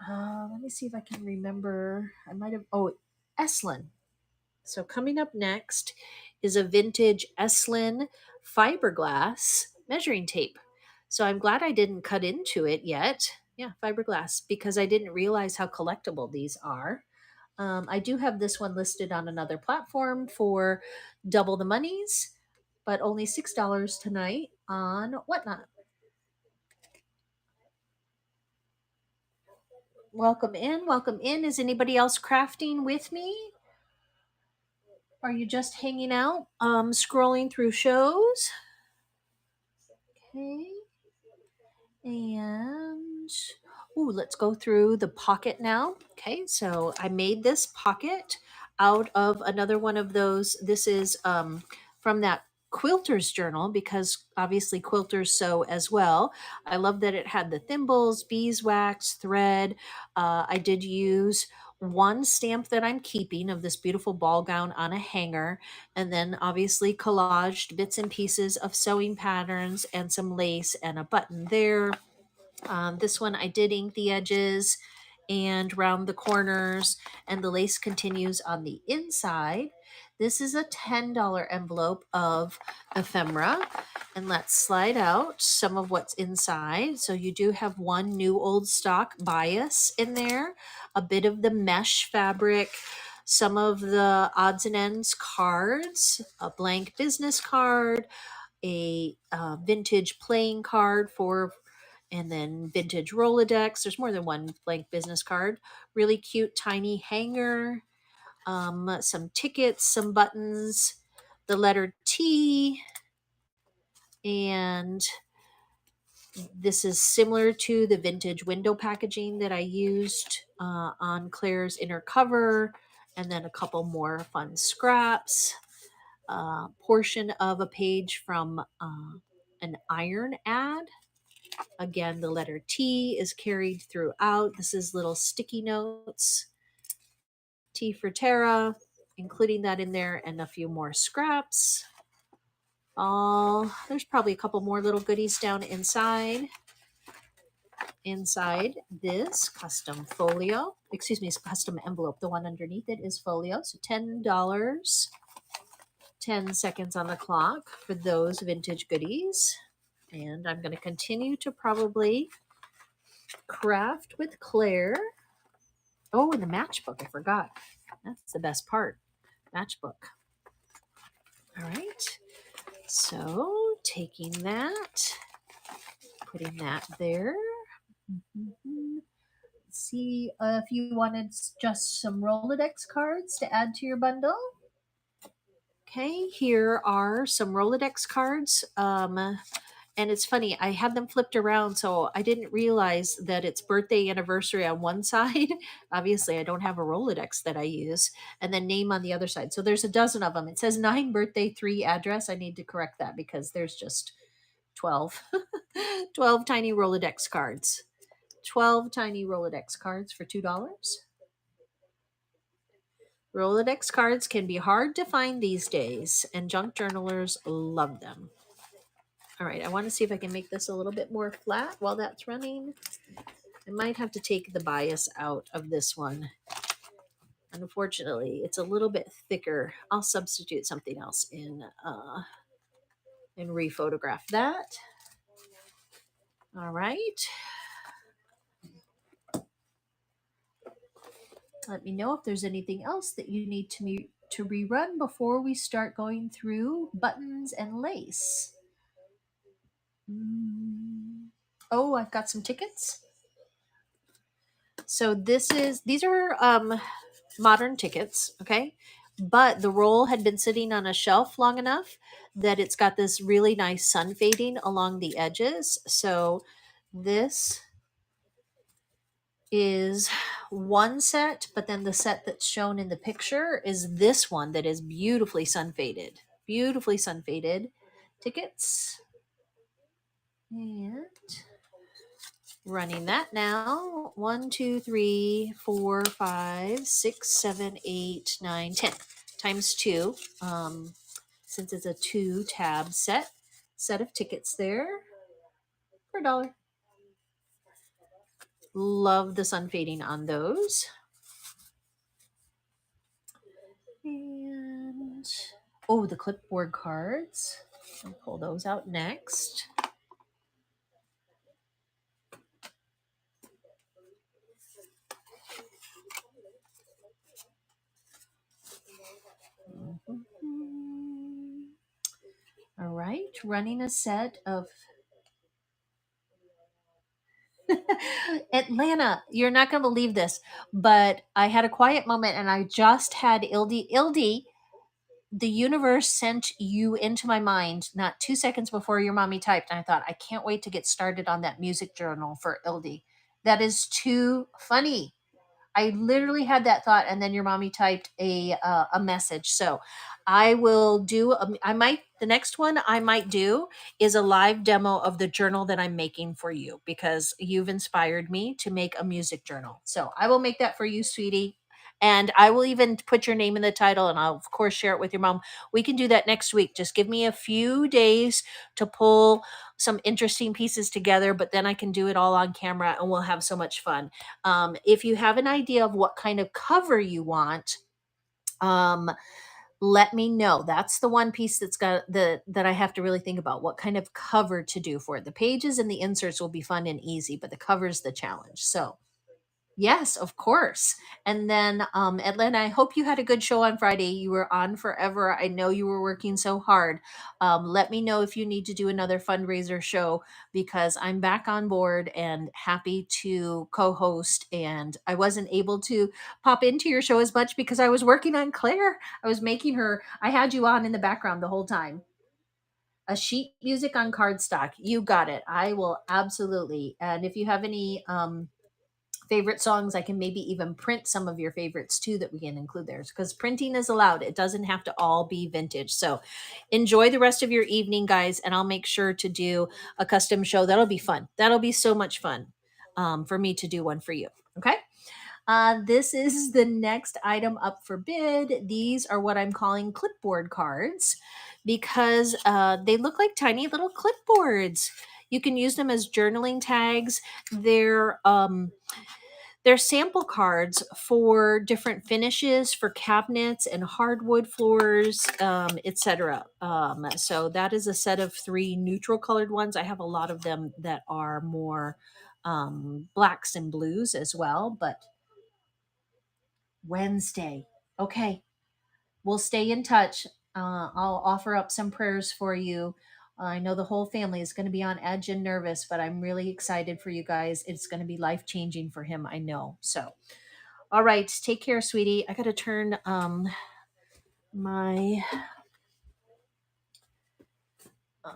let me see if I can remember. I might have. Oh, Esslin. So coming up next is a vintage Esslin fiberglass measuring tape. So I'm glad I didn't cut into it yet. Yeah, fiberglass, because I didn't realize how collectible these are. I do have this one listed on another platform for double the monies, but only $6 tonight on Whatnot. Welcome in. Welcome in. Is anybody else crafting with me? Are you just hanging out, scrolling through shows? Okay. And let's go through the pocket now. Okay, so I made this pocket out of another one of those. This is from that quilter's journal, because obviously quilters sew as well. I love that it had the thimbles, beeswax, thread. I did use one stamp that I'm keeping of this beautiful ball gown on a hanger, and then obviously collaged bits and pieces of sewing patterns and some lace and a button there. This one I did ink the edges and round the corners, and the lace continues on the inside. This is a $10 envelope of ephemera, and let's slide out some of what's inside. So you do have one new old stock bias in there, a bit of the mesh fabric, some of the odds and ends cards, a blank business card, a vintage playing card and then vintage Rolodex. There's more than one blank business card. Really cute tiny hanger, some tickets, some buttons, the letter T, and this is similar to the vintage window packaging that I used on Claire's inner cover, and then a couple more fun scraps. Portion of a page from an iron ad. Again, the letter T is carried throughout. This is little sticky notes. T for Tara, including that in there, and a few more scraps. There's probably a couple more little goodies down inside. Inside this custom folio, custom envelope. The one underneath it is folio. So $10, 10 seconds on the clock for those vintage goodies. And I'm going to continue to probably craft with Claire. Oh, and the matchbook, I forgot. That's the best part. Matchbook. All right. So taking that, putting that there. See if you wanted just some Rolodex cards to add to your bundle. Okay, here are some Rolodex cards. And it's funny, I had them flipped around, so I didn't realize that it's birthday anniversary on one side. Obviously, I don't have a Rolodex that I use, and then name on the other side. So there's a dozen of them. It says 9 birthday, 3 address. I need to correct that because there's just 12. 12 tiny Rolodex cards. 12 tiny Rolodex cards for $2. Rolodex cards can be hard to find these days, and junk journalers love them. All right, I want to see if I can make this a little bit more flat while that's running. I might have to take the bias out of this one. Unfortunately, it's a little bit thicker. I'll substitute something else in and rephotograph that. All right. Let me know if there's anything else that you need to rerun before we start going through buttons and lace. Oh, I've got some tickets. So these are modern tickets, okay? But the roll had been sitting on a shelf long enough that it's got this really nice sun fading along the edges. So this is one set, but then the set that's shown in the picture is this one that is beautifully sun faded. Beautifully sun faded tickets. And running that now. 1, 2, 3, 4, 5, 6, 7, 8, 9, 10 times 2. Since it's a 2 tab set of tickets there for $1. Love the sun fading on those. And oh, the clipboard cards. I'll pull those out next. All right, running a set of Atlanta. You're not going to believe this, but I had a quiet moment and I just had Ildi, the universe sent you into my mind not 2 seconds before your mommy typed. And I thought, I can't wait to get started on that music journal for Ildi. That is too funny. I literally had that thought, and then your mommy typed a message. So I will do. The next one I might do is a live demo of the journal that I'm making for you because you've inspired me to make a music journal. So I will make that for you, sweetie. And I will even put your name in the title, and I'll of course share it with your mom. We can do that next week. Just give me a few days to pull some interesting pieces together, but then I can do it all on camera, and we'll have so much fun. If you have an idea of what kind of cover you want, let me know. That's the one piece that's got that I have to really think about what kind of cover to do for it. The pages and the inserts will be fun and easy, but the cover's the challenge. So yes, of course. And then, Atlanta, I hope you had a good show on Friday. You were on forever. I know you were working so hard. Let me know if you need to do another fundraiser show because I'm back on board and happy to co host. And I wasn't able to pop into your show as much because I was working on Claire. I was making her, I had you on in the background the whole time. A sheet music on cardstock. You got it. I will absolutely. And if you have any, favorite songs, I can maybe even print some of your favorites too that we can include there because printing is allowed. It doesn't have to all be vintage. So enjoy the rest of your evening, guys, and I'll make sure to do a custom show. That'll be fun. That'll be so much fun for me to do one for you. Okay. This is the next item up for bid. These are what I'm calling clipboard cards because they look like tiny little clipboards. You can use them as journaling tags. They're sample cards for different finishes for cabinets and hardwood floors, etc. So that is a set of 3 neutral colored ones. I have a lot of them that are more blacks and blues as well. But Wednesday, okay, we'll stay in touch. I'll offer up some prayers for you. I know the whole family is going to be on edge and nervous, but I'm really excited for you guys. It's going to be life changing for him. I know. So, all right. Take care, sweetie. I got to turn my. Uh,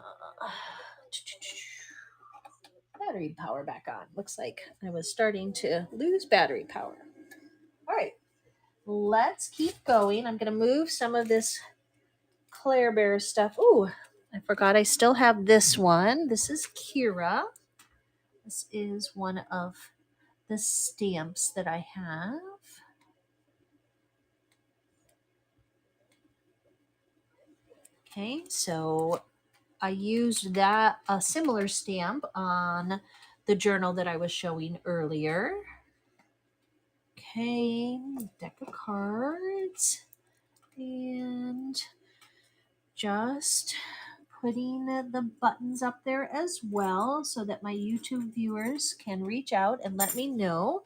battery power back on. Looks like I was starting to lose battery power. All right, let's keep going. I'm going to move some of this Claire Bear stuff. Ooh, I forgot I still have this one. This is Kira. This is one of the stamps that I have. Okay, so I used a similar stamp on the journal that I was showing earlier. Okay, deck of cards. And just putting the buttons up there as well so that my YouTube viewers can reach out and let me know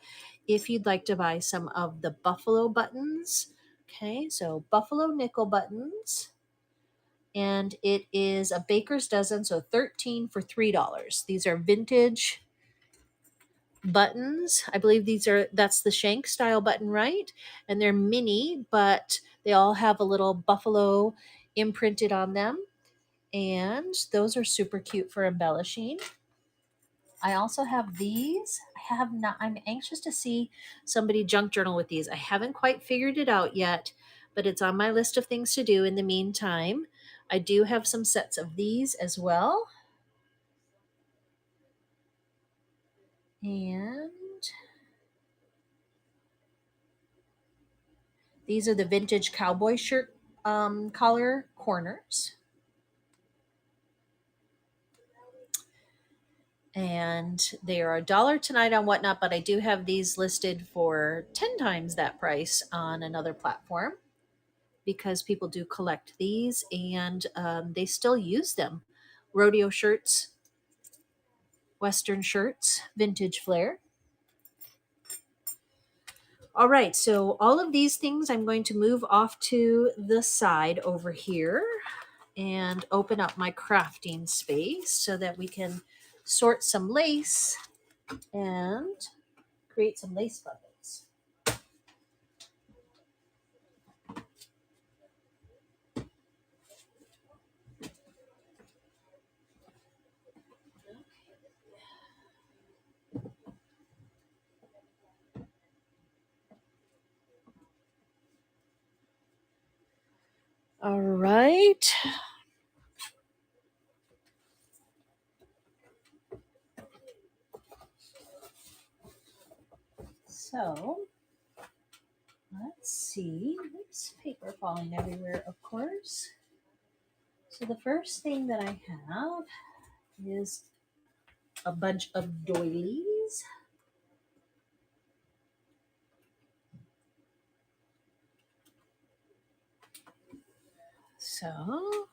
if you'd like to buy some of the buffalo buttons. Okay, so buffalo nickel buttons. And it is a baker's dozen, so 13 for $3. These are vintage buttons. I believe that's the shank style button, right? And they're mini, but they all have a little buffalo imprinted on them. And those are super cute for embellishing. I also have these. I'm anxious to see somebody junk journal with these. I haven't quite figured it out yet, but it's on my list of things to do in the meantime. I do have some sets of these as well. And these are the vintage cowboy shirt collar corners. And they are $1 tonight on Whatnot, but I do have these listed for 10 times that price on another platform because people do collect these and they still use them. Rodeo shirts, Western shirts, vintage flair. All right, so all of these things I'm going to move off to the side over here and open up my crafting space so that we can sort some lace and create some lace buckets. All right. So let's see. Oops, paper falling everywhere, of course. So the first thing that I have is a bunch of doilies. So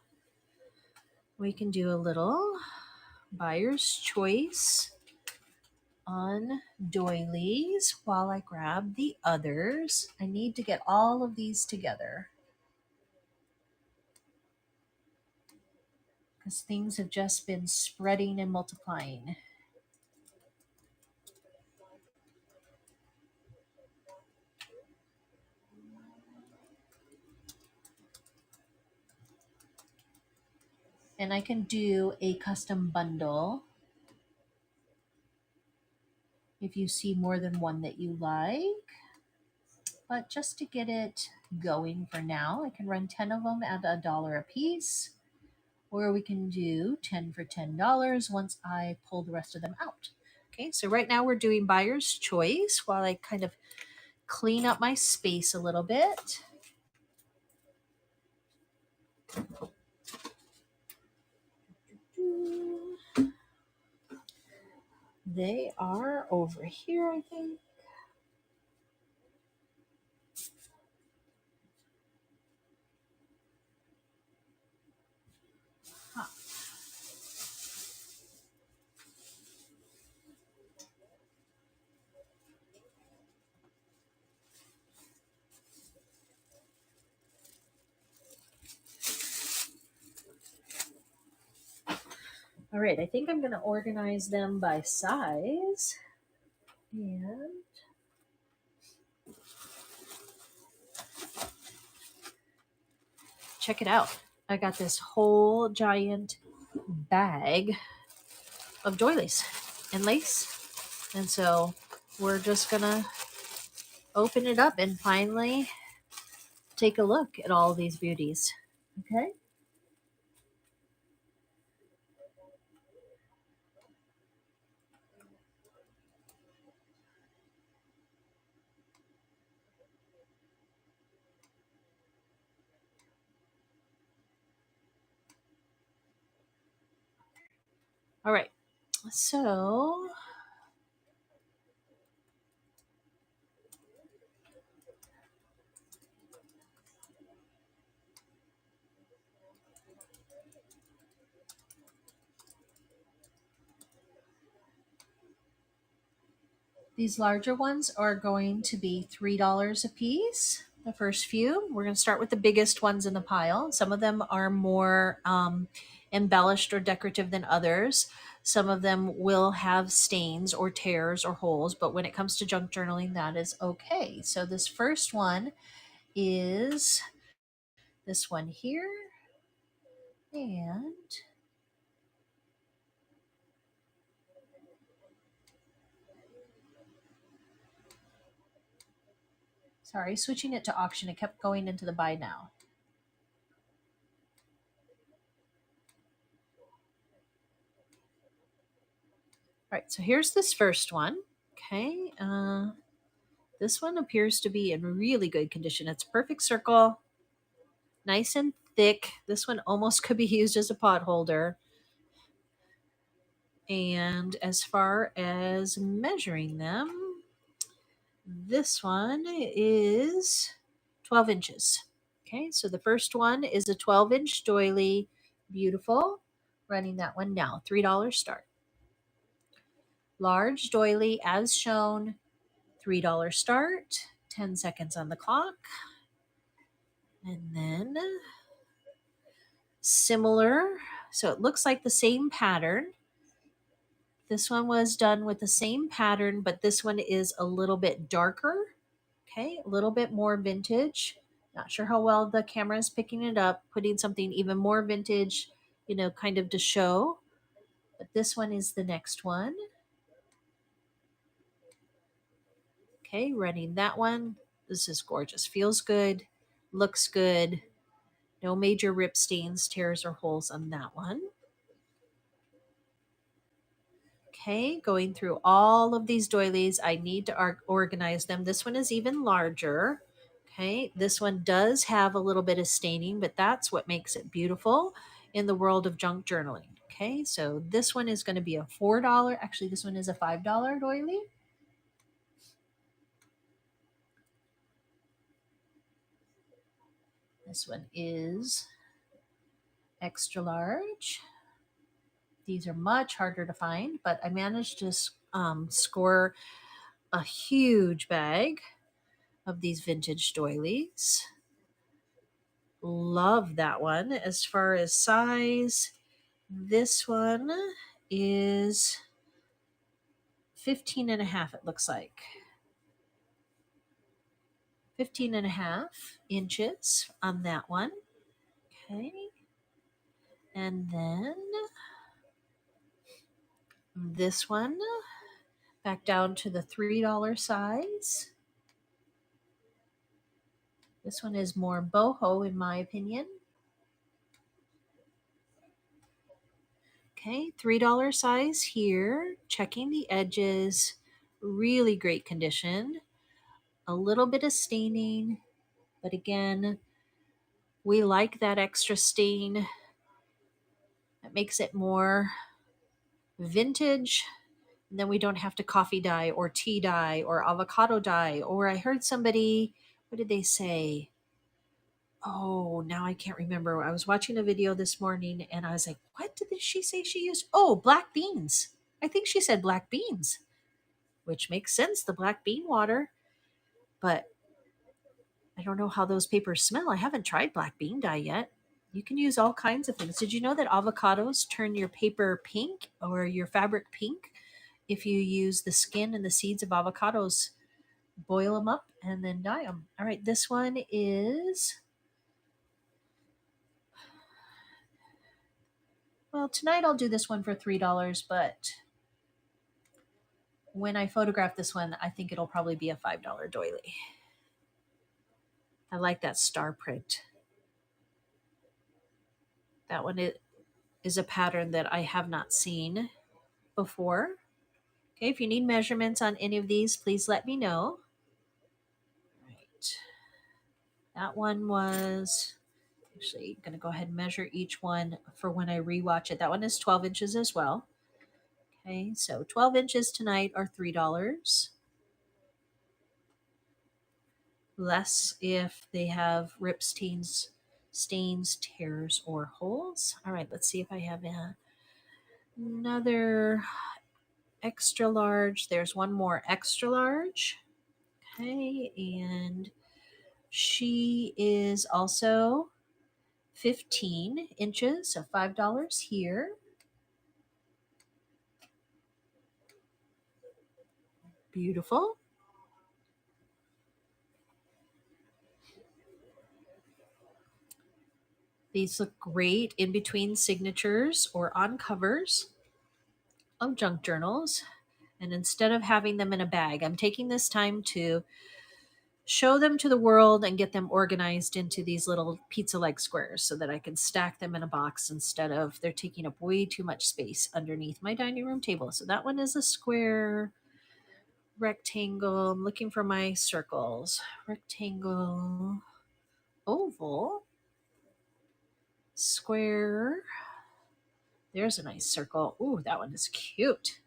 we can do a little buyer's choice on doilies while I grab the others. I need to get all of these together because things have just been spreading and multiplying. And I can do a custom bundle if you see more than one that you like. But just to get it going for now, I can run 10 of them at $1 a piece. Or we can do 10 for $10 once I pull the rest of them out. Okay, so right now we're doing buyer's choice while I kind of clean up my space a little bit. They are over here, I think. Huh. All right, I think I'm going to organize them by size. And check it out. I got this whole giant bag of doilies. and lace. And so we're just going to open it up and finally take a look at all these beauties. Okay. All right. So these larger ones are going to be $3 a piece. The first few, we're going to start with the biggest ones in the pile. Some of them are more embellished or decorative than others. Some of them will have stains or tears or holes, but when it comes to junk journaling, that is okay. So this first one is this one here. And sorry, switching it to auction, it kept going into the buy now. All right, so here's this first one. Okay, this one appears to be in really good condition. It's perfect circle, nice and thick. This one almost could be used as a pot holder. And as far as measuring them, this one is 12 inches. Okay, so the first one is a 12-inch doily. Beautiful. Running that one now, $3 start. Large doily as shown, $3 start, 10 seconds on the clock. And then similar, so it looks like the same pattern. This one was done with the same pattern, but this one is a little bit darker. Okay, a little bit more vintage. Not sure how well the camera is picking it up, putting something even more vintage, kind of to show. But this one is the next one. Okay, running that one. This is gorgeous. Feels good, looks good. No major rip stains, tears, or holes on that one. Okay, going through all of these doilies, I need to organize them. This one is even larger. Okay, this one does have a little bit of staining, but that's what makes it beautiful in the world of junk journaling. Okay, so this one is going to be a $4. Actually, this one is a $5 doily. This one is extra large. These are much harder to find, but I managed to score a huge bag of these vintage doilies. Love that one. As far as size, this one is 15 and a half, it looks like. 15 and a half inches on that one. Okay. And then this one, back down to the $3 size. This one is more boho, in my opinion. Okay, $3 size here. Checking the edges. Really great condition. A little bit of staining, but again, we like that extra stain. That makes it more vintage. And then we don't have to coffee dye or tea dye or avocado dye. Or I heard somebody, what did they say? Oh, now I can't remember. I was watching a video this morning and I was like, what did she say she used? Oh, black beans. I think she said black beans, which makes sense, the black bean water. But I don't know how those papers smell. I haven't tried black bean dye yet. You can use all kinds of things. Did you know that avocados turn your paper pink or your fabric pink if you use the skin and the seeds of avocados, boil them up, and then dye them? All right, this one is, well, tonight I'll do this one for $3, but when I photograph this one, I think it'll probably be a $5 doily. I like that star print. That one is a pattern that I have not seen before. Okay, if you need measurements on any of these, please let me know. Right. That one was actually going to go ahead and measure each one for when I rewatch it. That one is 12 inches as well. Okay, so 12 inches tonight are $3. Less if they have rips, stains, tears, or holes. All right, let's see if I have another extra large. There's one more extra large. Okay, and she is also 15 inches, so $5 here. Beautiful. These look great in between signatures or on covers of junk journals. And instead of having them in a bag, I'm taking this time to show them to the world and get them organized into these little pizza-like squares so that I can stack them in a box instead of they're taking up way too much space underneath my dining room table. So that one is a square, rectangle. I'm looking for my circles. Rectangle, oval, square. There's a nice circle. Ooh, that one is cute.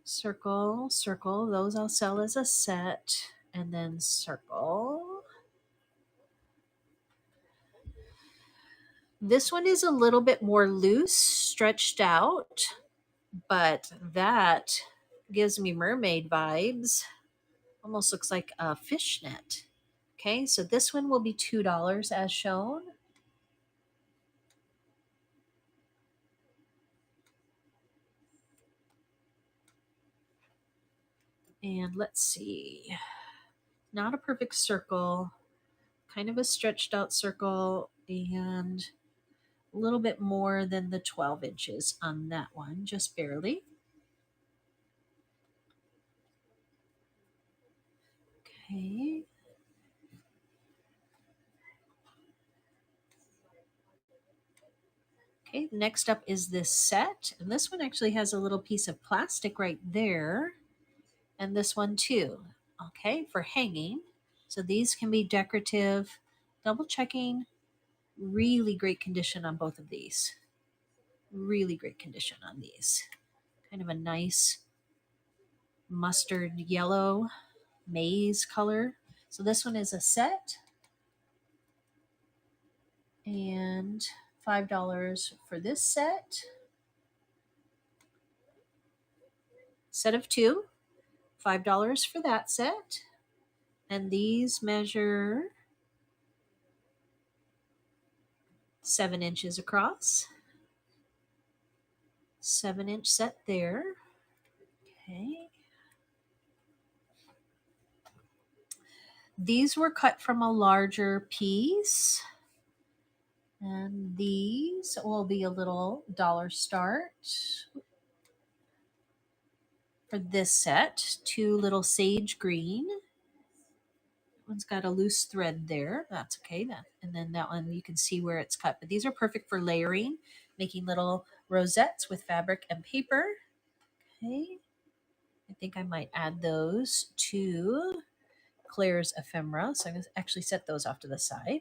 Circle, circle. Those I'll sell as a set. And then circle. This one is a little bit more loose, stretched out, but that gives me mermaid vibes. Almost looks like a fishnet. Okay, so this one will be $2 as shown. And let's see. Not a perfect circle, kind of a stretched out circle, and a little bit more than the 12 inches on that one, just barely. Okay. Okay, next up is this set. And this one actually has a little piece of plastic right there. And this one too. Okay, for hanging. So these can be decorative. Double checking. Really great condition on both of these. Really great condition on these. Kind of a nice mustard yellow maize color. So this one is a set. And $5 for this set. Set of two. $5 for that set. And these measure 7 inches across. 7-inch set there. Okay. These were cut from a larger piece. And these will be a little dollar start for this set. Two little sage green. One's got a loose thread there. That's okay. And then that one you can see where it's cut. But these are perfect for layering, making little rosettes with fabric and paper. Okay. I think I might add those to Claire's ephemera. So I'm going to actually set those off to the side.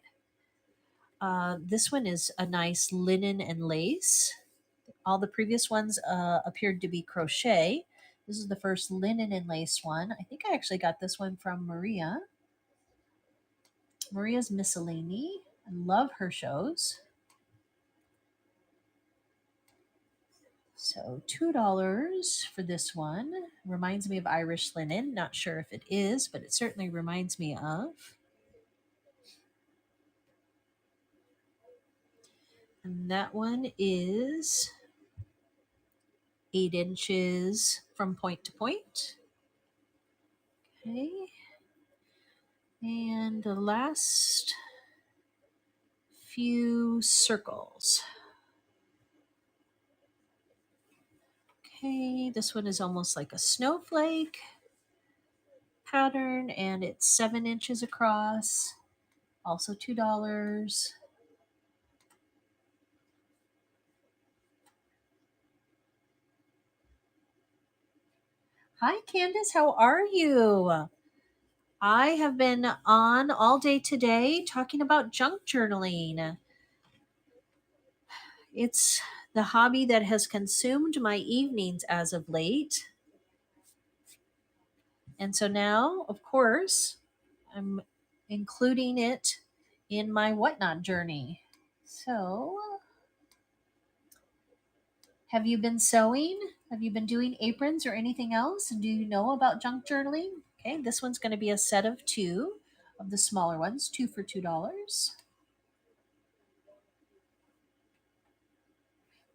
This one is a nice linen and lace. All the previous ones appeared to be crochet. This is the first linen and lace one. I think I actually got this one from Maria. Maria's Miscellany. I love her shows. So $2 for this one. Reminds me of Irish linen. Not sure if it is, but it certainly reminds me of. And that one is 8 inches from point to point. Okay. And the last few circles. Okay, this one is almost like a snowflake pattern, and it's 7 inches across. Also $2. Hi, Candace. How are you? I have been on all day today talking about junk journaling. It's the hobby that has consumed my evenings as of late. And so now, of course, I'm including it in my whatnot journey. So, have you been sewing? Have you been doing aprons or anything else? And do you know about junk journaling? Okay, this one's going to be a set of two of the smaller ones, two for $2.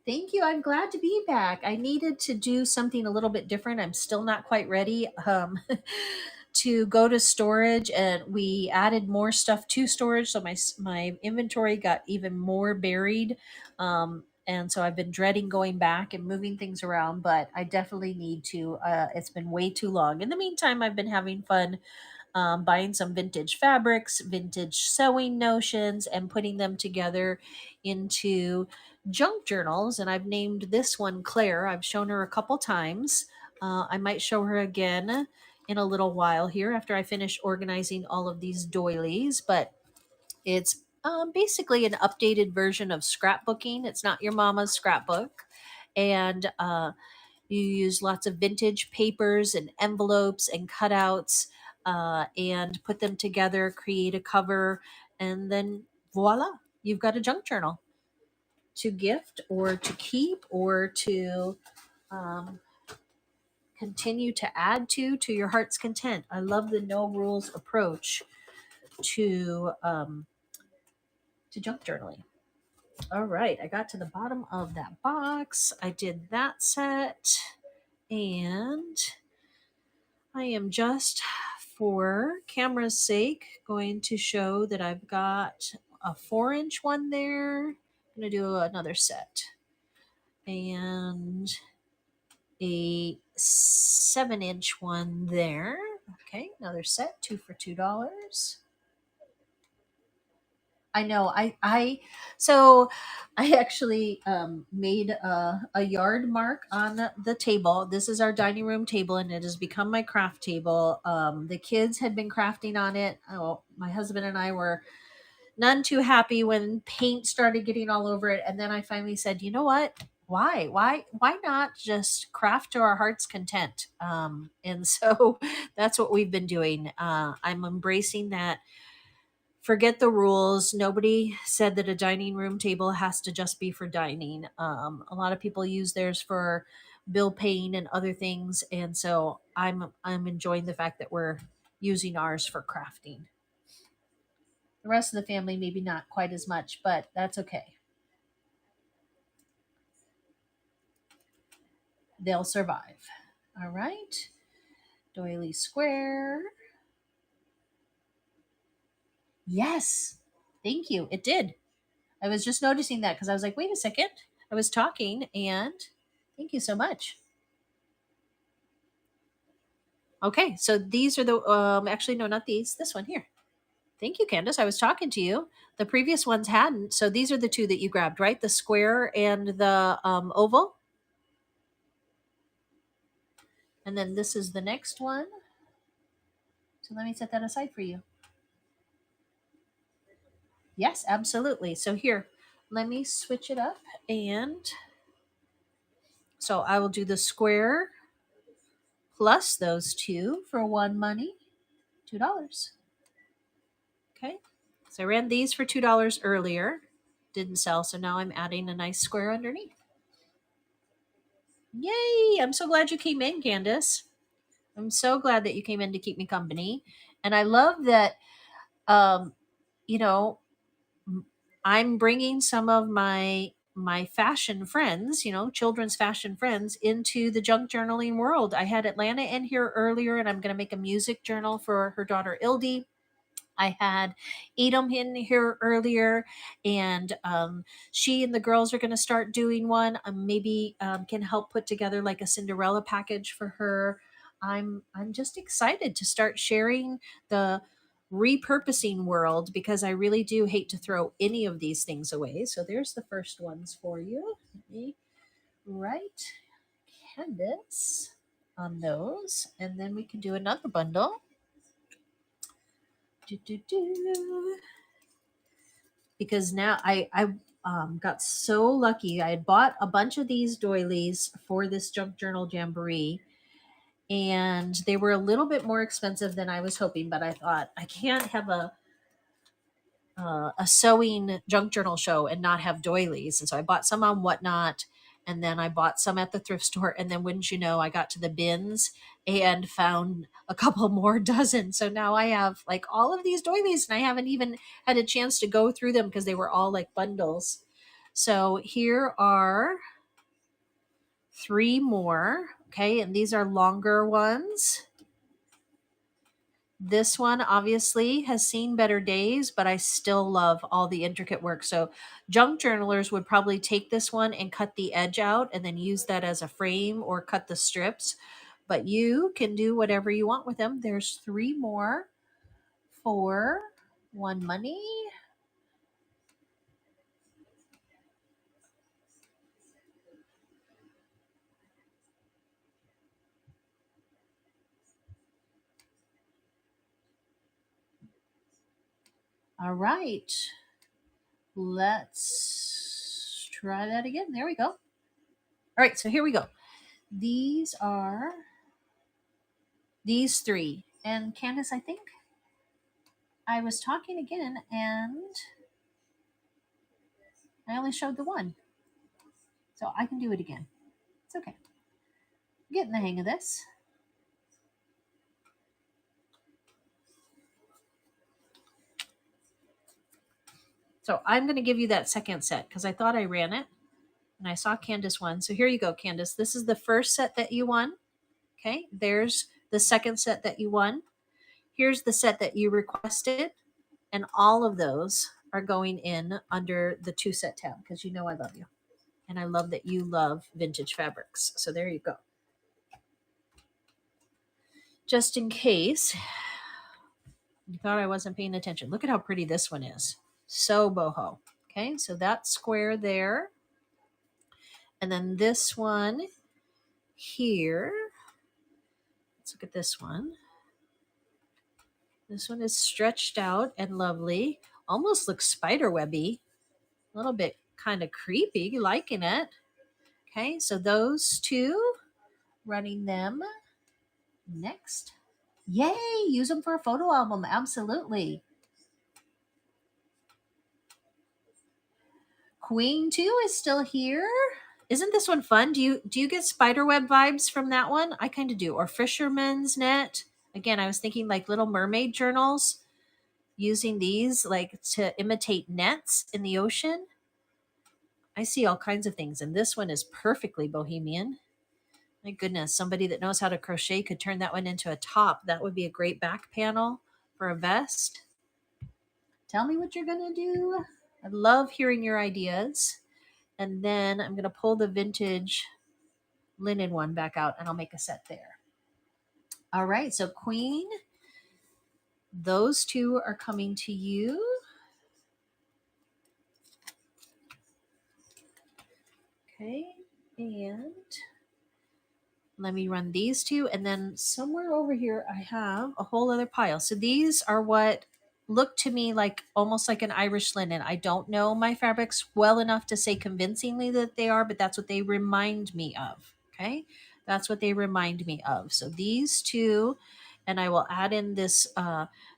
Thank you. I'm glad to be back. I needed to do something a little bit different. I'm still not quite ready to go to storage, and we added more stuff to storage, so my inventory got even more buried. And so I've been dreading going back and moving things around, but I definitely need to. It's been way too long. In the meantime, I've been having fun buying some vintage fabrics, vintage sewing notions, and putting them together into junk journals. And I've named this one Claire. I've shown her a couple times. I might show her again in a little while here after I finish organizing all of these doilies. But it's basically an updated version of scrapbooking. It's not your mama's scrapbook. And you use lots of vintage papers and envelopes and cutouts and put them together, create a cover, and then voila, you've got a junk journal to gift or to keep or to um, continue to add to your heart's content. I love the no rules approach to to junk journaling. All right, I got to the bottom of that box. I did that set, and I am just, for camera's sake, going to show that I've got a 4-inch one there. I'm going to do another set. And a 7-inch one there. Okay, another set, two for $2. I know. So I actually made a yard mark on the table. This is our dining room table, and it has become my craft table. The kids had been crafting on it. Oh, my husband and I were none too happy when paint started getting all over it, and then I finally said, you know what? Why not just craft to our heart's content? And so that's what we've been doing. I'm embracing that. Forget the rules. Nobody said that a dining room table has to just be for dining. A lot of people use theirs for bill paying and other things, and so I'm enjoying the fact that we're using ours for crafting. The rest of the family maybe not quite as much, but that's okay. They'll survive. All right. Doily square. Yes. Thank you. It did. I was just noticing that because I was like, wait a second. I was talking, and thank you so much. Okay, so these are the actually no, not these. This one here. Thank you, Candace. I was talking to you. The previous ones hadn't. So these are the two that you grabbed, right? The square and the oval. And then this is the next one. So let me set that aside for you. Yes, absolutely. So here, let me switch it up. And so I will do the square plus those two for one money, $2. Okay. So I ran these for $2 earlier. Didn't sell. So now I'm adding a nice square underneath. Yay! I'm so glad you came in, Candace. I'm so glad that you came in to keep me company. And I love that, um, you know, I'm bringing some of my fashion friends, children's fashion friends, into the junk journaling world. I had Atlanta in here earlier, and I'm going to make a music journal for her daughter Ildy. I had Edom in here earlier, and she and the girls are going to start doing one. Maybe can help put together like a Cinderella package for her. I'm just excited to start sharing the repurposing world because I really do hate to throw any of these things away. So there's the first ones for you. Let me write Candace on those, and then we can do another bundle. Do, do, do. Because now I got so lucky. I had bought a bunch of these doilies for this Junk Journal Jamboree, and they were a little bit more expensive than I was hoping. But I thought I can't have a sewing junk journal show and not have doilies, and so I bought some on Whatnot, and then I bought some at the thrift store, and then wouldn't you know, I got to the bins and found a couple more dozen. So now I have like all of these doilies, and I haven't even had a chance to go through them because they were all like bundles. So here are three more. Okay, and these are longer ones. This one obviously has seen better days, but I still love all the intricate work. So, junk journalers would probably take this one and cut the edge out and then use that as a frame or cut the strips. But you can do whatever you want with them. There's three more for one money. All right. Let's try that again. There we go. All right, so here we go. These are these three. And Candace, I think I was talking again and I only showed the one. So I can do it again. It's okay. I'm getting the hang of this. So I'm going to give you that second set because I thought I ran it and I saw Candace won. So here you go, Candace. This is the first set that you won. Okay. There's the second set that you won. Here's the set that you requested. And all of those are going in under the two set tab because you know I love you. And I love that you love vintage fabrics. So there you go. Just in case you thought I wasn't paying attention, look at how pretty this one is. So boho. Okay, so that square there. And then this one here. Let's look at this one. This one is stretched out and lovely. Almost looks spider webby. A little bit kind of creepy. Liking it. Okay, so those two, running them next. Yay! Use them for a photo album. Absolutely. Queen 2 is still here. Isn't this one fun? Do you get spiderweb vibes from that one? I kind of do. Or fisherman's net. Again, I was thinking like Little Mermaid journals, using these like to imitate nets in the ocean. I see all kinds of things, and this one is perfectly bohemian. My goodness, somebody that knows how to crochet could turn that one into a top. That would be a great back panel for a vest. Tell me what you're gonna do. I love hearing your ideas. And then I'm going to pull the vintage linen one back out and I'll make a set there. All right, so Queen, those two are coming to you. Okay, and let me run these two. And then somewhere over here, I have a whole other pile. So these are what look to me like almost like an Irish linen. I don't know my fabrics well enough to say convincingly that they are, but that's what they remind me of. Okay, that's what they remind me of. So these two, and I will add in this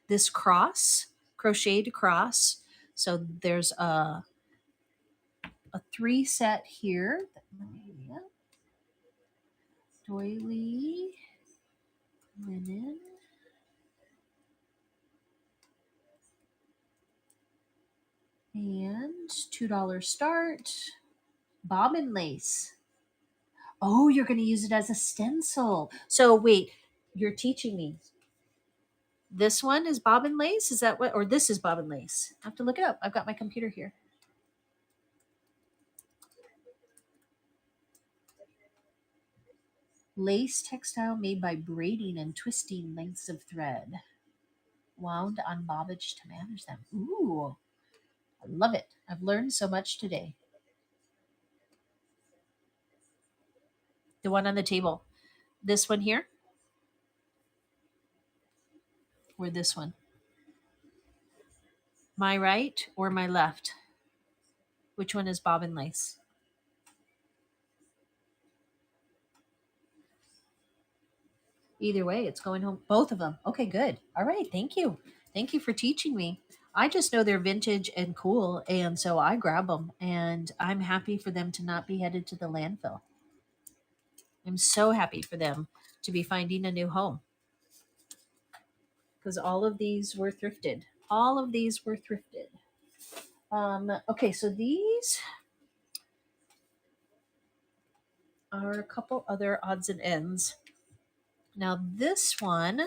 this cross, crocheted cross. So there's a three set here. Doily, linen, and $2 start. Bobbin lace. Oh, you're going to use it as a stencil. So wait, you're teaching me. This one is bobbin lace. Is that what? Or this is bobbin lace. I have to look it up. I've got my computer here. Lace textile made by braiding and twisting lengths of thread, wound on bobbage to manage them. Ooh, I love it. I've learned so much today. The one on the table. This one here or this one? My right or my left? Which one is bobbin lace? Either way, it's going home. Both of them. Okay, good. All right. Thank you. Thank you for teaching me. I just know they're vintage and cool. And so I grab them and I'm happy for them to not be headed to the landfill. I'm so happy for them to be finding a new home because all of these were thrifted. All of these were thrifted. Okay, so these are a couple other odds and ends. Now this one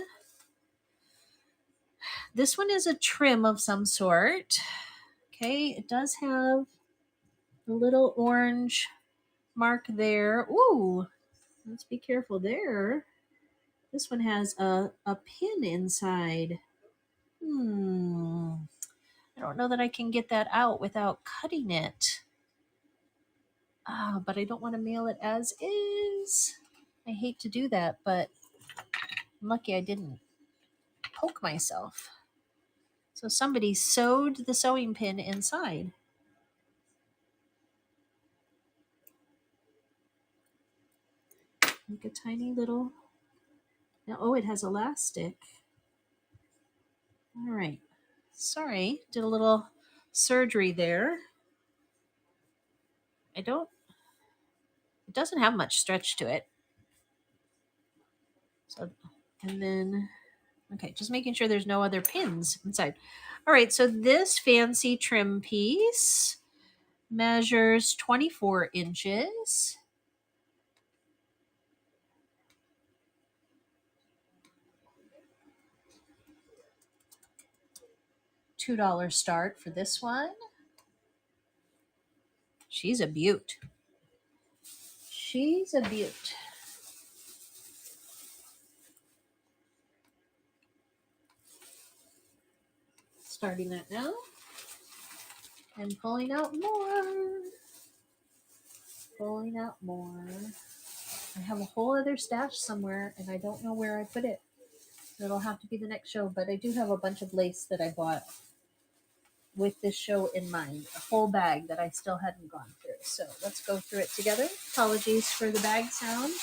is a trim of some sort. Okay, it does have a little orange mark there. Ooh, let's be careful there. This one has a pin inside. I don't know that I can get that out without cutting it. But I don't want to mail it as is. I hate to do that, but I'm lucky I didn't poke myself. So somebody sewed the sewing pin inside. Like a tiny little. Now, oh, it has elastic. All right. Sorry, did a little surgery there. It doesn't have much stretch to it. So, and then, okay, just making sure there's no other pins inside. All right, so this fancy trim piece measures 24 inches. $2 start for this one. She's a beaut. She's a beaut. Starting that now. And pulling out more. Pulling out more. I have a whole other stash somewhere and I don't know where I put it. It'll have to be the next show, but I do have a bunch of lace that I bought with this show in mind. A whole bag that I still hadn't gone through. So let's go through it together. Apologies for the bag sound.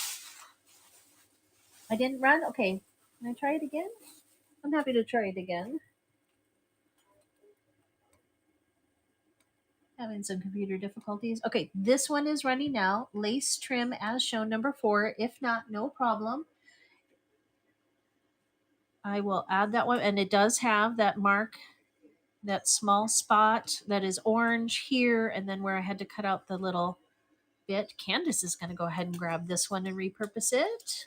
I didn't run? Okay. Can I try it again? I'm happy to try it again. Having some computer difficulties. Okay, this one is running now. Lace trim as shown, number 4. If not, no problem. I will add that one. And it does have that mark, that small spot that is orange here. And then where I had to cut out the little bit. Candace is going to go ahead and grab this one and repurpose it.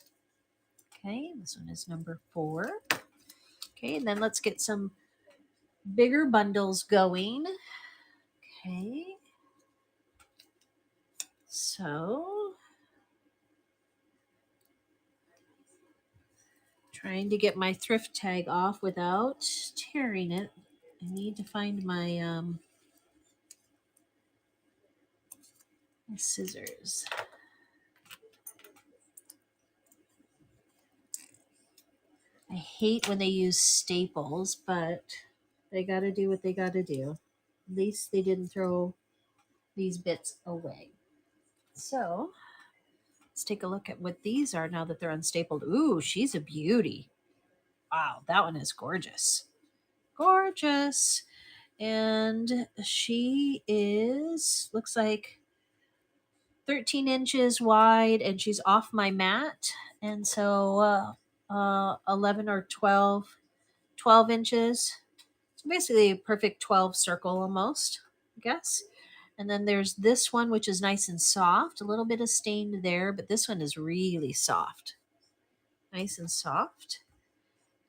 Okay, this one is number 4. Okay, and then let's get some bigger bundles going. Okay. So, trying to get my thrift tag off without tearing it. I need to find my scissors. I hate when they use staples, but they got to do what they got to do. At least they didn't throw these bits away. So, let's take a look at what these are now that they're unstapled. Ooh, she's a beauty. Wow, that one is gorgeous. Gorgeous. And she looks like 13 inches wide, and she's off my mat. And so 11 or 12 inches. So basically a perfect 12 circle almost, I guess. And then there's this one, which is nice and soft. A little bit of stained there, but this one is really soft. Nice and soft.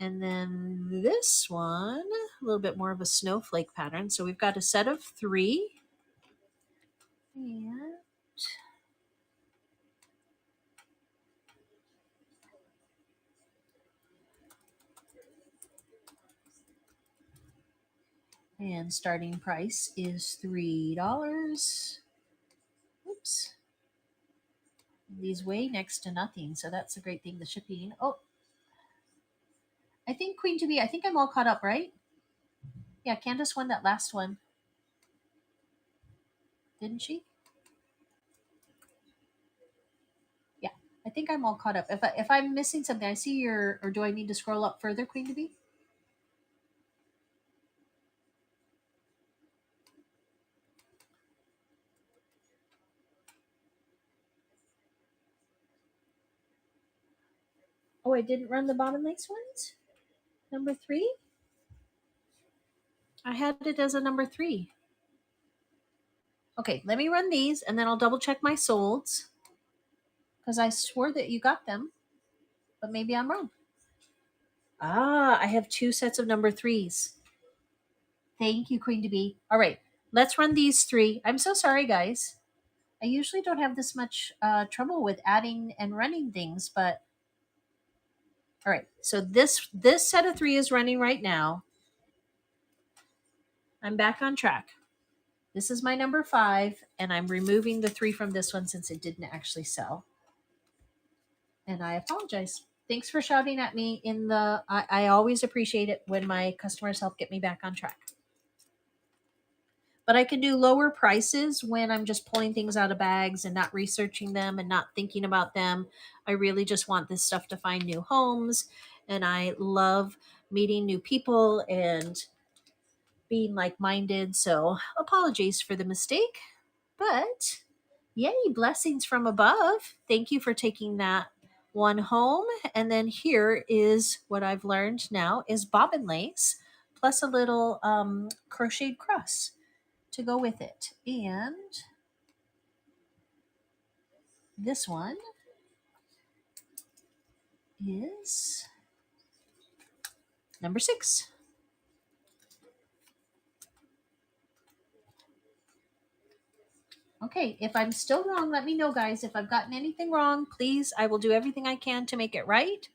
And then this one, a little bit more of a snowflake pattern. So we've got a set of 3. And starting price is $3. Oops. These weigh next to nothing, so that's a great thing. The shipping. Oh, I think Queen to be. I think I'm all caught up, right? Yeah, Candace won that last one, didn't she? Yeah, I think I'm all caught up. If I'm missing something, I see your. Or do I need to scroll up further, Queen to be? Oh, I didn't run the bottom lace ones. Number 3. I had it as a number 3. Okay, let me run these, and then I'll double check my solds because I swore that you got them, but maybe I'm wrong. Ah, I have 2 sets of number 3s. Thank you, Queen to be. All right, let's run these 3. I'm so sorry, guys. I usually don't have this much trouble with adding and running things, but all right. So this set of 3 is running right now. I'm back on track. This is my number 5, and I'm removing the 3 from this one since it didn't actually sell. And I apologize. Thanks for shouting at me in the. I always appreciate it when my customers help get me back on track. But I can do lower prices when I'm just pulling things out of bags and not researching them and not thinking about them. I really just want this stuff to find new homes, and I love meeting new people and being like-minded. So apologies for the mistake, but yay, blessings from above. Thank you for taking that one home. And then here is what I've learned now is bobbin lace plus a little crocheted cross to go with it. And this one is number 6. Okay, if I'm still wrong, let me know, guys. If I've gotten anything wrong, please, I will do everything I can to make it right.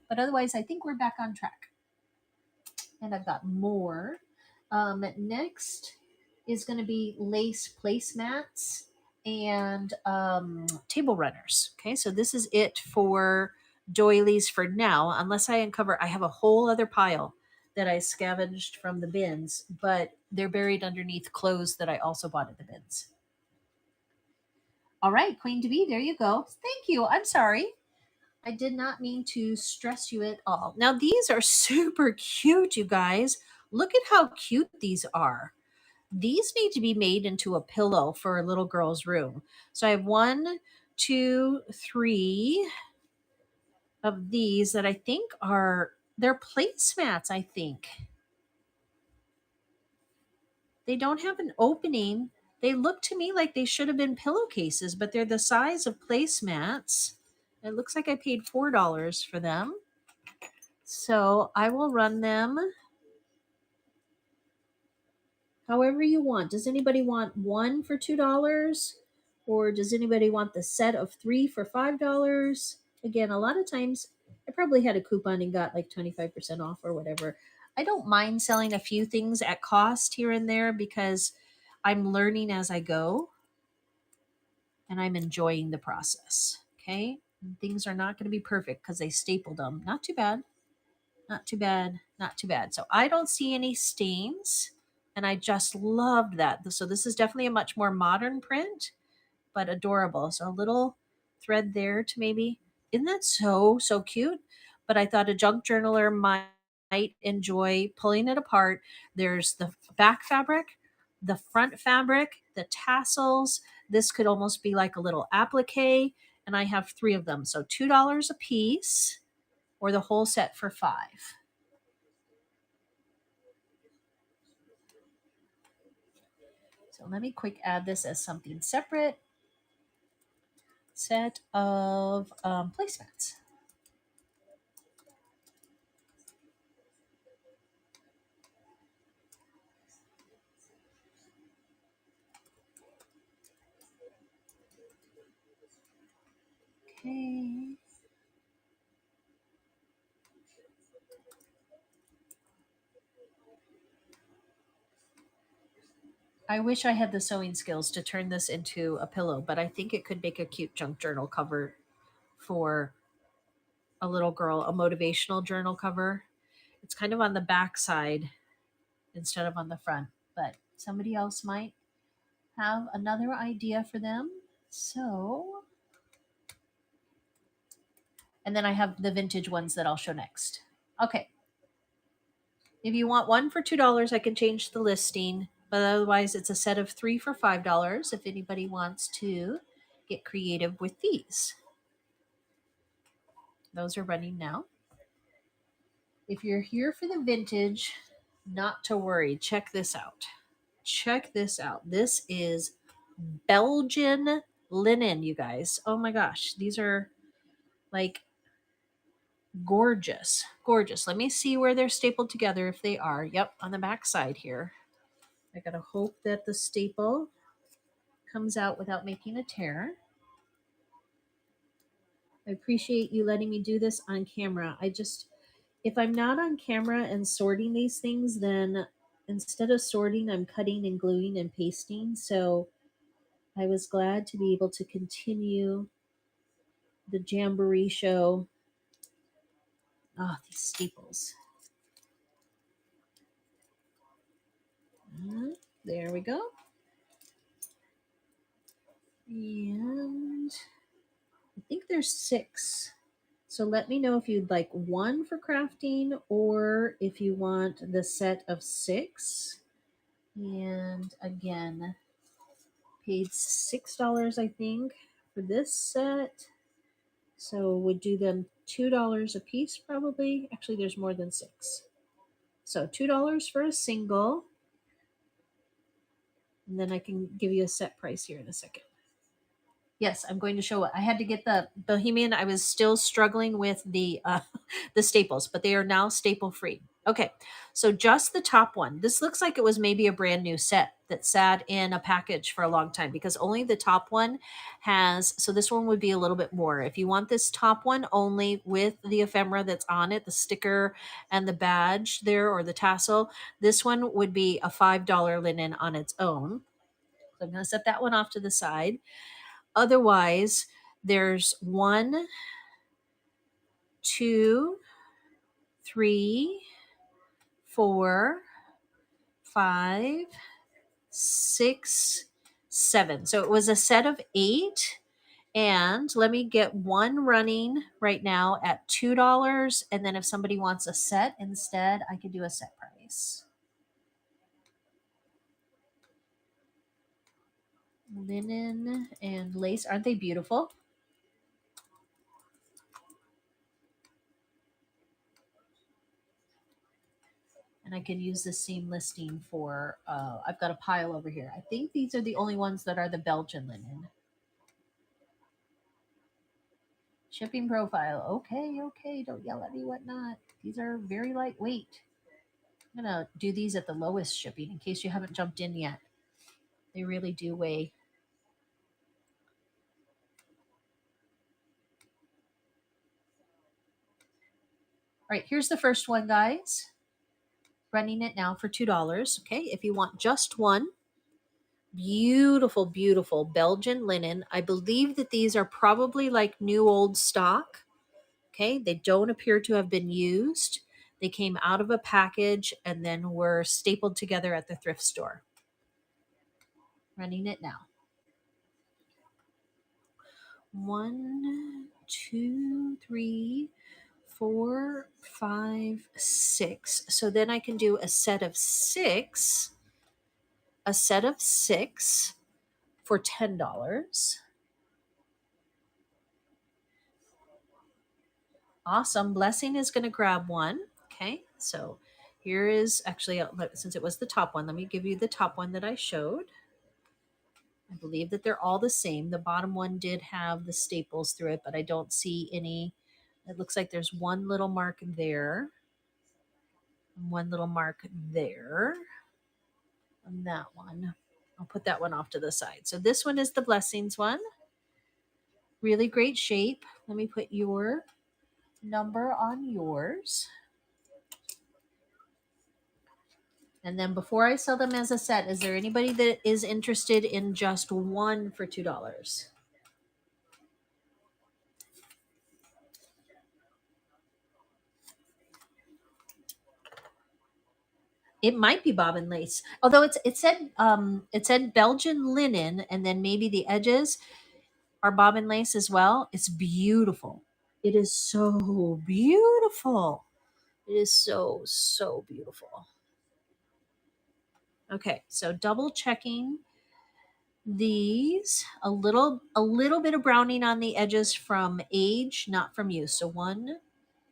But otherwise, I think we're back on track. And I've got more. Next is going to be lace placemats and table runners. Okay, so this is it for doilies for now, unless I uncover. I have a whole other pile that I scavenged from the bins, but they're buried underneath clothes that I also bought at the bins. All right, Queen to be, there you go. Thank you. I'm sorry. I did not mean to stress you at all. Now, these are super cute, you guys. Look at how cute these are. These need to be made into a pillow for a little girl's room. So I have 1, 2, 3 of these that I think they're placemats, I think. They don't have an opening. They look to me like they should have been pillowcases, but they're the size of placemats. It looks like I paid $4 for them. So I will run them however you want. Does anybody want one for $2? Or does anybody want the set of 3 for $5? Again, a lot of times I probably had a coupon and got like 25% off or whatever. I don't mind selling a few things at cost here and there because I'm learning as I go and I'm enjoying the process. Okay. And things are not going to be perfect because they stapled them. Not too bad. Not too bad. Not too bad. So I don't see any stains. And I just loved that. So this is definitely a much more modern print, but adorable. So a little thread there to maybe, isn't that so, so cute? But I thought a junk journaler might enjoy pulling it apart. There's the back fabric, the front fabric, the tassels. This could almost be like a little applique. And I have 3 of them. So $2 a piece or the whole set for 5. So let me quick add this as something separate. Set of placemats. Okay. I wish I had the sewing skills to turn this into a pillow, but I think it could make a cute junk journal cover for a little girl, a motivational journal cover. It's kind of on the back side instead of on the front, but somebody else might have another idea for them. So, and then I have the vintage ones that I'll show next. Okay. If you want one for $2, I can change the listing, but otherwise it's a set of 3 for $5 if anybody wants to get creative with these. Those are running now. If you're here for the vintage, not to worry. Check this out. Check this out. This is Belgian linen, you guys. Oh my gosh. These are like gorgeous. Gorgeous. Let me see where they're stapled together if they are. Yep, on the back side here. I gotta hope that the staple comes out without making a tear. I appreciate you letting me do this on camera. If I'm not on camera and sorting these things, then instead of sorting, I'm cutting and gluing and pasting. So I was glad to be able to continue the Jamboree show. Ah, these staples. There we go. And I think there's 6. So let me know if you'd like one for crafting or if you want the set of 6. And again, paid $6, I think, for this set. So would do them $2 a piece, probably. Actually, there's more than 6. So $2 for a single. And then I can give you a set price here in a second. Yes, I'm going to show it. I had to get the Bohemian. I was still struggling with the the staples, but they are now staple free. Okay, so just the top one. This looks like it was maybe a brand new set that sat in a package for a long time because only the top one has. So this one would be a little bit more. If you want this top one only with the ephemera that's on it, the sticker and the badge there or the tassel, this one would be a $5 linen on its own. So I'm going to set that one off to the side. Otherwise, there's 1, 2, 3, 4, 5, 6, 7. So it was a set of 8. And let me get one running right now at $2. And then if somebody wants a set instead, I could do a set price. Linen and lace. Aren't they beautiful? And I can use the seam listing for, I've got a pile over here. I think these are the only ones that are the Belgian linen. Shipping profile. Okay. Don't yell at me, whatnot. These are very lightweight. I'm going to do these at the lowest shipping in case you haven't jumped in yet. They really do weigh. All right, here's the first one, guys. Running it now for $2. Okay, if you want just one, beautiful, beautiful Belgian linen. I believe that these are probably like new old stock. Okay, they don't appear to have been used. They came out of a package and then were stapled together at the thrift store. Running it now. 1, 2, 3, 4, 5, 6. So then I can do a set of 6. A set of 6 for $10. Awesome. Blessing is going to grab one. Okay. So here is actually, since it was the top one, let me give you the top one that I showed. I believe that they're all the same. The bottom one did have the staples through it, but I don't see any. It looks like there's one little mark there, and one little mark there, and that one. I'll put that one off to the side. So this one is the blessings one. Really great shape. Let me put your number on yours. And then before I sell them as a set, is there anybody that is interested in just one for $2? It might be bobbin lace, although it said Belgian linen, and then maybe the edges are bobbin lace as well. It's beautiful. It is so beautiful. It is so beautiful. Okay, so double checking these, a little bit of browning on the edges from age, not from use. So 1,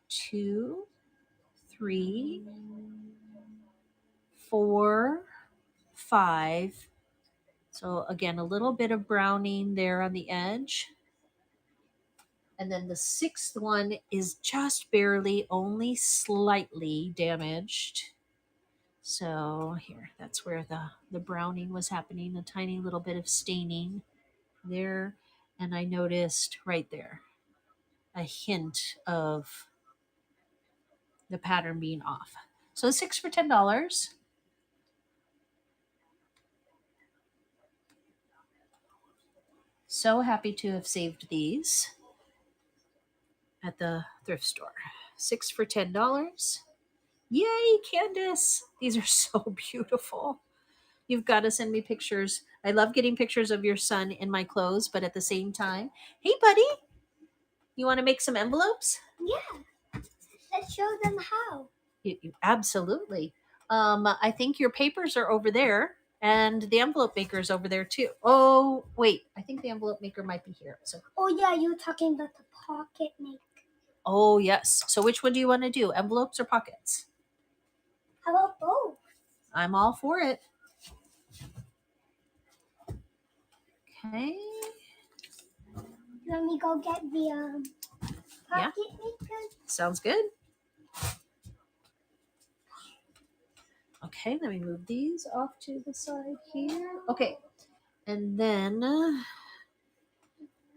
2, 3, 4, 5. So again, a little bit of browning there on the edge. And then the sixth one is just barely, only slightly damaged. So here, that's where the browning was happening, a tiny little bit of staining there. And I noticed right there a hint of the pattern being off. So 6 for $10. So happy to have saved these at the thrift store. 6 for $10. Yay, Candace! These are so beautiful. You've got to send me pictures. I love getting pictures of your son in my clothes, but at the same time, hey, buddy, you want to make some envelopes? Yeah. Let's show them how. Absolutely. I think your papers are over there, and the envelope maker is over there too. Oh, wait, I think the envelope maker might be here. So. Oh yeah, you were talking about the pocket maker. Oh yes. So which one do you want to do? Envelopes or pockets? How about both? I'm all for it. Okay. Let me go get the pocket maker. Sounds good. Okay, let me move these off to the side here. Okay, and then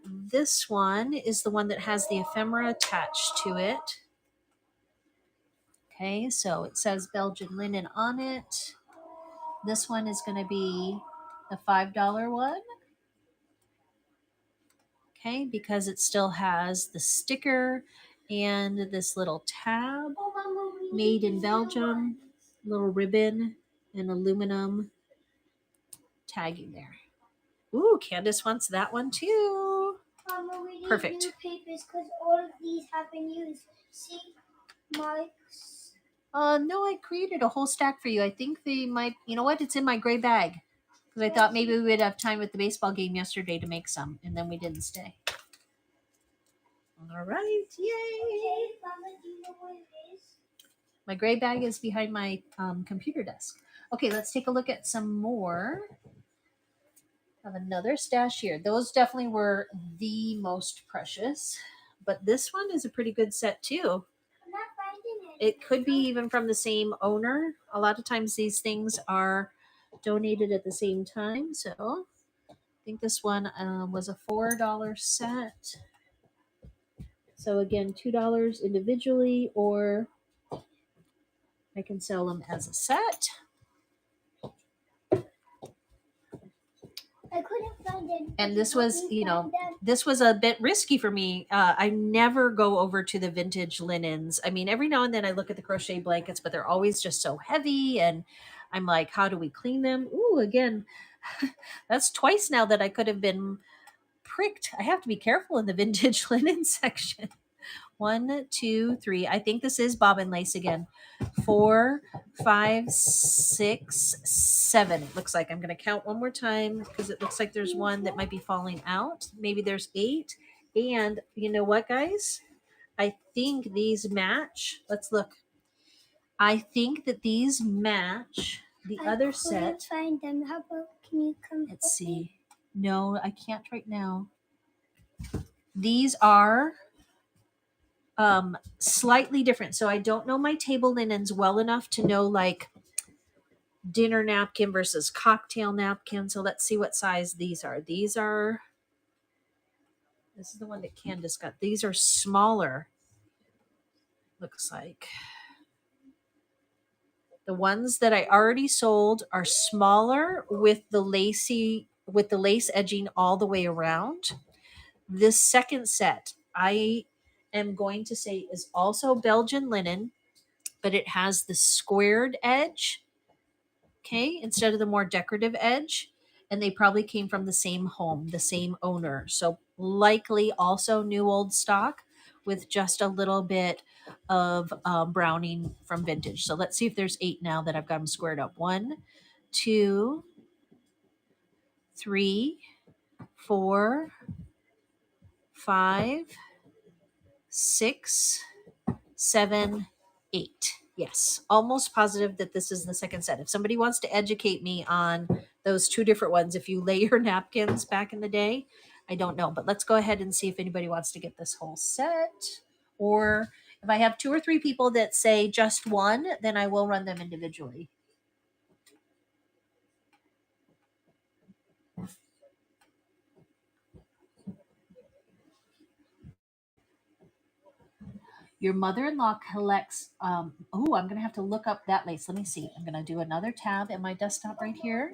this one is the one that has the ephemera attached to it. Okay, so it says Belgian linen on it. This one is going to be the $5 one. Okay, because it still has the sticker and this little tab, made in Belgium, little ribbon and aluminum tagging there. Ooh, Candace wants that one too. Mama, we need Perfect. new papers because all of these have been used. See, Mike's. No, I created a whole stack for you. I think they might, you know what? It's in my gray bag. Because I thought maybe we would have time at the baseball game yesterday to make some, and then we didn't stay. All right, yay! Okay, Mama, do you know what it is? My gray bag is behind my computer desk. Okay, let's take a look at some more. I have another stash here. Those definitely were the most precious, but this one is a pretty good set too. I'm not finding it. It could be even from the same owner. A lot of times these things are donated at the same time. So I think this one was a $4 set. So again, $2 individually, or I can sell them as a set. I couldn't find it. And this was, this was a bit risky for me. I never go over to the vintage linens. I mean, every now and then I look at the crochet blankets, but they're always just so heavy. And I'm like, how do we clean them? Ooh, again, that's twice now that I could have been pricked. I have to be careful in the vintage linen section. 1, 2, 3. I think this is bobbin lace again. 4, 5, 6, 7. It looks like I'm going to count one more time because it looks like there's one that might be falling out. Maybe there's 8. And you know what, guys? I think these match. Let's look. I think that these match the other set. Find them. How about, can you come? Let's see. No, I can't right now. These are slightly different. So I don't know my table linens well enough to know like dinner napkin versus cocktail napkin. So let's see what size these are. These are This is the one that Candace got. These are smaller, looks like. The ones that I already sold are smaller with the lace edging all the way around. This second set, I am going to say is also Belgian linen, but it has the squared edge, okay, instead of the more decorative edge. And they probably came from the same home, the same owner. So likely also new old stock with just a little bit of browning from vintage. So let's see if there's 8 now that I've got them squared up. 1, 2, 3, 4, 5, 6, 7, 8. Yes, almost positive that this is the second set. If somebody wants to educate me on those 2 different ones, if you layer napkins back in the day, I don't know. But let's go ahead and see if anybody wants to get this whole set. Or if I have 2 or 3 people that say just one, then I will run them individually. Your mother-in-law collects, I'm going to have to look up that lace. Let me see. I'm going to do another tab in my desktop right here.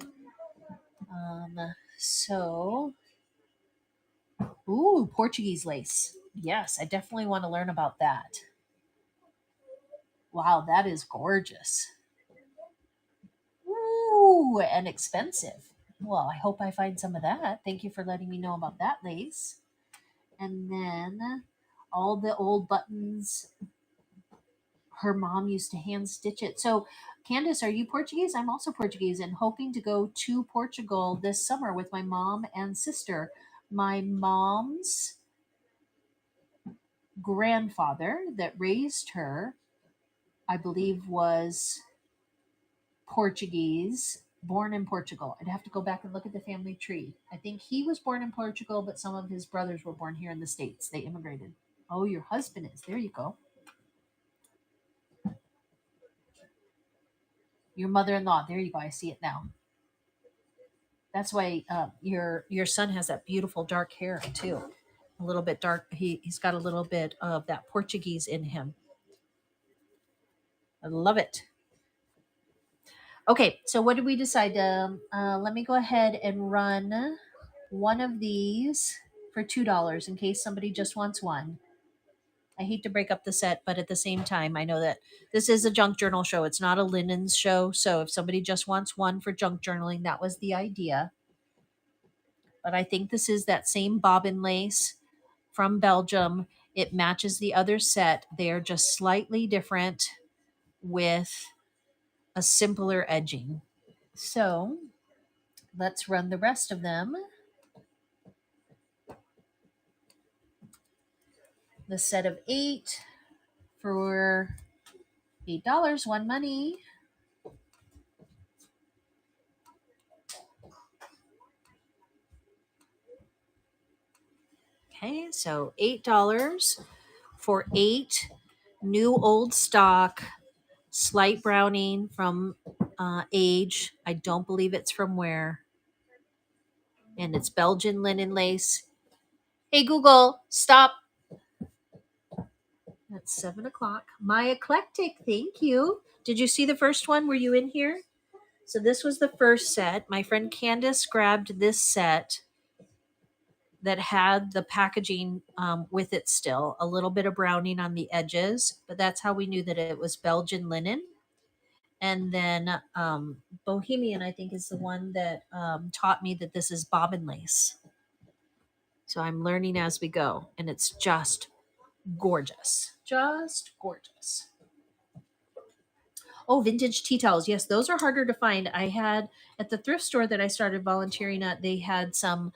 So, ooh, Portuguese lace. Yes, I definitely want to learn about that. Wow, that is gorgeous. Ooh, and expensive. Well, I hope I find some of that. Thank you for letting me know about that lace. And then all the old buttons. Her mom used to hand stitch it. So, Candace, are you Portuguese? I'm also Portuguese and hoping to go to Portugal this summer with my mom and sister. My mom's grandfather that raised her, I believe, was Portuguese, born in Portugal. I'd have to go back and look at the family tree. I think he was born in Portugal, but some of his brothers were born here in the States. They immigrated. Oh, your husband is. There you go. Your mother-in-law. There you go. I see it now. That's why your son has that beautiful dark hair too. A little bit dark. He's got a little bit of that Portuguese in him. I love it. Okay, so what did we decide? Let me go ahead and run one of these for $2 in case somebody just wants one. I hate to break up the set, but at the same time, I know that this is a junk journal show. It's not a linens show. So if somebody just wants one for junk journaling, that was the idea. But I think this is that same bobbin lace from Belgium. It matches the other set. They are just slightly different with a simpler edging. So let's run the rest of them. The set of 8 for $8, one money. Okay, so $8 for 8 new old stock, slight browning from age. I don't believe it's from wear. And it's Belgian linen lace. Hey, Google, stop. That's 7 o'clock. My eclectic, thank you. Did you see the first one? Were you in here? So this was the first set. My friend Candace grabbed this set that had the packaging with it still, a little bit of browning on the edges, but that's how we knew that it was Belgian linen. And then Bohemian, I think, is the one that taught me that this is bobbin lace. So I'm learning as we go, and it's just gorgeous. Just gorgeous. Oh, vintage tea towels. Yes, those are harder to find. I had at the thrift store that I started volunteering at, they had some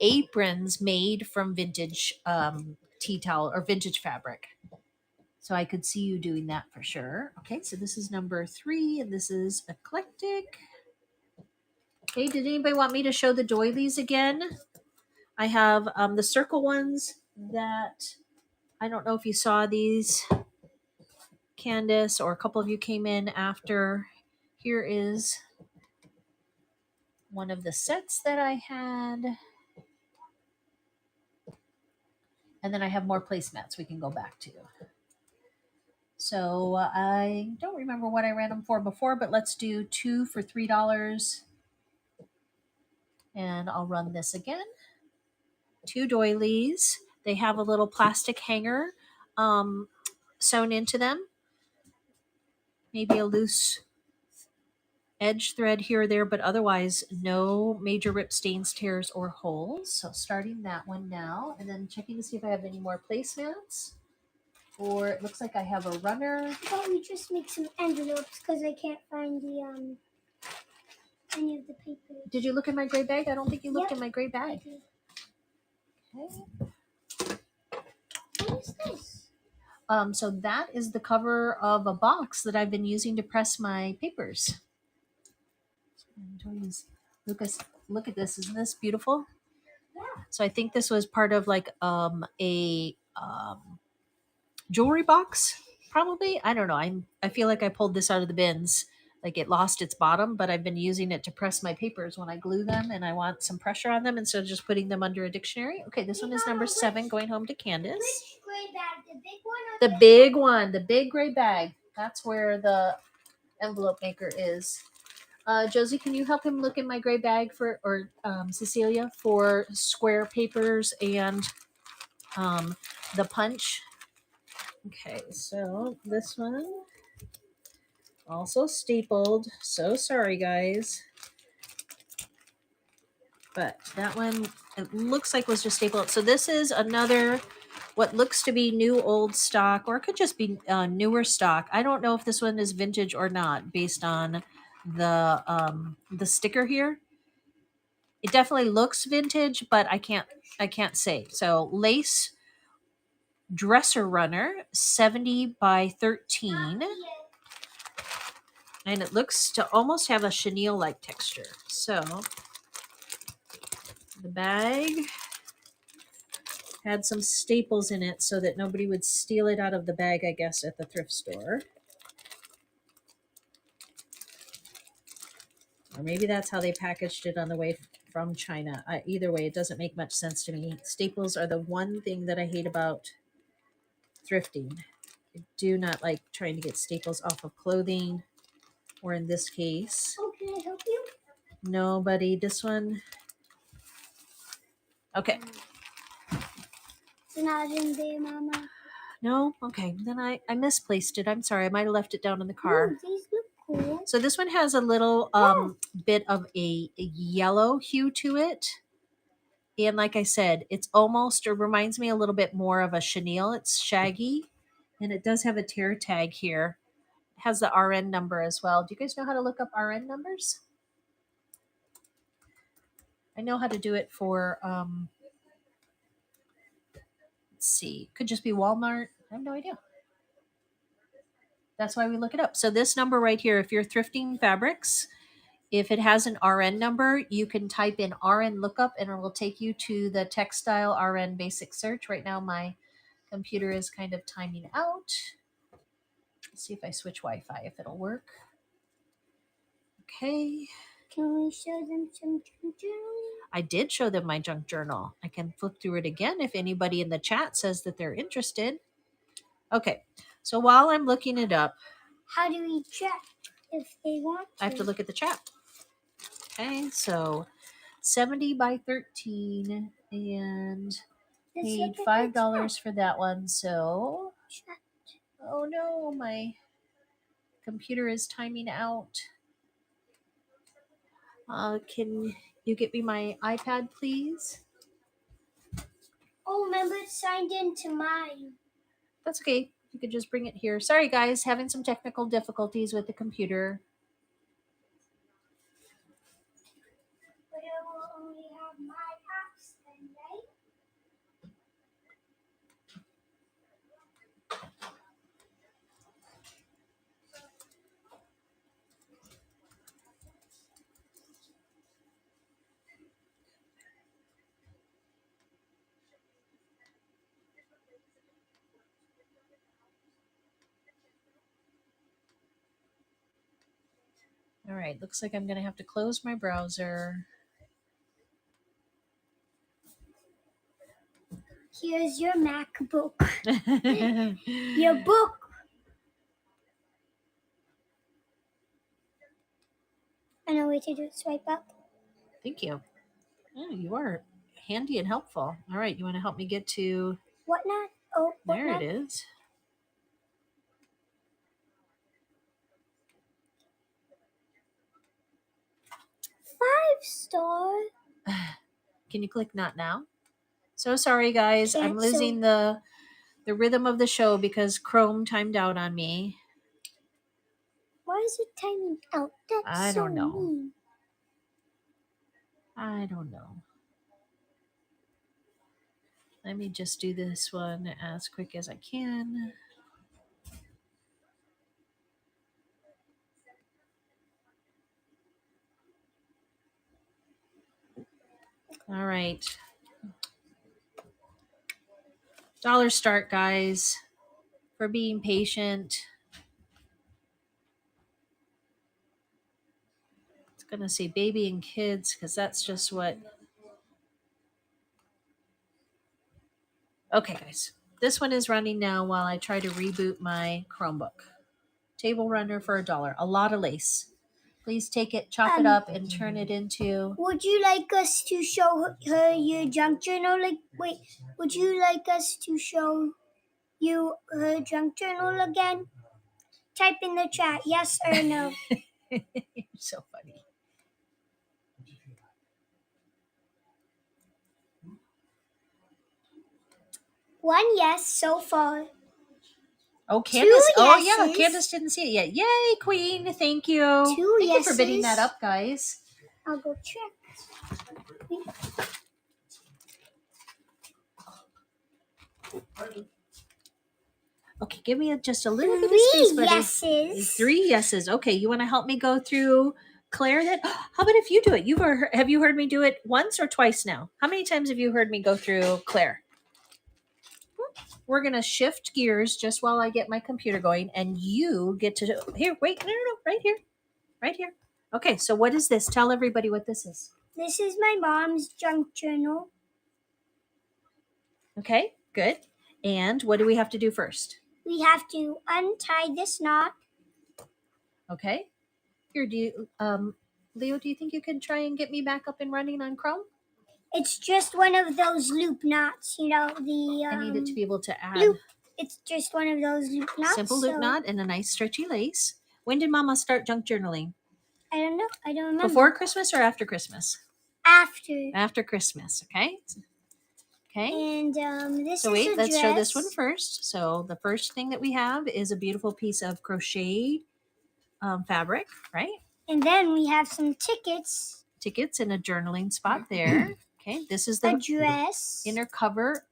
aprons made from vintage tea towel or vintage fabric. So I could see you doing that for sure. Okay, so this is number 3, and this is eclectic. Okay, did anybody want me to show the doilies again? I have the circle ones that I don't know if you saw these, Candace, or a couple of you came in after. Here is one of the sets that I had. And then I have more placemats we can go back to. So I don't remember what I ran them for before, but let's do 2 for $3. And I'll run this again. 2 doilies. They have a little plastic hanger sewn into them. Maybe a loose edge thread here or there, but otherwise no major rip, stains, tears, or holes. So starting that one now, and then checking to see if I have any more placemats. Or it looks like I have a runner. How about we just make some envelopes because I can't find the any of the papers. Did you look in my gray bag? I don't think you looked in my gray I bag. did. Okay. What is this? So that is the cover of a box that I've been using to press my papers. Lucas, look at this. Isn't this beautiful? Yeah. So I think this was part of like a jewelry box, probably. I don't know. I feel like I pulled this out of the bins. Like it lost its bottom, but I've been using it to press my papers when I glue them and I want some pressure on them instead of just putting them under a dictionary. Okay, this one is number 7, going home to Candace. Which gray bag? The big one or The big one, the big gray bag. That's where the envelope maker is. Josie, can you help him look in my gray bag for, or Cecilia, for square papers and the punch? Okay, so this one also stapled. So sorry, guys. But that one, it looks like was just stapled. So this is another, what looks to be new old stock, or it could just be newer stock. I don't know if this one is vintage or not based on the sticker here. It definitely looks vintage, but I can't say. So lace dresser runner, 70 by 13. And it looks to almost have a chenille-like texture. So the bag had some staples in it so that nobody would steal it out of the bag, I guess, at the thrift store. Or maybe that's how they packaged it on the way from China. Either way, it doesn't make much sense to me. Staples are the one thing that I hate about thrifting. I do not like trying to get staples off of clothing, or in this case. Oh, can I help you? No, buddy, this one. Okay. It's not in there, Mama. No? Okay. Then I misplaced it. I'm sorry. I might have left it down in the car. Ooh, these look cool. So this one has a little bit of a yellow hue to it. And like I said, it's almost, or reminds me a little bit more of a chenille. It's shaggy. And it does have a tear tag here. It has the RN number as well. Do you guys know how to look up RN numbers? I know how to do it for, let's see, could just be Walmart. I have no idea. That's why we look it up. So this number right here, if you're thrifting fabrics, if it has an RN number, you can type in RN lookup and it will take you to the textile RN basic search. Right now my computer is kind of timing out. Let's see if I switch Wi-Fi, if it'll work. Okay. Can we show them some junk journal? I did show them my junk journal. I can flip through it again if anybody in the chat says that they're interested. Okay. So while I'm looking it up, how do we check if they want to? I have to look at the chat. Okay, so 70 by 13 and paid $5 for that one. So, oh no, my computer is timing out. Can you get me my iPad, please? Oh, remember it's signed into mine. That's okay. You could just bring it here. Sorry, guys, having some technical difficulties with the computer. But I will only have my apps then, right? All right, looks like I'm going to have to close my browser. Here's your MacBook. Your book. And a way to do it. Swipe up. Thank you. Oh, you are handy and helpful. All right, you want to help me get to... What not? Oh, what There not? it is. Five-star. Can you click not now? So sorry, guys. I'm Cancel. losing the rhythm of the show because Chrome timed out on me. Why is it timing out? That's I so don't know. mean. I don't know. Let me just do this one as quick as I can. All right. Dollar start, guys, for being patient. It's going to say baby and kids because that's just what... Okay, guys. This one is running now while I try to reboot my Chromebook. Table runner for $1. A lot of lace. Please take it, chop it up, and turn it into... Would you like us to show her your junk journal? Would you like us to show you her junk journal again? Type in the chat, yes or no. You're so funny. One yes so far. Oh, Candace. Oh, yeah. yeses. Candace didn't see it yet. Yay, Queen. Thank you. Two Thank you for bidding yeses. that up, guys. I'll go check. Okay, give me just a little bit of space, buddy. Yeses. 3 yeses. Okay, you want to help me go through Claire? That how about if you do it? Have you heard me do it once or twice now? How many times have you heard me go through Claire? We're gonna shift gears just while I get my computer going, and you get to here. Wait, no, right here, right here. Okay, so what is this? Tell everybody what this is. This is my mom's junk journal. Okay, good. And what do we have to do first? We have to untie this knot. Okay. Here, Leo, do you think you can try and get me back up and running on Chrome? It's just one of those loop knots, the I need it to be able to add loop. It's just one of those loop knots. simple loop knot and a nice stretchy lace. When did Mama start junk journaling? I don't know. I don't remember. Before Christmas or after Christmas? After. After Christmas, okay? Okay. And this So is wait, a let's dress. show this one first. So the first thing that we have is a beautiful piece of crocheted fabric, right? And then we have some tickets. Tickets and a journaling spot there. Okay, this is A the dress. inner cover.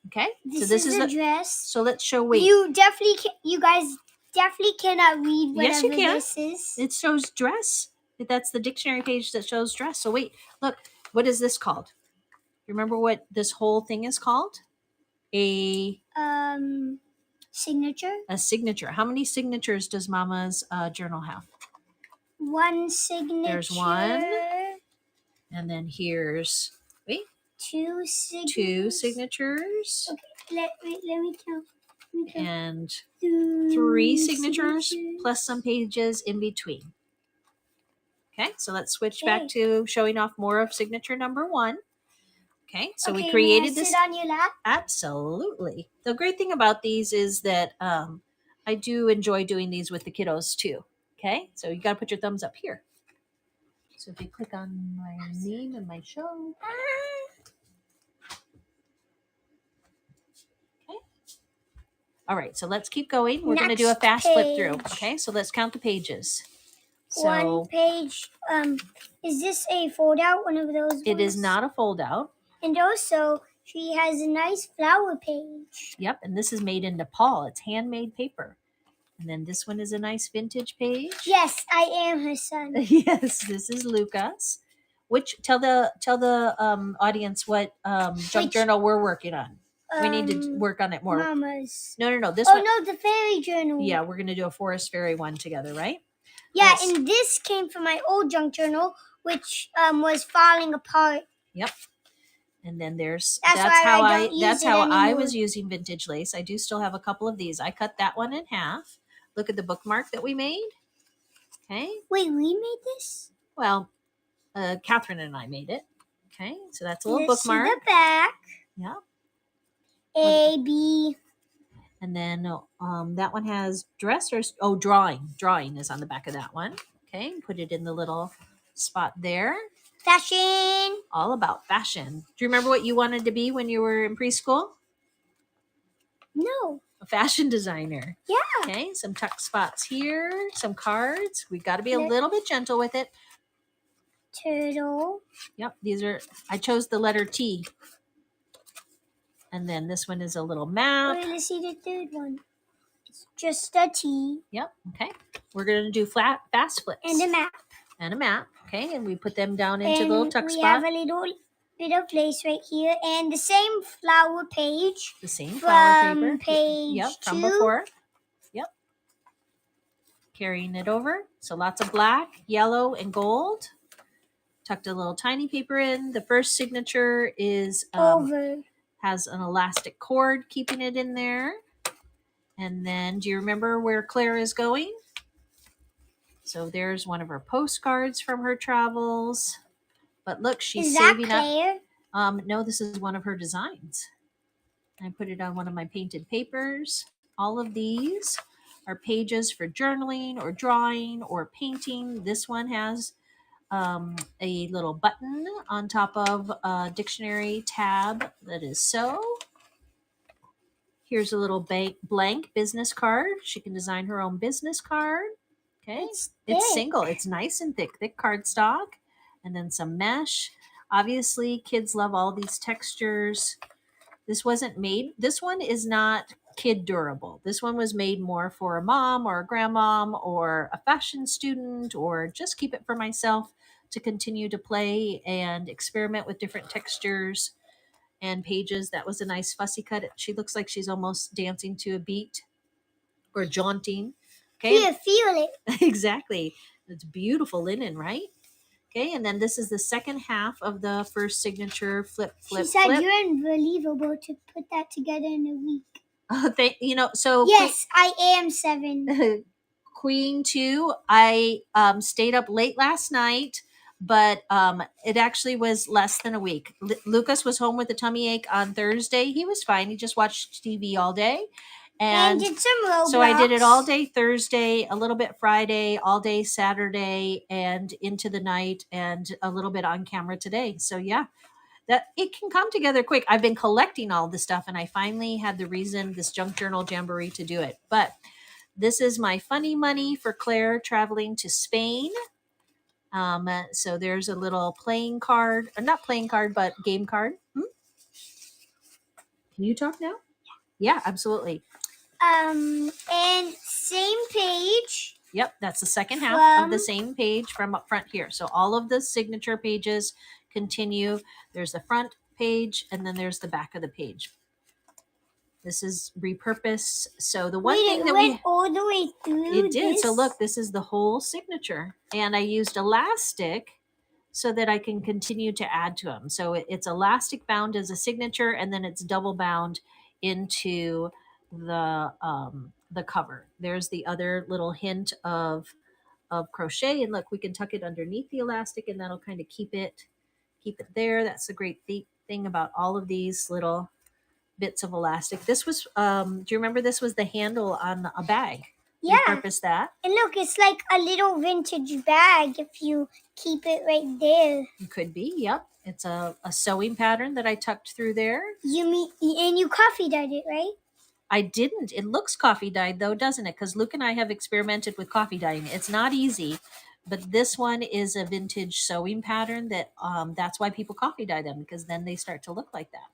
Okay, so This is the a dress. So let's show weight. You guys definitely cannot read whatever Yes, you can. this is. It shows dress. That's the dictionary page that shows dress. So wait, look, what is this called? Remember what this whole thing is called? Signature. A signature. How many signatures does Mama's journal have? One signature. There's one. And then here's, wait, two signatures. 2 signatures. Okay, let me count. And 3 3 signatures plus some pages in between. Okay, so let's switch back to showing off more of signature number 1. Okay, so we created this. Sit on your lap? Absolutely. The great thing about these is that I do enjoy doing these with the kiddos too. Okay, so you got to put your thumbs up here. So if you click on my name and my show. Okay. All right, so let's keep going. We're going to do a fast flip through. Okay, so let's count the pages. So one page. Is this a fold out? One of those? It is not a fold out. And also, she has a nice flower page. Yep, and this is made in Nepal. It's handmade paper. And then this one is a nice vintage page. Yes, I am her son. Yes, this is Lucas. Which tell the audience what junk journal we're working on. We need to work on it more. Mama's. No. This one. Oh no, the fairy journal. Yeah, we're gonna do a forest fairy one together, right? Yeah, yes. And this came from my old junk journal, which was falling apart. Yep. And then there's That's why how I don't use that's it how I anymore. was using vintage lace. I do still have a couple of these. I cut that one in half. Look at the bookmark that we made. Okay. Wait, we made this? Well, Catherine and I made it. Okay. So that's a little Let's bookmark. see the back. Yeah. A, B. And then that one has dress or drawing. Drawing is on the back of that one. Okay. Put it in the little spot there. Fashion. All about fashion. Do you remember what you wanted to be when you were in preschool? No. A fashion designer. Yeah. Okay, some tuck spots here, some cards. We got to be a little bit gentle with it. Turtle. Yep, I chose the letter T. And then this one is a little map. Wait, let's see the third one. It's just a T. Yep, okay. We're going to do fast flips. And a map. And a map, okay, and we put them down into the little tuck we spot. have a little bit of lace right here, and the same flower page. The same flower paper. Page yep, from 2. before. Yep. Carrying it over. So lots of black, yellow, and gold. Tucked a little tiny paper in. The first signature is over. Has an elastic cord keeping it in there. And then, do you remember where Claire is going? So there's one of her postcards from her travels. But look, she's saving Claire? up. No, this is one of her designs. I put it on one of my painted papers. All of these are pages for journaling or drawing or painting. This one has a little button on top of a dictionary tab that is so. Here's a little blank business card. She can design her own business card. Okay, it's single. It's nice and thick cardstock, and then some mesh. Obviously, kids love all these textures. This wasn't made. This one is not kid durable. This one was made more for a mom or a grandmom or a fashion student, or just keep it for myself to continue to play and experiment with different textures and pages. That was a nice fussy cut. She looks like she's almost dancing to a beat or jaunting. Okay. Here, feel it. Exactly. It's beautiful linen, right? Okay, and then this is the second half of the first signature. Flip. She said you're unbelievable to put that together in a week. So yes, I am 7. Queen 2, I stayed up late last night, but it actually was less than a week. Lucas was home with a tummy ache on Thursday. He was fine. He just watched TV all day. And did some Roblox. So I did it all day Thursday, a little bit Friday, all day Saturday, and into the night, and a little bit on camera today. So yeah, that it can come together quick. I've been collecting all this stuff, and I finally had this Junk Journal Jamboree to do it. But this is my funny money for Claire traveling to Spain. So there's a little playing card, not playing card, but game card. Can you talk now? Yeah, absolutely. And same page. Yep, that's the second half of the same page from up front here. So all of the signature pages continue. There's the front page, and then there's the back of the page. This is repurposed. So the one thing that we all the way through. It did. So look, this is the whole signature, and I used elastic so that I can continue to add to them. So it's elastic bound as a signature, and then it's double bound into the cover. There's the other little hint of crochet, and look, we can tuck it underneath the elastic, and that'll kind of keep it there. That's the great thing about all of these little bits of elastic. This was do you remember this was the handle on a bag? Yeah. Repurpose that. And look, it's like a little vintage bag if you keep it right there. It could be, yep. It's a sewing pattern that I tucked through there. And you coffee dyed it, right? I didn't. It looks coffee dyed though, doesn't it? Because Luke and I have experimented with coffee dyeing. It's not easy, but this one is a vintage sewing pattern that that's why people coffee dye them, because then they start to look like that.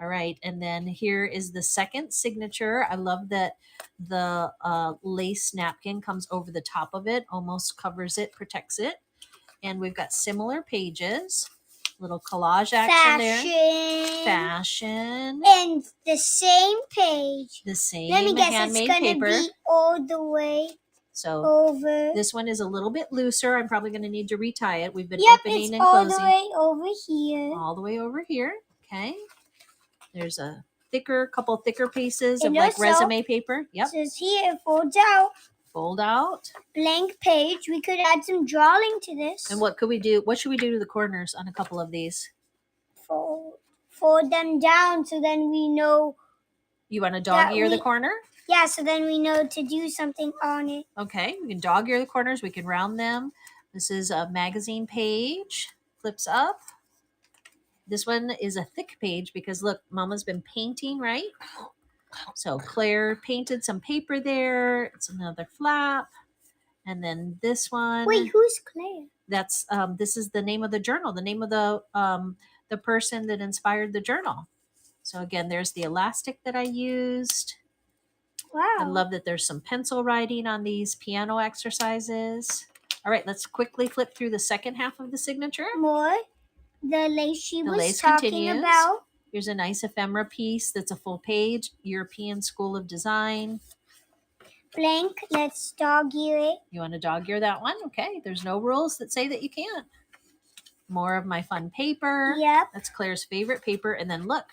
All right, and then here is the second signature. I love that the lace napkin comes over the top of it, almost covers it, protects it. And we've got similar pages, little collage action there. Fashion. And the same page. The same Let me guess, handmade it's gonna paper. be all the way. So over. this one is a little bit looser. I'm probably going to need to retie it. We've been Yep, opening it's and all closing. the way over here. All the way over here. Okay. There's a couple thicker pieces of And like also, resume paper. Yep. It says here, folds out. Fold out. Blank page. We could add some drawing to this. And what could we do? What should we do to the corners on a couple of these? Fold them down so then we know. You want to dog ear the corner? Yeah, so then we know to do something on it. Okay, we can dog ear the corners. We can round them. This is a magazine page. Flips up. This one is a thick page because look, Mama's been painting, right? So Claire painted some paper there. It's another flap. And then this one. Wait, who's Claire? That's this is the name of the journal, the name of the person that inspired the journal. So again, there's the elastic that I used. Wow. I love that there's some pencil writing on these piano exercises. All right, let's quickly flip through the second half of the signature. More. The lace she The was lace talking continues. about. Here's a nice ephemera piece that's a full page. European School of Design. Blank. Let's dog ear it. You want to dog ear that one? Okay. There's no rules that say that you can't. More of my fun paper. Yep. That's Claire's favorite paper. And then look,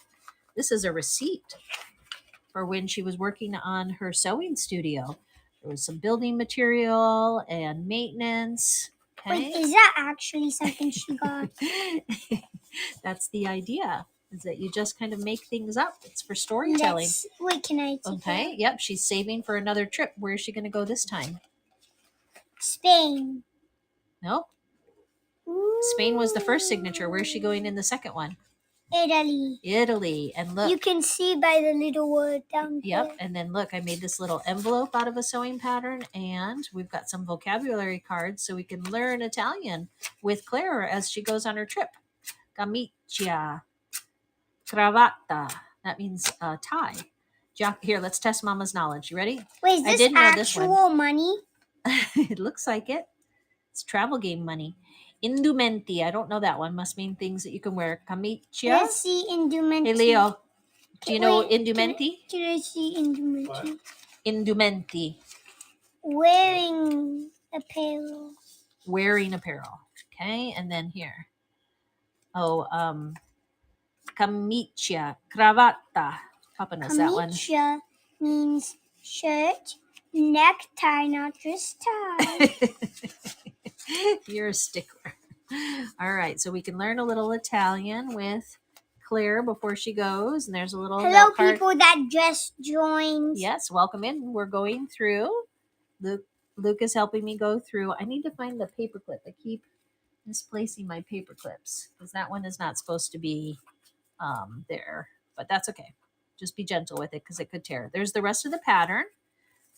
this is a receipt for when she was working on her sewing studio. There was some building material and maintenance. Okay. Wait, is that actually something she got? That's the idea, is that you just kind of make things up. It's for storytelling. Wait, can I take Okay. it? Yep. She's saving for another trip. Where is she going to go this time? Spain. Nope. Spain was the first signature. Where's she going in the second one? Italy. Italy. And look. You can see by the little word down Yep. there. And then look, I made this little envelope out of a sewing pattern, and we've got some vocabulary cards so we can learn Italian with Claire as she goes on her trip. Camicia. Cravatta. That means tie. Here, let's test Mama's knowledge. You ready? Wait, is I this didn't know this one. actual money? It looks like it. It's travel game money. Indumenti. I don't know that one. Must mean things that you can wear. Camicia. Let's see indumenti. Hey, Leo. Do you know Wait, indumenti? Can I see indumenti? Indumenti. Wearing apparel. Wearing apparel. Okay. And then here. Oh, camicia. Cravatta. Papa knows that one. Camicia means shirt, necktie, not just tie. You're a stickler. All right, so we can learn a little Italian with Claire before she goes. And there's a little Hello, note card. people that just joined. Yes, welcome in. We're going through. Luke is helping me go through. I need to find the paperclip. I keep misplacing my paper clips because that one is not supposed to be there, but that's okay. Just be gentle with it because it could tear. There's the rest of the pattern.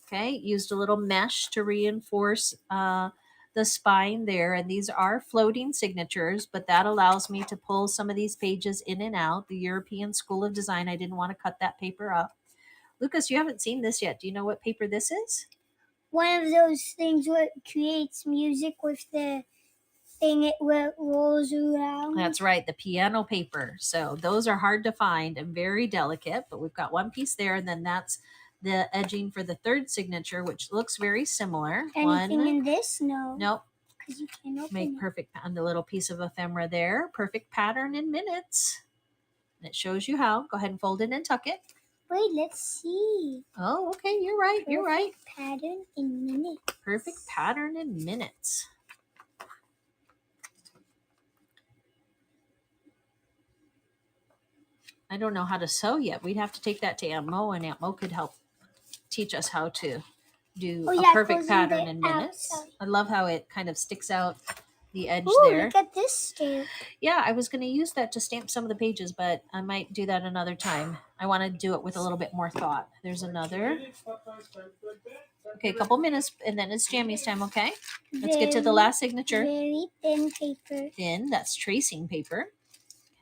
Okay, used a little mesh to reinforce the spine there, and these are floating signatures, but that allows me to pull some of these pages in and out. The European School of Design, I didn't want to cut that paper up. Lucas, you haven't seen this yet. Do you know what paper this is? One of those things where it creates music with the thing where it rolls around. That's right, the piano paper. So those are hard to find and very delicate, but we've got one piece there, and then that's the edging for the third signature, which looks very similar. Anything in this? No. Nope. Because you can't open Make it. perfect on the little piece of ephemera there. Perfect pattern in minutes. And it shows you how. Go ahead and fold it and tuck it. Wait, let's see. Oh, okay. You're right. You're right. Pattern in minutes. Perfect pattern in minutes. I don't know how to sew yet. We'd have to take that to Aunt Mo, and Aunt Mo could help teach us how to do a perfect pattern in minutes. Outside. I love how it kind of sticks out the edge Ooh, there. look at this stamp. Yeah, I was going to use that to stamp some of the pages, but I might do that another time. I want to do it with a little bit more thought. There's another. Okay, a couple minutes, and then it's Jammy's time, okay? Let's get to the last signature. Very thin paper. Thin, that's tracing paper.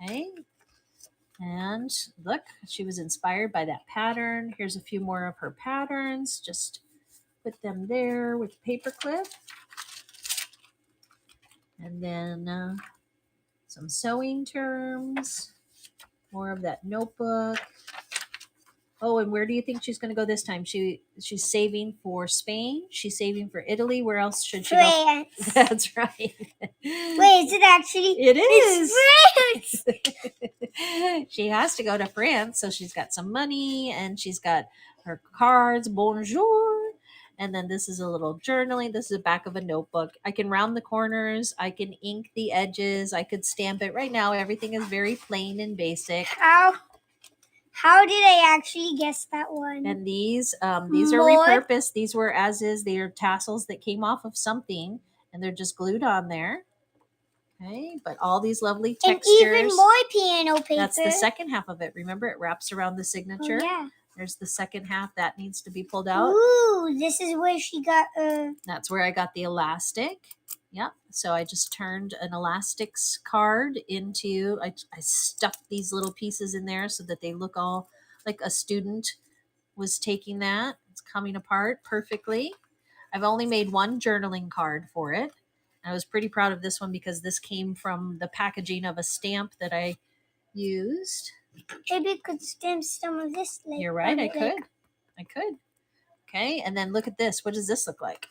Okay. And look, she was inspired by that pattern. Here's a few more of her patterns. Just put them there with the paper clip. And then some sewing terms. More of that notebook. Oh, and where do you think she's going to go this time? She's saving for Spain. She's saving for Italy. Where else should she go? France. That's right. Wait, is it actually? It is. It's France. She has to go to France, so she's got some money and she's got her cards. Bonjour. And then this is a little journaling. This is the back of a notebook. I can round the corners. I can ink the edges. I could stamp it. Right now, everything is very plain and basic. How did I actually guess that one? And these are More? repurposed. These were as is. They are tassels that came off of something, and they're just glued on there. Okay, but all these lovely textures. And even more piano paper. That's the second half of it. Remember, it wraps around the signature. Oh, yeah. There's the second half that needs to be pulled out. Ooh, this is where she got That's where I got the elastic. Yep. So I just turned an elastics card into. I stuffed these little pieces in there so that they look all like a student was taking that. It's coming apart perfectly. I've only made one journaling card for it. I was pretty proud of this one because this came from the packaging of a stamp that I used. Maybe I could stamp some of this. You're right, I could. Okay, and then look at this. What does this look like?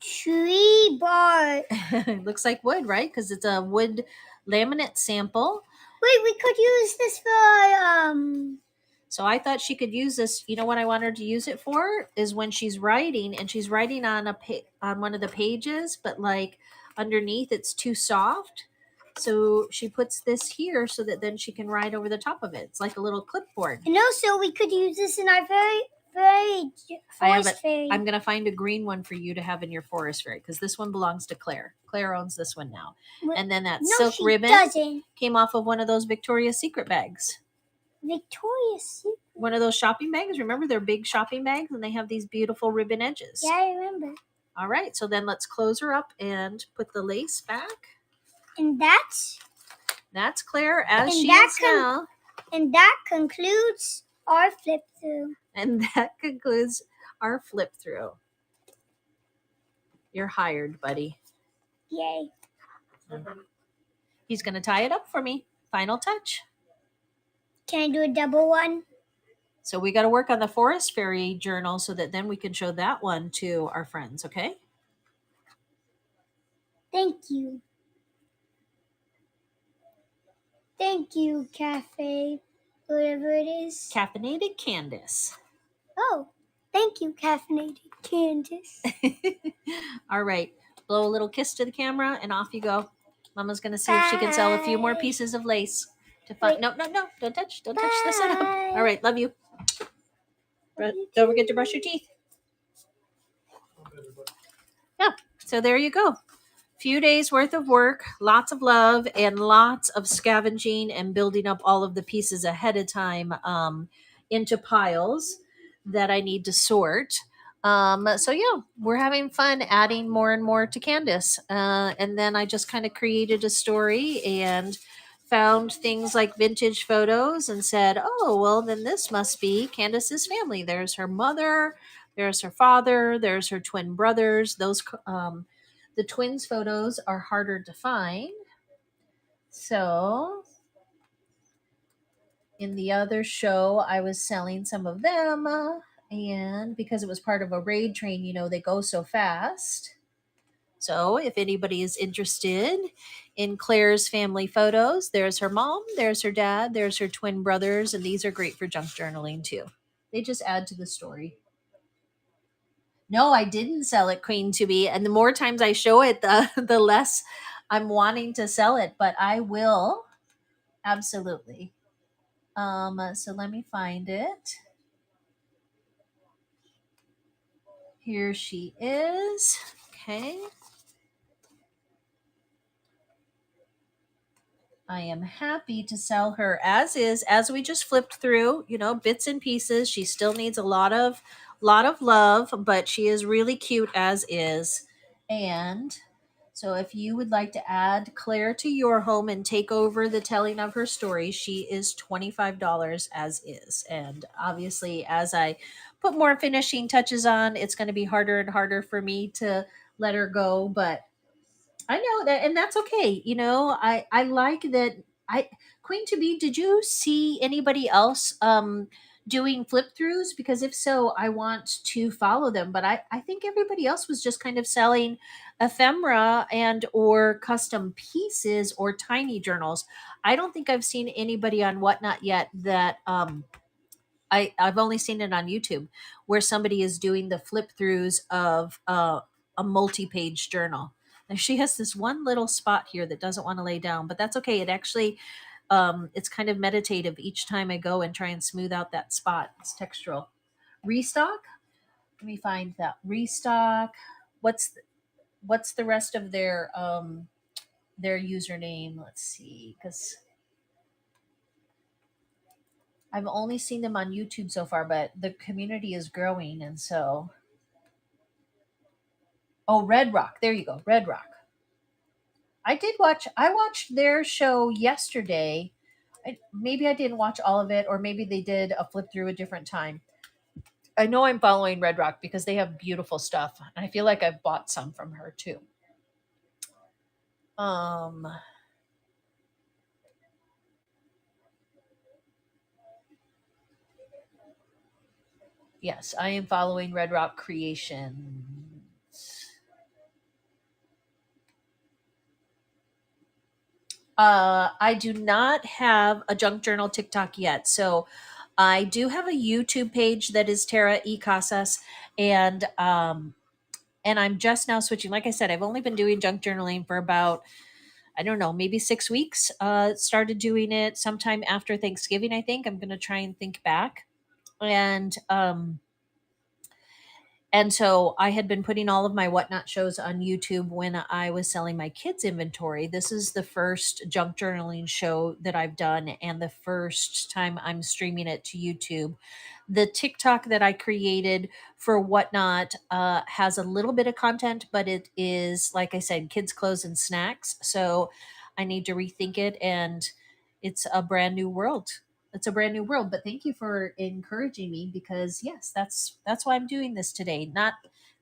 Tree bark. It looks like wood, right? Because it's a wood laminate sample. Wait, we could use this for So I thought she could use this. You know what I want her to use it for is when she's writing, and she's writing on on one of the pages, but like underneath it's too soft. So she puts this here so that then she can write over the top of it. It's like a little clipboard. And also we could use this in our very forest fairy. I'm gonna find a green one for you to have in your forest fairy because this one belongs to Claire. Claire owns this one now. And then that silk ribbon came off of one of those Victoria's Secret bags. Victoria's Secret. One of those shopping bags. Remember, they're big shopping bags and they have these beautiful ribbon edges. Yeah, I remember. All right, so then let's close her up and put the lace back. And that's Claire as she is now. And that concludes our flip through. And that concludes our flip through. You're hired, buddy. Yay. He's going to tie it up for me. Final touch. Can I do a double one? So we got to work on the Forest Fairy journal so that then we can show that one to our friends, okay? Thank you. Thank you, Cafe, whatever it is. Caffeinated Candace. Oh, thank you, Caffeinated Candace. All right. Blow a little kiss to the camera and off you go. Mama's going to see if she can sell a few more pieces of lace. No. Don't touch the setup. All right. Love you. Don't forget to brush your teeth. Yeah. So there you go. Few days worth of work, lots of love, and lots of scavenging and building up all of the pieces ahead of time into piles that I need to sort. So yeah, we're having fun adding more and more to Candace. And then I just kind of created a story and found things like vintage photos and said, oh, well, then this must be Candace's family. There's her mother, there's her father, there's her twin brothers. Those the twins photos are harder to find. So in the other show, I was selling some of them. And because it was part of a raid train, you know, they go so fast. So if anybody is interested in Claire's family photos, there's her mom, there's her dad, there's her twin brothers, and these are great for junk journaling too. They just add to the story. No, I didn't sell it, Queen to be. And the more times I show it, the less I'm wanting to sell it. But I will. Absolutely. So let me find it. Here she is. Okay. I am happy to sell her as is, as we just flipped through, you know, bits and pieces. She still needs a lot of love, but she is really cute as is. And so if you would like to add Claire to your home and take over the telling of her story, she is $25 as is. And obviously, as I put more finishing touches on, it's going to be harder and harder for me to let her go, but I know that, and that's okay. You know, I like that. Queen to be, did you see anybody else doing flip throughs? Because if so, I want to follow them. But I think everybody else was just kind of selling ephemera and or custom pieces or tiny journals. I don't think I've seen anybody on Whatnot yet that I've only seen it on YouTube where somebody is doing the flip throughs of a multi-page journal. And she has this one little spot here that doesn't want to lay down, but that's okay. It actually it's kind of meditative each time I go and try and smooth out that spot. It's textural. Restock. Let me find that restock. What's the rest of their username? Let's see, because I've only seen them on YouTube so far, but the community is growing, and so oh, Red Rock. There you go, Red Rock. I watched their show yesterday. Maybe I didn't watch all of it, or maybe they did a flip through a different time. I know I'm following Red Rock because they have beautiful stuff. And I feel like I've bought some from her too. Um, yes, I am following Red Rock Creations. I do not have a junk journal TikTok yet, so I do have a YouTube page that is Tara E Casas, and I'm just now switching. Like I said, I've only been doing junk journaling for about, I don't know, maybe 6 weeks. Started doing it sometime after Thanksgiving. I think I'm going to try and think back, and so I had been putting all of my Whatnot shows on YouTube when I was selling my kids' inventory. This is the first junk journaling show that I've done, and the first time I'm streaming it to YouTube. The TikTok that I created for Whatnot has a little bit of content, but it is, like I said, kids' clothes and snacks. So I need to rethink it, and it's a brand new world. It's a brand new world. But thank you for encouraging me, because yes, that's why I'm doing this today. Not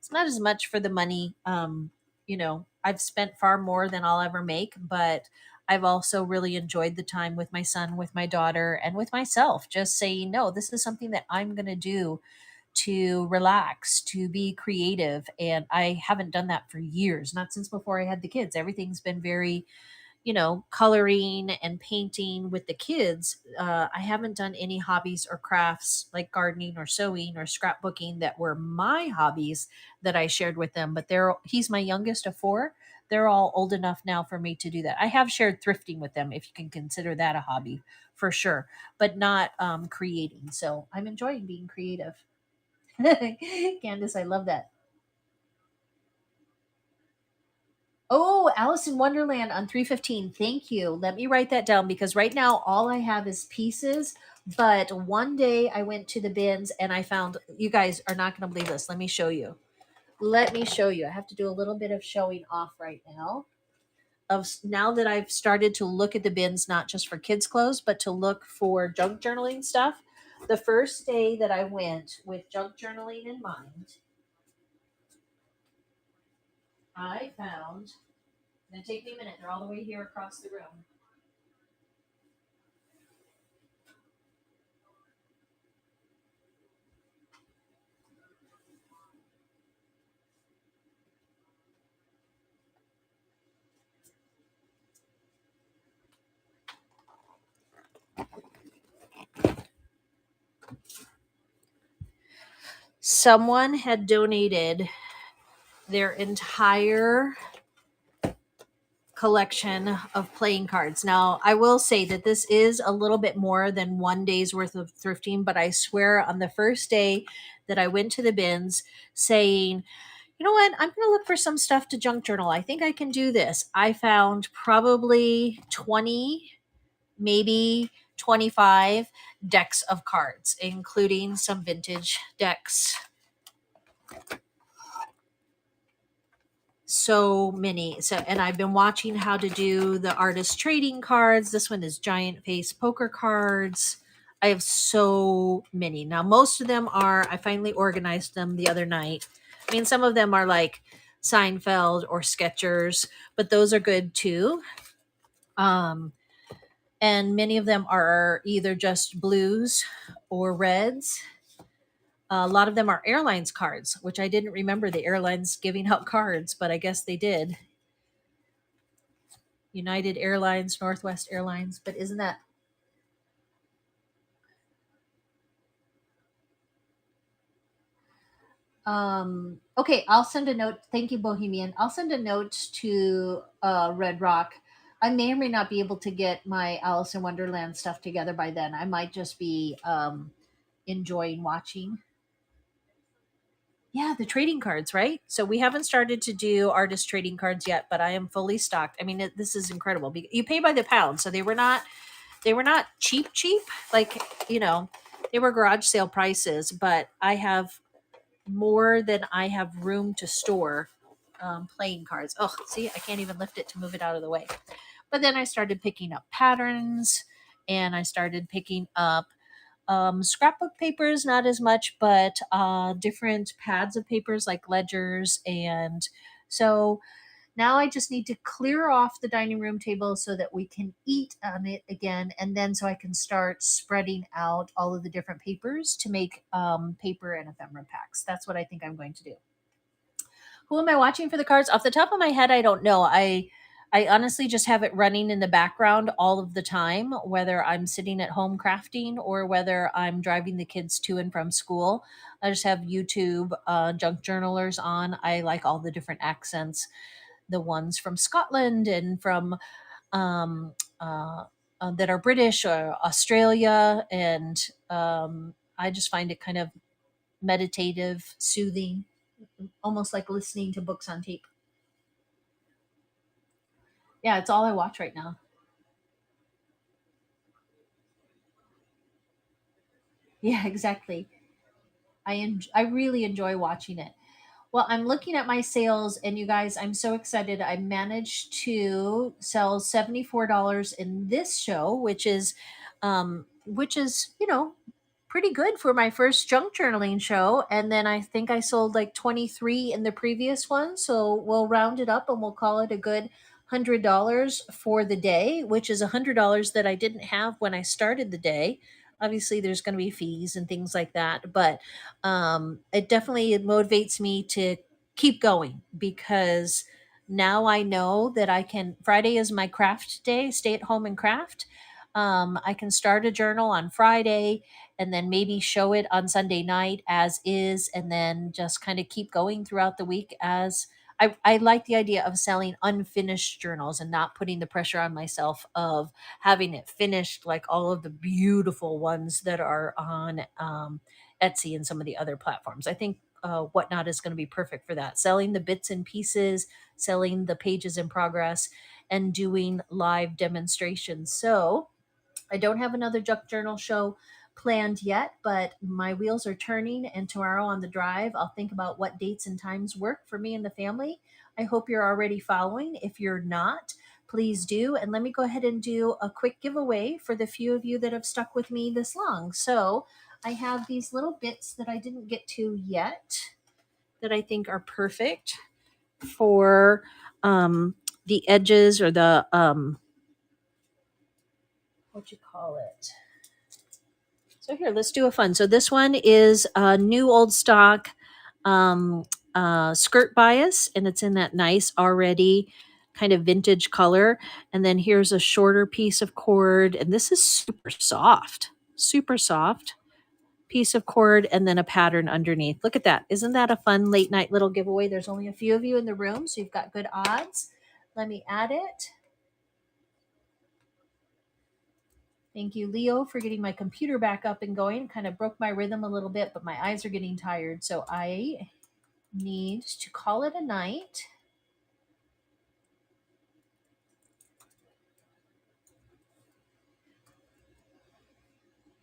It's not as much for the money. I've spent far more than I'll ever make, but I've also really enjoyed the time with my son, with my daughter, and with myself. Just saying, no, this is something that I'm going to do to relax, to be creative. And I haven't done that for years, not since before I had the kids. Everything's been very, coloring and painting with the kids. I haven't done any hobbies or crafts like gardening or sewing or scrapbooking that were my hobbies that I shared with them. But he's my youngest of four. They're all old enough now for me to do that. I have shared thrifting with them, if you can consider that a hobby, for sure, but not creating. So I'm enjoying being creative. Candace, I love that. Oh, Alice in Wonderland on 315. Thank you. Let me write that down, because right now all I have is pieces. But one day I went to the bins and I found, you guys are not going to believe this. Let me show you. Let me show you. I have to do a little bit of showing off right now. Now that I've started to look at the bins, not just for kids' clothes, but to look for junk journaling stuff. The first day that I went with junk journaling in mind, I found, it's going to take me a minute. They're all the way here across the room. Someone had donated their entire collection of playing cards. Now, I will say that this is a little bit more than one day's worth of thrifting, but I swear on the first day that I went to the bins saying, you know what, I'm going to look for some stuff to junk journal. I think I can do this. I found probably 20, maybe 25 decks of cards, including some vintage decks. So many. And I've been watching how to do the artist trading cards. This one is giant face poker cards. I have so many. Now, most of them I finally organized them the other night. I mean, some of them are like Seinfeld or Skechers, but those are good too. Um, and many of them are either just blues or reds. A lot of them are airlines cards, which I didn't remember the airlines giving out cards, but I guess they did. United Airlines, Northwest Airlines, but isn't that okay, I'll send a note. Thank you, Bohemian. I'll send a note to Red Rock. I may or may not be able to get my Alice in Wonderland stuff together by then. I might just be enjoying watching. Yeah, the trading cards, right? So we haven't started to do artist trading cards yet, but I am fully stocked. I mean, this is incredible. You pay by the pound, so they were not cheap cheap. Like, you know, they were garage sale prices, but I have more than I have room to store playing cards. Oh, see, I can't even lift it to move it out of the way. But then I started picking up patterns, and I started picking up scrapbook papers, not as much, but different pads of papers like ledgers. And so now I just need to clear off the dining room table so that we can eat on it again. And then so I can start spreading out all of the different papers to make paper and ephemera packs. That's what I think I'm going to do. Who am I watching for the cards? Off the top of my head, I don't know. I honestly just have it running in the background all of the time, whether I'm sitting at home crafting or whether I'm driving the kids to and from school. I just have YouTube junk journalers on. I like all the different accents, the ones from Scotland and from um, uh, that are British or Australia, and I just find it kind of meditative, soothing, almost like listening to books on tape. Yeah, it's all I watch right now. Yeah, exactly. I really enjoy watching it. Well, I'm looking at my sales, and you guys, I'm so excited. I managed to sell $74 in this show, which is pretty good for my first junk journaling show. And then I think I sold like 23 in the previous one, so we'll round it up and we'll call it a good $100 for the day, which is $100 that I didn't have when I started the day. Obviously, there's going to be fees and things like that, but it definitely motivates me to keep going because now I know that I can. Friday is my craft day, stay at home and craft. I can start a journal on Friday and then maybe show it on Sunday night as is, and then just kind of keep going throughout the week as. I like the idea of selling unfinished journals and not putting the pressure on myself of having it finished like all of the beautiful ones that are on Etsy and some of the other platforms. I think Whatnot is going to be perfect for that. Selling the bits and pieces, selling the pages in progress, and doing live demonstrations. So I don't have another junk journal show planned yet, but my wheels are turning. And tomorrow on the drive, I'll think about what dates and times work for me and the family. I hope you're already following. If you're not, please do. And let me go ahead and do a quick giveaway for the few of you that have stuck with me this long. So I have these little bits that I didn't get to yet that I think are perfect for the edges or the what you call it. So here, let's do a fun. So this one is a new old stock um, skirt bias, and it's in that nice already kind of vintage color. And then here's a shorter piece of cord, and this is super soft piece of cord, and then a pattern underneath. Look at that. Isn't that a fun late night little giveaway? There's only a few of you in the room, so you've got good odds. Let me add it. Thank you, Leo, for getting my computer back up and going. Kind of broke my rhythm a little bit, but my eyes are getting tired. So I need to call it a night.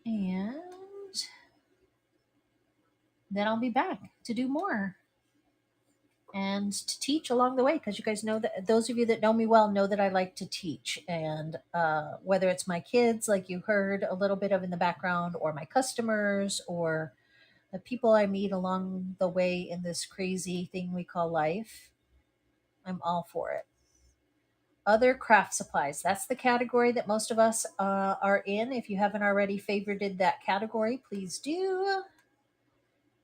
And then I'll be back to do more and to teach along the way, because you guys know that those of you that know me well know that I like to teach. And whether it's my kids, like you heard a little bit of in the background, or my customers, or the people I meet along the way in this crazy thing we call life, I'm all for it. Other craft supplies. That's the category that most of us are in. If you haven't already favorited that category, please do.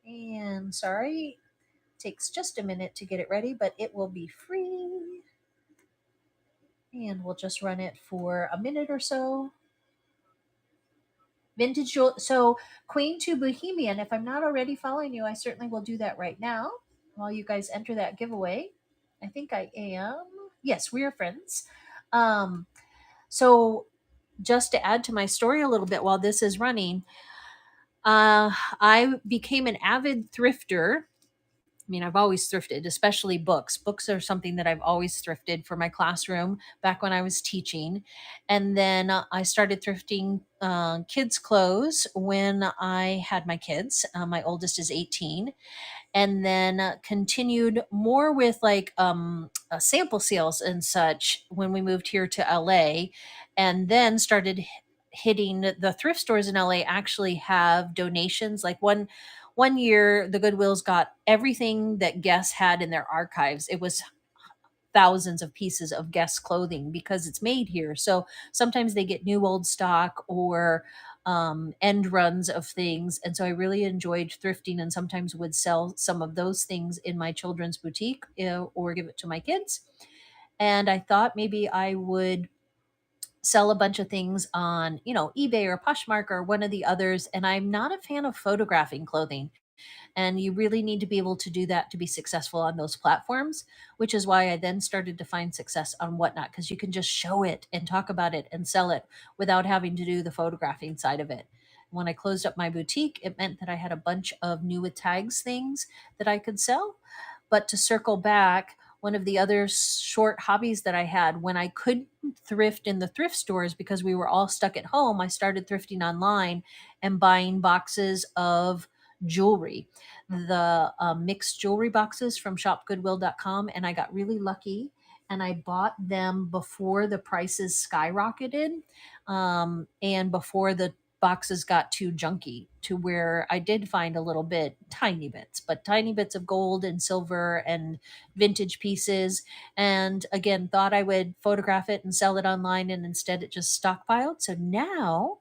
And sorry, takes just a minute to get it ready, but it will be free. And we'll just run it for a minute or so. Vintage jewel. So Queen to Bohemian. If I'm not already following you, I certainly will do that right now while you guys enter that giveaway. I think I am. Yes, we are friends. Um, so just to add to my story a little bit while this is running, I became an avid thrifter. I mean, I've always thrifted, especially books. Books are something that I've always thrifted for my classroom back when I was teaching. And then I started thrifting kids' clothes when I had my kids. My oldest is 18, and then continued more with like sample sales and such when we moved here to LA, and then started hitting the thrift stores in LA actually have donations. Like one year the Goodwills got everything that Guess had in their archives. It was thousands of pieces of Guess clothing because it's made here. So sometimes they get new old stock or end runs of things. And so I really enjoyed thrifting and sometimes would sell some of those things in my children's boutique, or give it to my kids. And I thought maybe I would sell a bunch of things on, eBay or Poshmark or one of the others. And I'm not a fan of photographing clothing. And you really need to be able to do that to be successful on those platforms, which is why I then started to find success on Whatnot, because you can just show it and talk about it and sell it without having to do the photographing side of it. When I closed up my boutique, it meant that I had a bunch of new with tags things that I could sell. But to circle back, one of the other short hobbies that I had when I couldn't thrift in the thrift stores because we were all stuck at home, I started thrifting online and buying boxes of jewelry, the mixed jewelry boxes from shopgoodwill.com. And I got really lucky and I bought them before the prices skyrocketed, and before the boxes got too junky to where I did find a little bit, tiny bits, but tiny bits of gold and silver and vintage pieces. And again, thought I would photograph it and sell it online, and instead it just stockpiled. So now,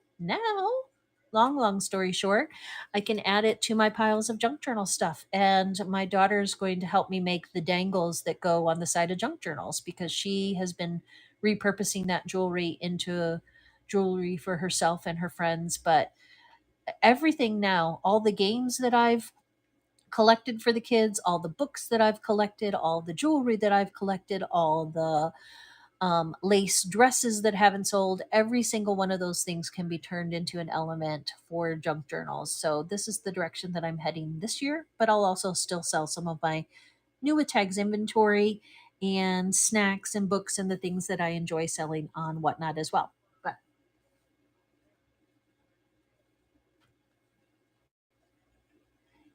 long story short, I can add it to my piles of junk journal stuff. And my daughter's going to help me make the dangles that go on the side of junk journals because she has been repurposing that jewelry into jewelry for herself and her friends. But everything now, all the games that I've collected for the kids, all the books that I've collected, all the jewelry that I've collected, all the lace dresses that haven't sold, every single one of those things can be turned into an element for junk journals. So this is the direction that I'm heading this year, but I'll also still sell some of my new with tags inventory and snacks and books and the things that I enjoy selling on Whatnot as well. But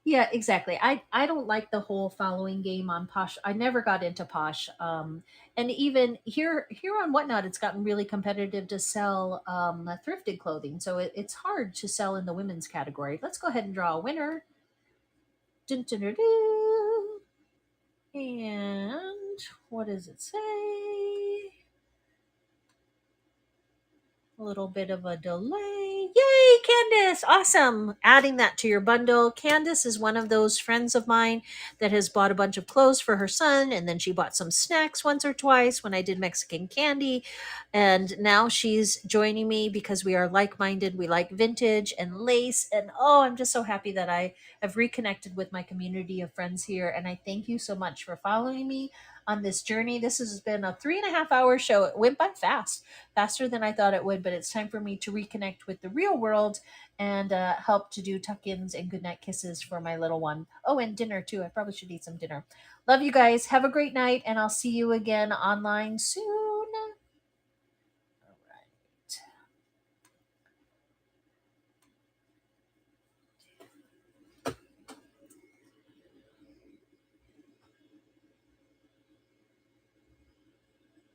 yeah, exactly. I don't like the whole following game on Posh. I never got into Posh. And even here on Whatnot, it's gotten really competitive to sell thrifted clothing. So it's hard to sell in the women's category. Let's go ahead and draw a winner. Dun, dun, dun, dun. And what does it say? A little bit of a delay. Yay, Candace! Awesome. Adding that to your bundle. Candace is one of those friends of mine that has bought a bunch of clothes for her son, and then she bought some snacks once or twice when I did Mexican candy. And now she's joining me because we are like minded. We like vintage and lace. And oh, I'm just so happy that I have reconnected with my community of friends here. And I thank you so much for following me on this journey. This has been a 3.5 hour show. It went by fast, faster than I thought it would, but it's time for me to reconnect with the real world and help to do tuck-ins and goodnight kisses for my little one. Oh, and dinner too. I probably should eat some dinner. Love you guys. Have a great night, and I'll see you again online soon.